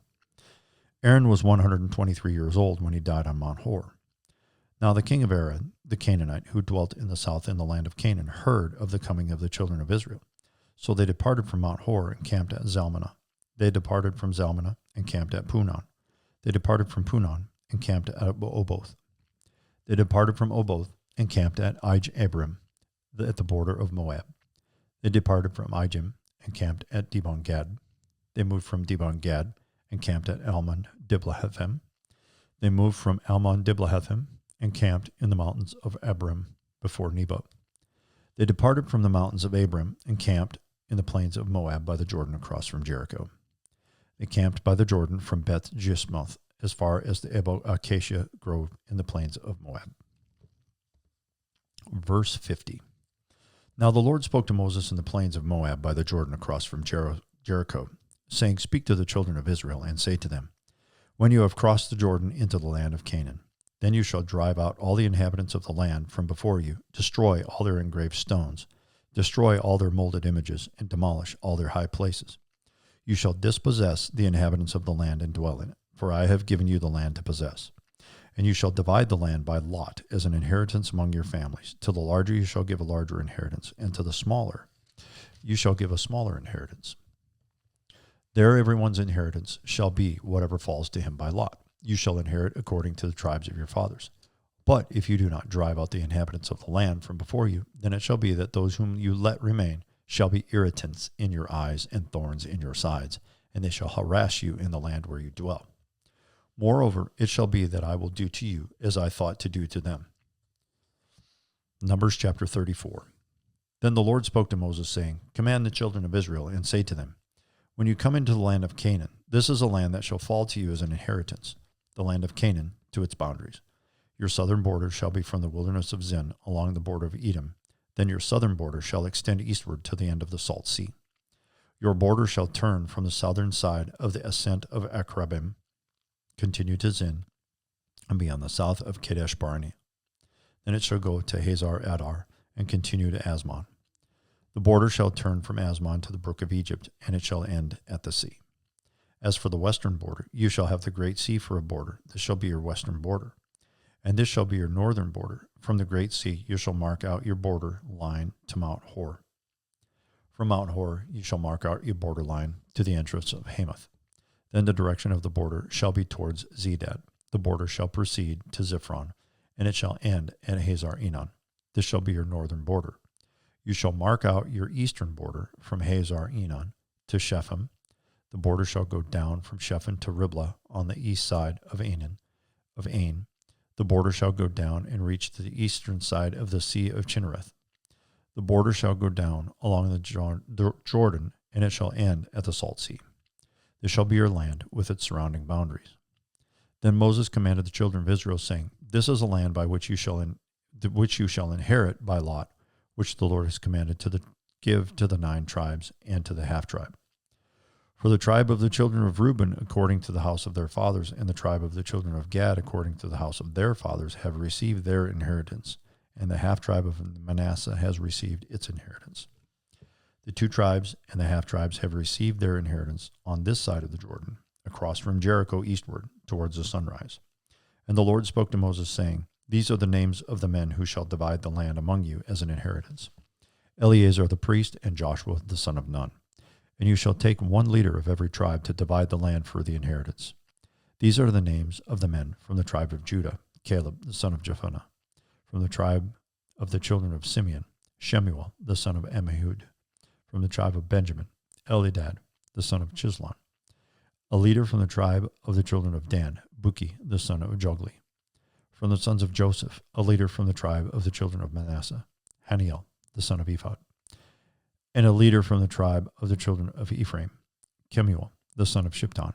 Aaron was 123 years old when he died on Mount Hor. Now the king of Arad, the Canaanite, who dwelt in the south in the land of Canaan, heard of the coming of the children of Israel. So they departed from Mount Hor and camped at Zalmunna. They departed from Zalmunna and camped at Punon. They departed from Punon and camped at Oboth. They departed from Oboth and camped at Ij-Abrim, at the border of Moab. They departed from Ijim and camped at Dibon-Gad. They moved from Dibon-Gad and camped at Almon-Diblathim. They moved from Almon-Diblathim and camped in the mountains of Abrim before Nebo. They departed from the mountains of Abrim and camped in the plains of Moab by the Jordan across from Jericho. They camped by the Jordan from Beth-Jishmoth as far as the Ebo-Acacia grove in the plains of Moab. Verse 50. Now the Lord spoke to Moses in the plains of Moab by the Jordan across from Jericho, saying, Speak to the children of Israel and say to them, When you have crossed the Jordan into the land of Canaan, Then you shall drive out all the inhabitants of the land from before you, destroy all their engraved stones, destroy all their molded images, and demolish all their high places. You shall dispossess the inhabitants of the land and dwell in it, for I have given you the land to possess. And you shall divide the land by lot as an inheritance among your families. To the larger you shall give a larger inheritance, and to the smaller you shall give a smaller inheritance. There everyone's inheritance shall be whatever falls to him by lot. You shall inherit according to the tribes of your fathers. But if you do not drive out the inhabitants of the land from before you, then it shall be that those whom you let remain shall be irritants in your eyes and thorns in your sides, and they shall harass you in the land where you dwell. Moreover, it shall be that I will do to you as I thought to do to them. Numbers chapter 34. Then the Lord spoke to Moses, saying, Command the children of Israel, and say to them, When you come into the land of Canaan, this is a land that shall fall to you as an inheritance, the land of Canaan to its boundaries. Your southern border shall be from the wilderness of Zin along the border of Edom. Then your southern border shall extend eastward to the end of the Salt Sea. Your border shall turn from the southern side of the ascent of Akrabim, continue to Zin, and be on the south of Kadesh Barnea. Then it shall go to Hazar Adar, and continue to Asmon. The border shall turn from Asmon to the brook of Egypt, and it shall end at the sea. As for the western border, you shall have the great sea for a border. This shall be your western border. And this shall be your northern border. From the great sea you shall mark out your border line to Mount Hor. From Mount Hor you shall mark out your border line to the entrance of Hamath. Then the direction of the border shall be towards Zedad. The border shall proceed to Ziphron, and it shall end at Hazar Enon. This shall be your northern border. You shall mark out your eastern border from Hazar Enon to Shepham. The border shall go down from Shepham to Riblah on the east side of Ain. The border shall go down and reach to the eastern side of the Sea of Chinnereth. The border shall go down along the Jordan, and it shall end at the Salt Sea. This shall be your land with its surrounding boundaries. Then Moses commanded the children of Israel, saying, This is a land by which you shall inherit by lot, which the Lord has commanded to give to the 9 tribes and to the half-tribe. For the tribe of the children of Reuben, according to the house of their fathers, and the tribe of the children of Gad, according to the house of their fathers, have received their inheritance, and the half-tribe of Manasseh has received its inheritance. The 2 tribes and the half-tribes have received their inheritance on this side of the Jordan, across from Jericho eastward, towards the sunrise. And the Lord spoke to Moses, saying, These are the names of the men who shall divide the land among you as an inheritance: Eleazar the priest, and Joshua the son of Nun. And you shall take 1 leader of every tribe to divide the land for the inheritance. These are the names of the men from the tribe of Judah: Caleb the son of Jephunneh. From the tribe of the children of Simeon, Shemuel the son of Ammihud. From the tribe of Benjamin, Elidad the son of Chislon. A leader from the tribe of the children of Dan, Buki the son of Jogli. From the sons of Joseph, a leader from the tribe of the children of Manasseh, Haniel the son of Ephod. And a leader from the tribe of the children of Ephraim, Kemuel the son of Shipton.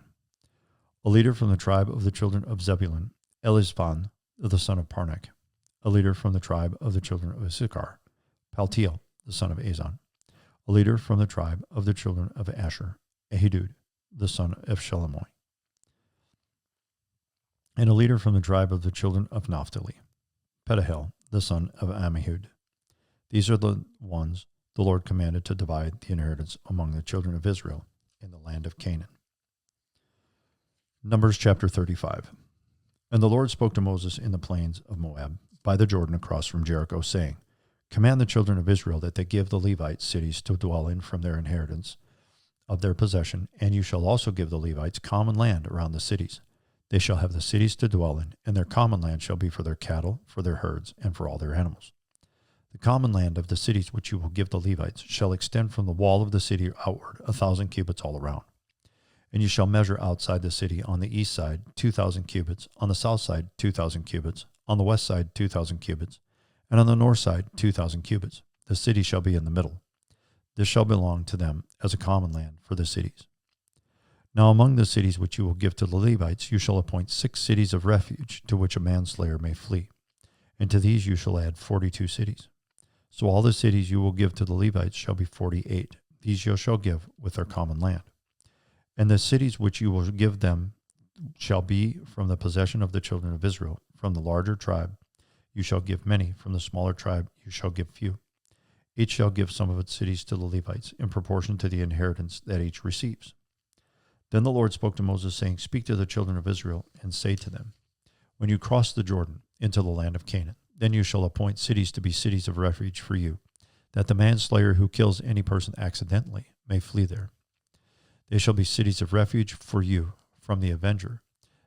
A leader from the tribe of the children of Zebulun, Elizphan the son of Parnak. A leader from the tribe of the children of Issachar, Paltiel the son of Azan. A leader from the tribe of the children of Asher, Ahidud the son of Shelomoth. And a leader from the tribe of the children of Naphtali, Pedahel the son of Ammihud. These are the ones the Lord commanded to divide the inheritance among the children of Israel in the land of Canaan. Numbers chapter 35. And the Lord spoke to Moses in the plains of Moab, by the Jordan across from Jericho, saying, Command the children of Israel that they give the Levites cities to dwell in from their inheritance of their possession, and you shall also give the Levites common land around the cities. They shall have the cities to dwell in, and their common land shall be for their cattle, for their herds, and for all their animals. The common land of the cities which you will give the Levites shall extend from the wall of the city outward 1,000 cubits all around. And you shall measure outside the city on the east side 2,000 cubits, on the south side 2,000 cubits, on the west side 2,000 cubits, and on the north side 2,000 cubits. The city shall be in the middle. This shall belong to them as a common land for the cities. Now among the cities which you will give to the Levites, you shall appoint 6 cities of refuge to which a manslayer may flee. And to these you shall add 42 cities. So all the cities you will give to the Levites shall be 48. These you shall give with their common land. And the cities which you will give them shall be from the possession of the children of Israel, From the larger tribe you shall give many, from the smaller tribe you shall give few. Each shall give some of its cities to the Levites, in proportion to the inheritance that each receives. Then the Lord spoke to Moses, saying, Speak to the children of Israel, and say to them, When you cross the Jordan into the land of Canaan, then you shall appoint cities to be cities of refuge for you, that the manslayer who kills any person accidentally may flee there. They shall be cities of refuge for you from the avenger,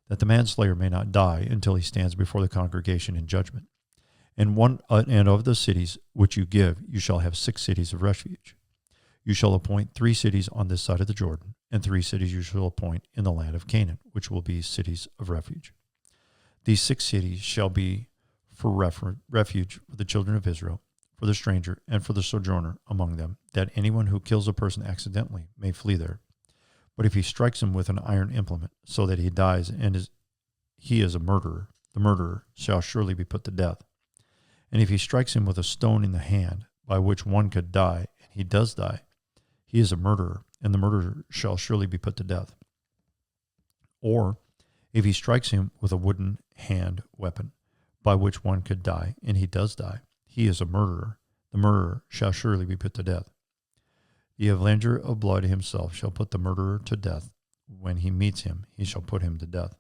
that the manslayer may not die until he stands before the congregation in judgment. And of the cities which you give, you shall have 6 cities of refuge. You shall appoint 3 cities on this side of the Jordan, and 3 cities you shall appoint in the land of Canaan, which will be cities of refuge. These 6 cities shall be for refuge for the children of Israel, for the stranger, and for the sojourner among them, that anyone who kills a person accidentally may flee there. But if he strikes him with an iron implement, so that he dies and he is a murderer, the murderer shall surely be put to death. And if he strikes him with a stone in the hand, by which one could die, and he does die, he is a murderer, and the murderer shall surely be put to death. Or if he strikes him with a wooden hand weapon, by which one could die, and he does die, he is a murderer, the murderer shall surely be put to death. The avenger of blood himself shall put the murderer to death. When he meets him, he shall put him to death.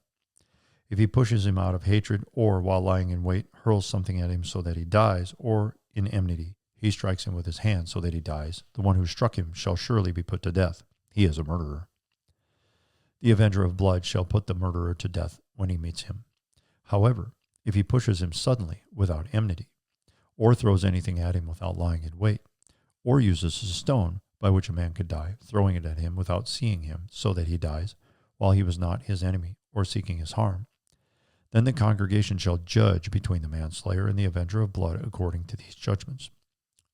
If he pushes him out of hatred, or while lying in wait, hurls something at him so that he dies, or in enmity, he strikes him with his hand so that he dies, the one who struck him shall surely be put to death. He is a murderer. The avenger of blood shall put the murderer to death when he meets him. However, if he pushes him suddenly without enmity, or throws anything at him without lying in wait, or uses a stone by which a man could die, throwing it at him without seeing him, so that he dies, while he was not his enemy, or seeking his harm, then the congregation shall judge between the manslayer and the avenger of blood according to these judgments.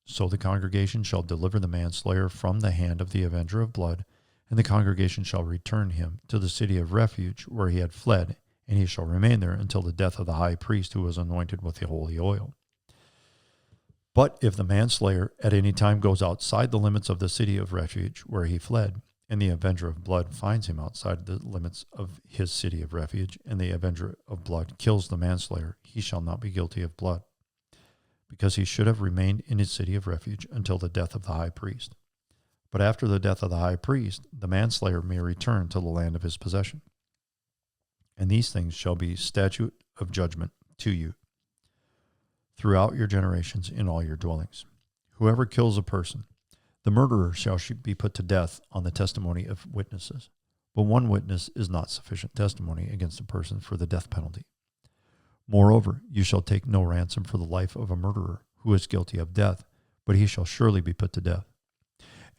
So the congregation shall deliver the manslayer from the hand of the avenger of blood, and the congregation shall return him to the city of refuge where he had fled, and he shall remain there until the death of the high priest who was anointed with the holy oil. But if the manslayer at any time goes outside the limits of the city of refuge where he fled, and the avenger of blood finds him outside the limits of his city of refuge, and the avenger of blood kills the manslayer, he shall not be guilty of blood, because he should have remained in his city of refuge until the death of the high priest. But after the death of the high priest, the manslayer may return to the land of his possession. And these things shall be statute of judgment to you throughout your generations in all your dwellings. Whoever kills a person, the murderer shall be put to death on the testimony of witnesses. But one witness is not sufficient testimony against a person for the death penalty. Moreover, you shall take no ransom for the life of a murderer who is guilty of death, but he shall surely be put to death.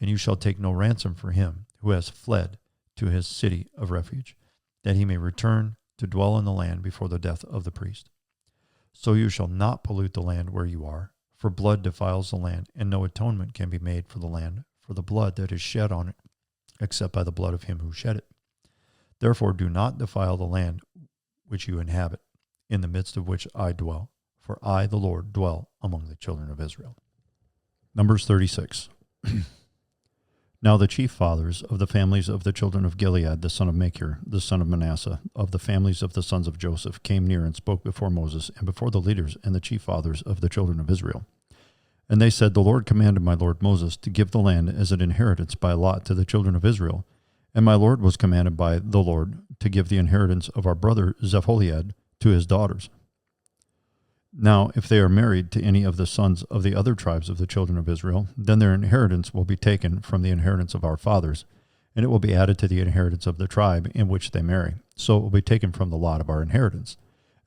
And you shall take no ransom for him who has fled to his city of refuge, that he may return to dwell in the land before the death of the priest. So you shall not pollute the land where you are, for blood defiles the land, and no atonement can be made for the land for the blood that is shed on it, except by the blood of him who shed it. Therefore do not defile the land which you inhabit, in the midst of which I dwell, for I, the Lord, dwell among the children of Israel. Numbers 36. Now the chief fathers of the families of the children of Gilead, the son of Machir, the son of Manasseh, of the families of the sons of Joseph, came near and spoke before Moses and before the leaders and the chief fathers of the children of Israel. And they said, The Lord commanded my lord Moses to give the land as an inheritance by lot to the children of Israel, and my lord was commanded by the Lord to give the inheritance of our brother Zepholiad to his daughters. Now, if they are married to any of the sons of the other tribes of the children of Israel, then their inheritance will be taken from the inheritance of our fathers, and it will be added to the inheritance of the tribe in which they marry. So it will be taken from the lot of our inheritance.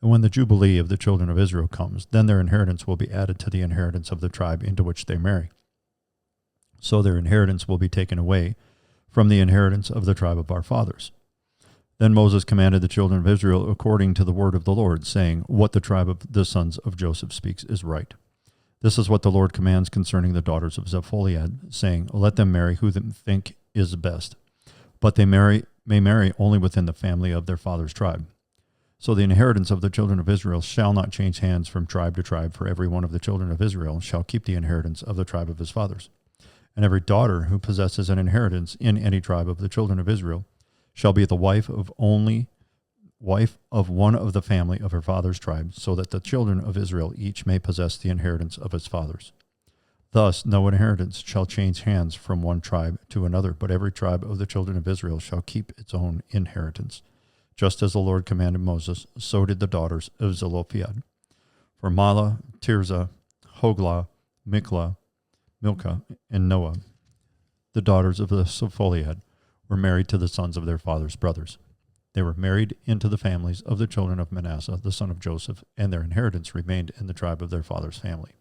And when the Jubilee of the children of Israel comes, then their inheritance will be added to the inheritance of the tribe into which they marry. So their inheritance will be taken away from the inheritance of the tribe of our fathers. Then Moses commanded the children of Israel according to the word of the Lord, saying, What the tribe of the sons of Joseph speaks is right. This is what the Lord commands concerning the daughters of Zepholiad, saying, Let them marry who they think is best, but they may marry only within the family of their father's tribe. So the inheritance of the children of Israel shall not change hands from tribe to tribe, for every one of the children of Israel shall keep the inheritance of the tribe of his fathers. And every daughter who possesses an inheritance in any tribe of the children of Israel shall be the wife of only wife of one of the family of her father's tribe, so that the children of Israel each may possess the inheritance of its fathers. Thus no inheritance shall change hands from one tribe to another, but every tribe of the children of Israel shall keep its own inheritance. Just as the Lord commanded Moses, so did the daughters of Zelophehad. For Mahlah, Tirzah, Hoglah, Milcah, and Noah, the daughters of the Zelophehad, were married to the sons of their father's brothers. They were married into the families of the children of Manasseh, the son of Joseph, and their inheritance remained in the tribe of their father's family.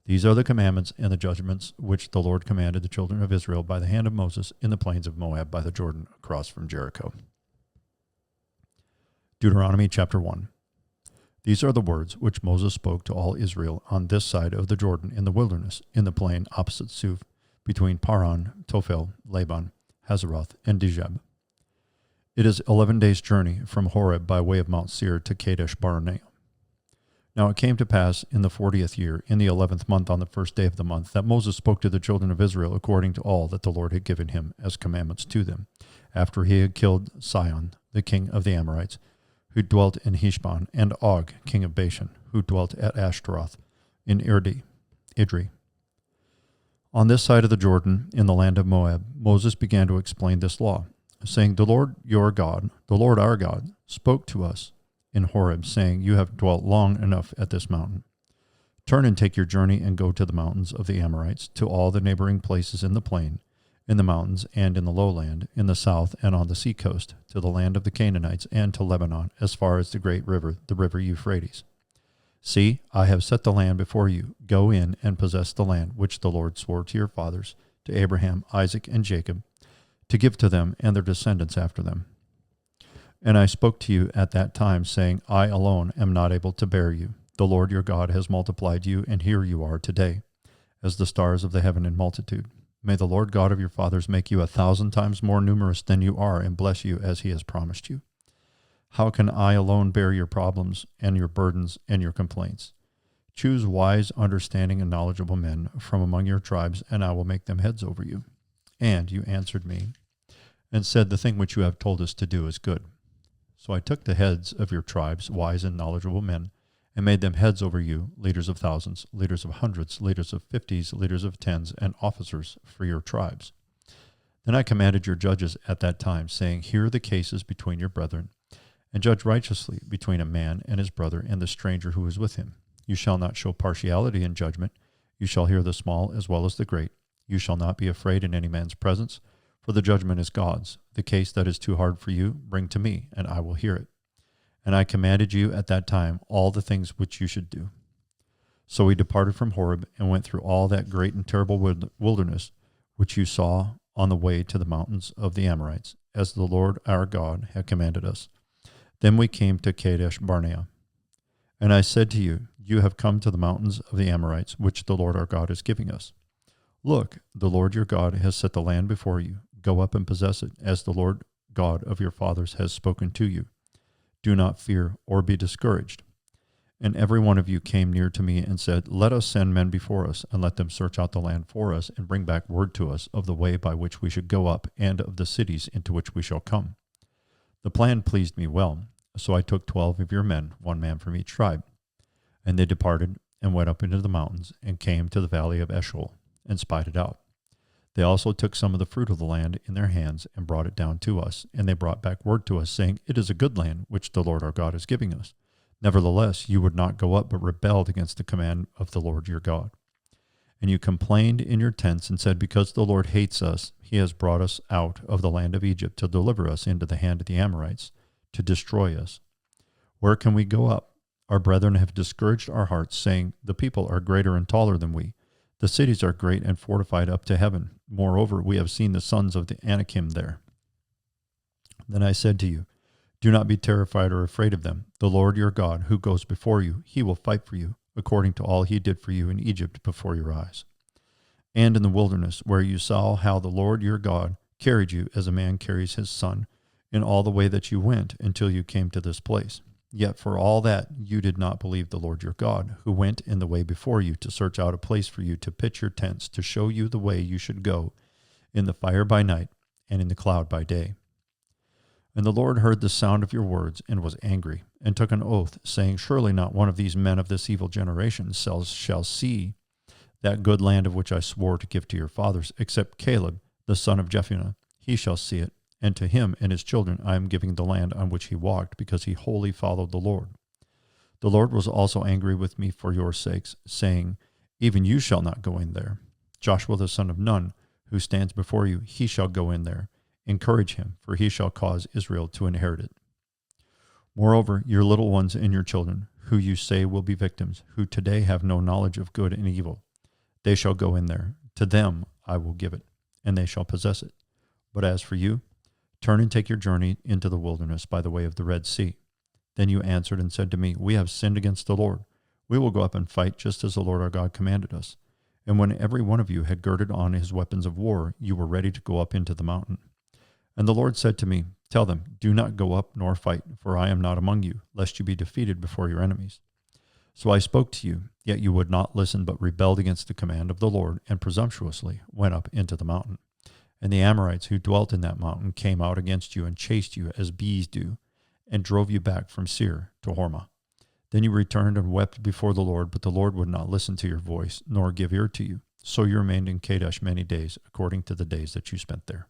These are the commandments and the judgments which the Lord commanded the children of Israel by the hand of Moses in the plains of Moab by the Jordan across from Jericho. Deuteronomy chapter 1. These are the words which Moses spoke to all Israel on this side of the Jordan in the wilderness, in the plain opposite Suf, between Paran, Tophel, Laban, Hazeroth, and Dejeb. It is 11 days' journey from Horeb by way of Mount Seir to Kadesh Barnea. Now it came to pass in the 40th year, in the 11th month, on the first day of the month, that Moses spoke to the children of Israel according to all that the Lord had given him as commandments to them, after he had killed Sihon, the king of the Amorites, who dwelt in Heshbon, and Og, king of Bashan, who dwelt at Ashtaroth in Idri. On this side of the Jordan, in the land of Moab, Moses began to explain this law, saying, The Lord your God, the Lord our God, spoke to us in Horeb, saying, You have dwelt long enough at this mountain. Turn and take your journey and go to the mountains of the Amorites, to all the neighboring places in the plain, in the mountains and in the lowland, in the south and on the sea coast, to the land of the Canaanites and to Lebanon, as far as the great river, the river Euphrates. See, I have set the land before you. Go in and possess the land which the Lord swore to your fathers, to Abraham, Isaac, and Jacob, to give to them and their descendants after them. And I spoke to you at that time, saying, I alone am not able to bear you. The Lord your God has multiplied you, and here you are today, as the stars of the heaven in multitude. May the Lord God of your fathers make you 1,000 times more numerous than you are, and bless you as he has promised you. How can I alone bear your problems and your burdens and your complaints? Choose wise, understanding, and knowledgeable men from among your tribes, and I will make them heads over you. And you answered me and said, The thing which you have told us to do is good. So I took the heads of your tribes, wise and knowledgeable men, and made them heads over you, leaders of thousands, leaders of hundreds, leaders of 50s, leaders of 10s, and officers for your tribes. Then I commanded your judges at that time, saying, Hear the cases between your brethren, and judge righteously between a man and his brother and the stranger who is with him. You shall not show partiality in judgment. You shall hear the small as well as the great. You shall not be afraid in any man's presence, for the judgment is God's. The case that is too hard for you, bring to me, and I will hear it. And I commanded you at that time all the things which you should do. So we departed from Horeb and went through all that great and terrible wilderness which you saw on the way to the mountains of the Amorites, as the Lord our God had commanded us. Then we came to Kadesh Barnea. And I said to you, You have come to the mountains of the Amorites, which the Lord our God is giving us. Look, the Lord your God has set the land before you. Go up and possess it, as the Lord God of your fathers has spoken to you. Do not fear or be discouraged. And every one of you came near to me and said, Let us send men before us, and let them search out the land for us, and bring back word to us of the way by which we should go up, and of the cities into which we shall come. The plan pleased me well, so I took 12 of your men, 1 man from each tribe. And they departed and went up into the mountains, and came to the valley of Eshcol, and spied it out. They also took some of the fruit of the land in their hands, and brought it down to us. And they brought back word to us, saying, It is a good land, which the Lord our God is giving us. Nevertheless, you would not go up, but rebelled against the command of the Lord your God. And you complained in your tents, and said, Because the Lord hates us, he has brought us out of the land of Egypt to deliver us into the hand of the Amorites, to destroy us. Where can we go up? Our brethren have discouraged our hearts, saying, The people are greater and taller than we. The cities are great and fortified up to heaven. Moreover, we have seen the sons of the Anakim there. Then I said to you, Do not be terrified or afraid of them. The Lord your God, who goes before you, he will fight for you, according to all he did for you in Egypt before your eyes. And in the wilderness, where you saw how the Lord your God carried you as a man carries his son, in all the way that you went until you came to this place. Yet for all that you did not believe the Lord your God, who went in the way before you to search out a place for you to pitch your tents, to show you the way you should go, in the fire by night and in the cloud by day. And the Lord heard the sound of your words and was angry, and took an oath, saying, Surely not one of these men of this evil generation shall see that good land of which I swore to give to your fathers, except Caleb, the son of Jephunneh. He shall see it, and to him and his children I am giving the land on which he walked, because he wholly followed the Lord. The Lord was also angry with me for your sakes, saying, Even you shall not go in there. Joshua the son of Nun, who stands before you, he shall go in there. Encourage him, for he shall cause Israel to inherit it. Moreover, your little ones and your children, who you say will be victims, who today have no knowledge of good and evil, they shall go in there. To them I will give it, and they shall possess it. But as for you, turn and take your journey into the wilderness by the way of the Red Sea. Then you answered and said to me, We have sinned against the Lord. We will go up and fight just as the Lord our God commanded us. And when every one of you had girded on his weapons of war, you were ready to go up into the mountain. And the Lord said to me, Tell them, do not go up nor fight, for I am not among you, lest you be defeated before your enemies. So I spoke to you, yet you would not listen, but rebelled against the command of the Lord, and presumptuously went up into the mountain. And the Amorites who dwelt in that mountain came out against you and chased you as bees do, and drove you back from Seir to Hormah. Then you returned and wept before the Lord, but the Lord would not listen to your voice, nor give ear to you. So you remained in Kadesh many days, according to the days that you spent there.